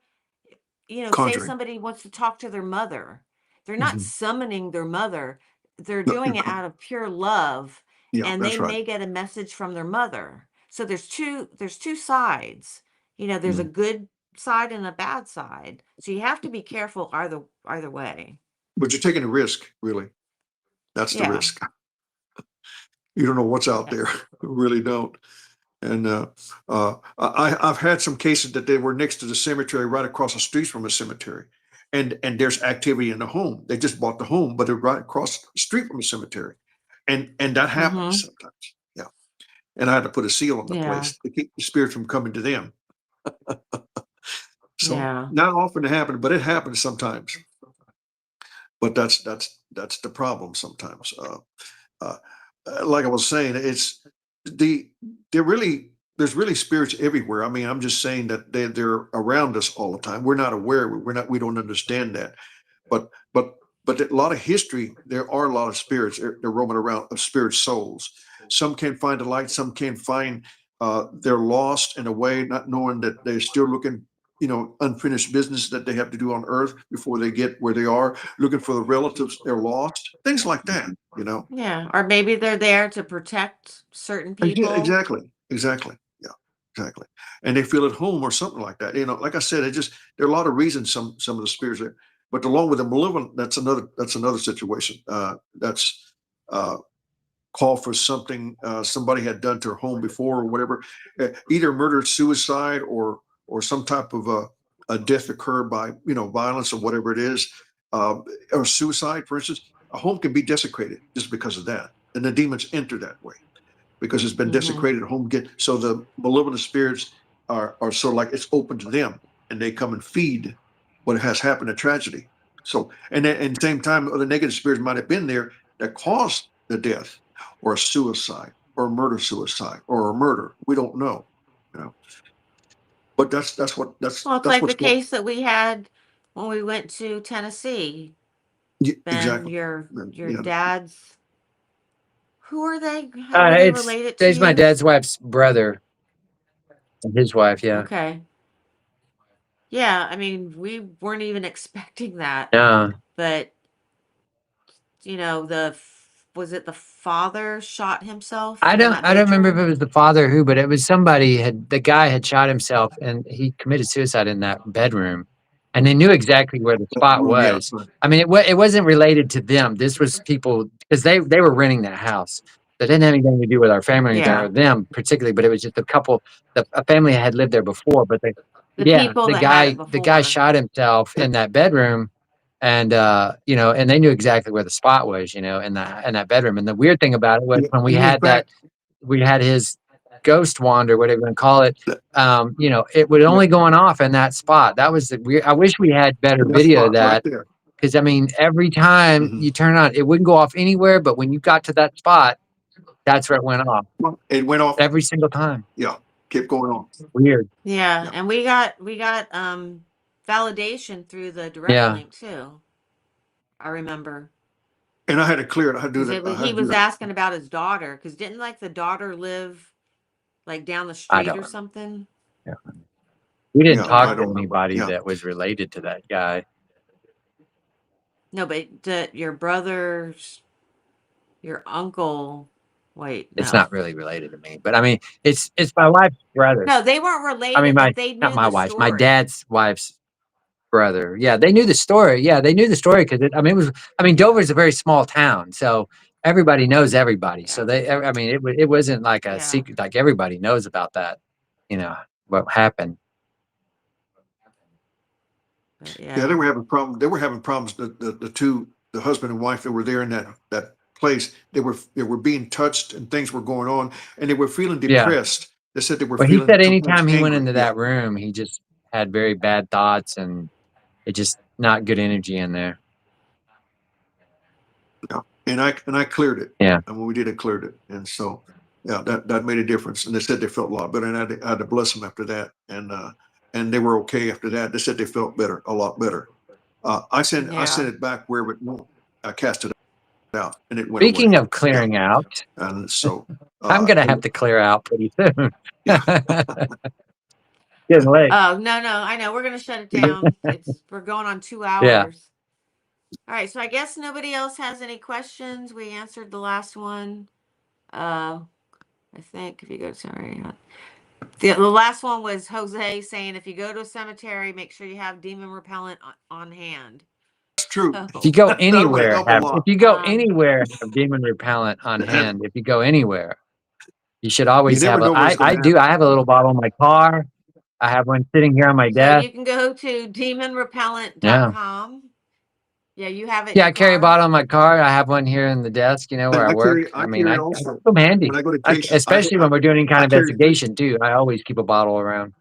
say conjuring. somebody wants to talk to their mother. They're not Mhm. summoning their mother. They're No, doing it out of pure love, yeah, and they that's right. may get a message from their mother. So there's two sides. There's a Mhm. good side and a bad side. So you have to be careful either way. But you're taking a risk, really. That's the Yeah. risk. You don't know what's out Yeah. there. You really don't. And I've had some cases that they were next to the cemetery, right across the street from a cemetery, and there's activity in the home. They just bought the home, but they're right across the street from a cemetery, and that happens Mm-hmm. sometimes. Yeah, and I had to put a seal on the Yeah. place to keep the spirits from coming to them. So Yeah. not often it happens, but it happens sometimes. But that's the problem sometimes. Uh, like I was saying, it's the they're really there's really spirits everywhere. I mean, I'm just saying that they're around us all the time. We're not aware. We don't understand that. But but but a lot of history. There are a lot of spirits. They're roaming around of spirit souls. Some can't find the light. Some can't find. They're lost in a way, not knowing that they're still looking. Unfinished business that they have to do on Earth before they get where they are. Looking for the relatives they're lost. Things like that. Yeah. Or maybe they're there to protect certain people. Exactly. Yeah, exactly. And they feel at home or something like that. Like I said, there are a lot of reasons some of the spirits are, but along with the malevolent, that's another situation. That's call for something somebody had done to her home before or whatever, either murder, suicide, or some type of a death occurred by violence or whatever it is, or suicide, for instance. A home can be desecrated just because of that, and the demons enter that way because it's been Mm-hmm. desecrated. Home get so the malevolent spirits are sort of like it's open to them, and they come and feed what has happened, a tragedy. So, and then at the same time, other negative spirits might have been there that caused the death, or a suicide, or a murder suicide, or a murder. We don't know, you know. But that's what Well, it's that's like the what's going. case that we had when we went to Tennessee. Yeah, Ben, exactly. your Yeah, dad's, who are they? How are they It's related to there's my you? dad's wife's brother and his wife. Yeah. Okay. Yeah, I mean, we weren't even expecting that, Yeah. but was it the father shot himself I in don't that I don't remember if it bedroom? was the father who, but it was somebody the guy had shot himself and he committed suicide in that bedroom. And they knew exactly where the that spot room. Yeah, was. right. I mean, it wasn't related to them. This was people because they were renting that house. That didn't have anything to do with our family or anything Yeah, or them particularly, but it was just a couple. A family had lived there before, but the yeah, people the that had it guy before. shot himself in that bedroom, and and they knew exactly where the spot was, in that bedroom. And the weird thing about it was Yeah, when and in fact, we had his ghost wander, whatever you want to call it. that, It was yeah, only going off in that spot. That was the weird. I wish we had better and that video of spot right that there. because I mean, every time Hmm. you turn on, it wouldn't go off anywhere. But when you got to that spot, That's where it went off. It went off. Every single time. Yeah, kept going on. Weird. Yeah, Yeah. and we got validation through the direct Yeah. link too. I remember. And I had to clear it. I had to do 'Cause that. I had he to do was that. asking about his daughter, because didn't like the daughter live like down the I street don't or know. something? Yeah. We didn't Yeah, I talk to don't know. anybody Yeah. that was related to that guy. No, but your brother's, your uncle. Wait, It's no. not really related to me, but I mean, it's my wife's brother. No, they weren't I related, mean, but they not knew my the wife's, my story. dad's wife's brother. Yeah, they knew the story. Yeah, they knew the story because I mean, Dover's a very small town, so everybody knows everybody. So Yeah. I mean, it wasn't like a Yeah. secret. Like everybody knows about that. You know what happened. But Yeah, yeah. they were having problems. They were having problems. The husband and wife that were there in that place, they were being touched and things were going on, and they were feeling Yeah. depressed. They said they were Well, he feeling said sometimes anytime he went angry. into Yeah. that room, he just had very bad thoughts and it just not good energy in there. Yeah. And I cleared it. Yeah. And when we did, it cleared it. And so, yeah, that made a difference. And they said they felt a lot better. And I had to bless them after that. And they were okay after that. They said they felt better, a lot better. I sent it back where it went. I cast it out and it went Speaking away. of clearing out, And so I'm gonna have to clear out pretty soon. Getting late. Oh, no, I know. We're gonna shut it down. We're going on 2 hours. Yeah. All right, so I guess nobody else has any questions. We answered the last one. I think if you go, sorry. The last one was Jose saying if you go to a cemetery, make sure you have demon repellent on hand. that's true. If you go That'll anywhere, help a lot. if you go anywhere, have demon repellent on hand. If you go anywhere, you should always You never have know what's gonna I do. I have a little bottle in my car. I have one sitting here on my So desk. you can go to demonrepellent.com. Yeah, you have it. In Yeah, your I carry a car? bottle in my car. I have one here in the desk, you know, where I work. I mean, carry I also. keep them handy. When I go to cases, Especially when we're doing any kind of I carry 3. investigation too. I always keep a bottle around.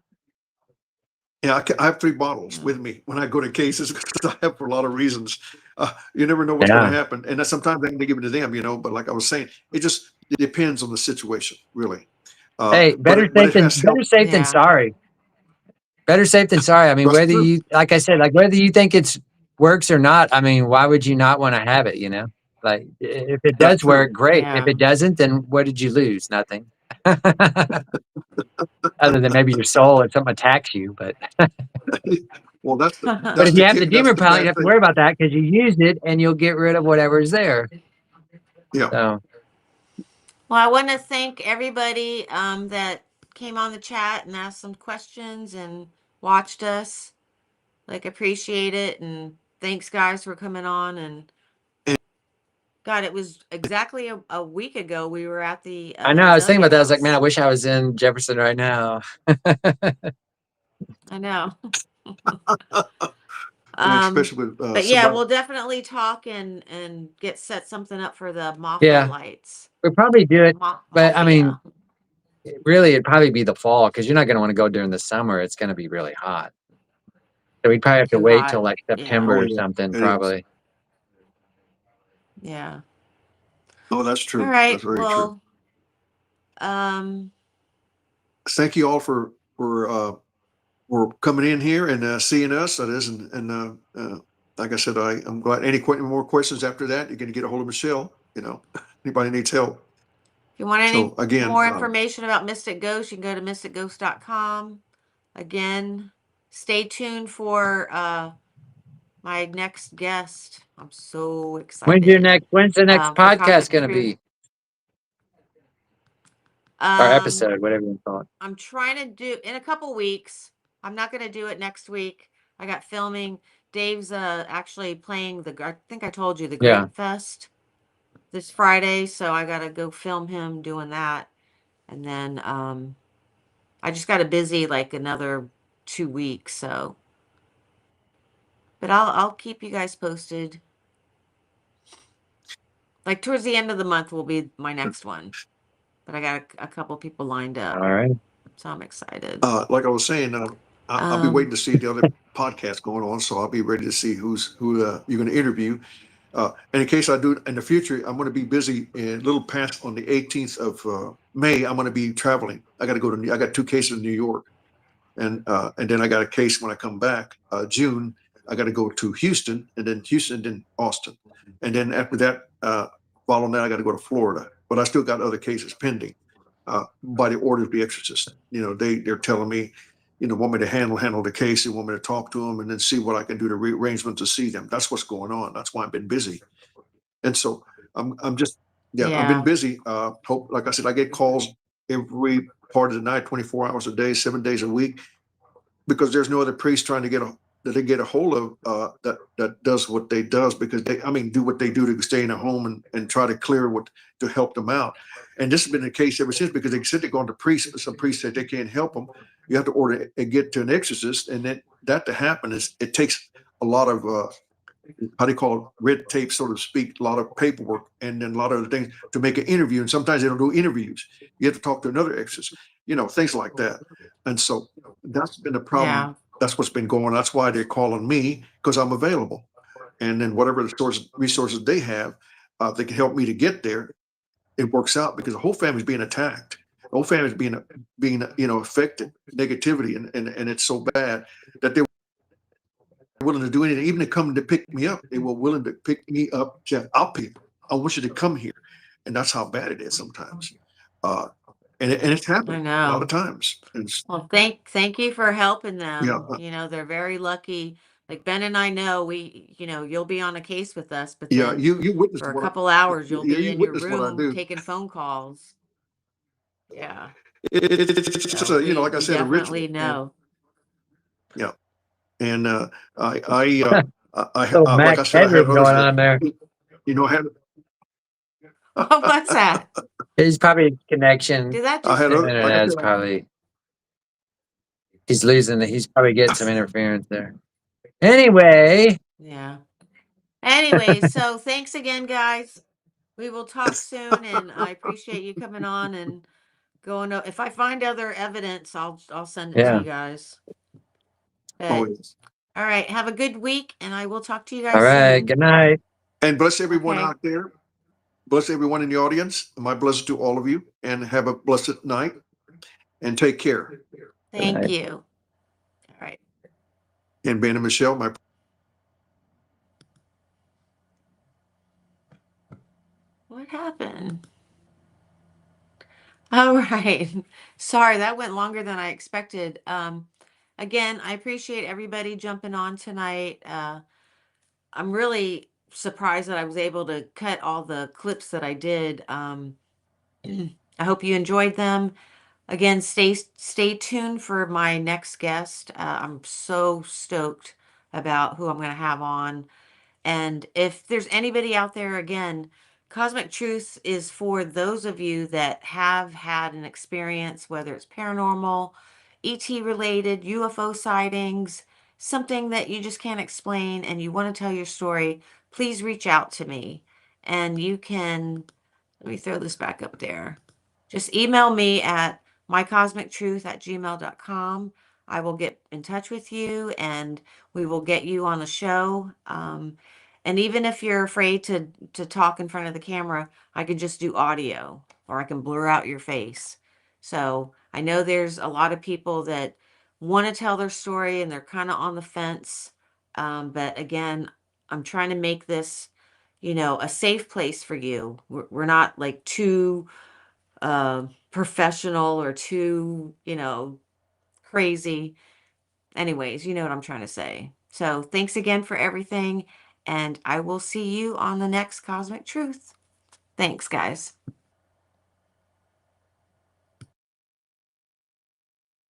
Yeah, I have 3 bottles with me when I go to cases because I have for a lot of reasons. You never know what's going to happen, and sometimes I can give it to them, you know. But like I was saying, it depends on the situation, really. Hey, better safe than sorry. Better safe than sorry. I mean, That's true. you, like I said, like whether you think it's works or not, I mean, why would you not want to have it? You know, like if it That's does true. work, great. Yeah. If it doesn't, then what did you lose? Nothing. Other than maybe your soul or something attacks you, but Well, that's but if you have the demon repellent, you have to worry about that because you used it and you'll get rid of whatever's there. Yeah. So Well, I want to thank everybody that came on the chat and asked some questions and watched us. Like, appreciate it. And thanks, guys, for coming on. And God, it was exactly a week ago we were at the I know. I was thinking Azalea about that. I was like, house. man, I wish I was in Jefferson right now. I know. Especially with But yeah, we'll definitely talk and get set something up for the Mafia Yeah. lights. We'll probably do it, but I mean, Mafia. really, it'd probably be the fall because you're not going to want to go during the summer. It's going to be really hot. So we'd probably have to Too wait hot. till like Yeah. September Oh, or yeah, something, it is. probably. Yeah. Oh, that's true. All right. That's very true. Well, Thank you all for coming in here and seeing us. That is, and like I said, I'm glad. Any more questions after that? You're going to get a hold of Michelle. You know, anybody needs help. if you want any So again, more information about Mystic Ghost, you can go to mysticghost.com. Again, stay tuned for my next guest. I'm so excited. When's the next for Cosmic podcast going to Truth. be? Or episode, whatever you call it. I'm trying to do in a couple weeks. I'm not going to do it next week. I got filming. Dave's actually playing I think I told you the Grape Yeah. Fest this Friday, so I got to go film him doing that. And then I just got a busy like another 2 weeks, so but I'll keep you guys posted. Like towards the end of the month will be my next one. But I got a couple people lined up. All right. So I'm excited. like I was saying, I'll be waiting to see the other podcast going on. So I'll be ready to see who you're going to interview. in case I do in the future, I'm going to be busy a little past on the 18th of May. I'm going to be traveling. I got to go to. I got 2 cases in New York, and then I got a case when I come back June. I got to go to Houston, and then Austin, and then after that, following that, I got to go to Florida. But I still got other cases pending by the order of the exorcist. They're telling me, want me to handle the case. They want me to talk to them and then see what I can do to rearrangement to see them. That's what's going on. That's why I've been busy. And so I'm just, I've been Yeah. busy. Like I said, I get calls every part of the night, 24 hours a day, 7 days a week, because there's no other priest trying to that they get a hold of that does what they does, because do what they do to stay in a home and try to clear to help them out. And this has been the case ever since, because they said they're going to priests, but some priests said they can't help them. You have to order and get to an exorcist, and then that to happen it takes a lot of how do you call it, red tape, so to speak, a lot of paperwork, and then a lot of other things to make an interview. And sometimes they don't do interviews. You have to talk to another exorcist, things like that. And so that's been a problem. Yeah. That's what's been going on. That's why they're calling me, because I'm available. And then whatever the resources they have, they can help me to get there. It works out, because the whole family's being attacked. The whole family's being affected, negativity, and it's so bad that they're willing to do anything, even to come to pick me up. They were willing to pick me up. Jeff, I'll pay. I want you to come here, and that's how bad it is sometimes. And it's I happened a lot know. of times. And Well, thank you for helping yeah, them. They're very lucky. Like Ben and I know you'll be on a case with us, but yeah, then you witnessed for a what couple hours you'll yeah, be you in your witnessed what I room do. taking phone calls. Yeah. It's just So a, we like I we said, a definitely ritual. And know. yeah, and Little like Mac I said, I had bedroom others going that on there. I had What's that? He's probably connection. Did that I just had The other, like I internet's said, probably he's losing it. He's probably getting some interference there. Anyway, Yeah. Anyways, so thanks again, guys. We will talk soon, and I appreciate you coming on and going. If I find other evidence, I'll send it to yeah. you guys. But always. all right, have a good week, and I will talk to you All guys right. soon. Good night. And bless everyone Okay. out there. Bless everyone in the audience. My blessings to all of you, and have a blessed night, and take care. Good Thank night. you. All right. And Ben and Michelle, my What happened? All right. Sorry, that went longer than I expected. Again, I appreciate everybody jumping on tonight. I'm really surprised that I was able to cut all the clips that I did. I hope you enjoyed them. Again, stay tuned for my next guest. I'm so stoked about who I'm going to have on. And if there's anybody out there, again, Cosmic Truth is for those of you that have had an experience, whether it's paranormal, ET related, UFO sightings, something that you just can't explain and you want to tell your story. Please reach out to me. And you can, let me throw this back up there. Just email me at mycosmictruth@gmail.com. I will get in touch with you and we will get you on the show. And even if you're afraid to talk in front of the camera, I could just do audio or I can blur out your face. So I know there's a lot of people that want to tell their story and they're kind of on the fence. But again, I'm trying to make this, a safe place for you. We're not like too professional or too, crazy. Anyways, you know what I'm trying to say. So thanks again for everything. And I will see you on the next Cosmic Truth. Thanks, guys.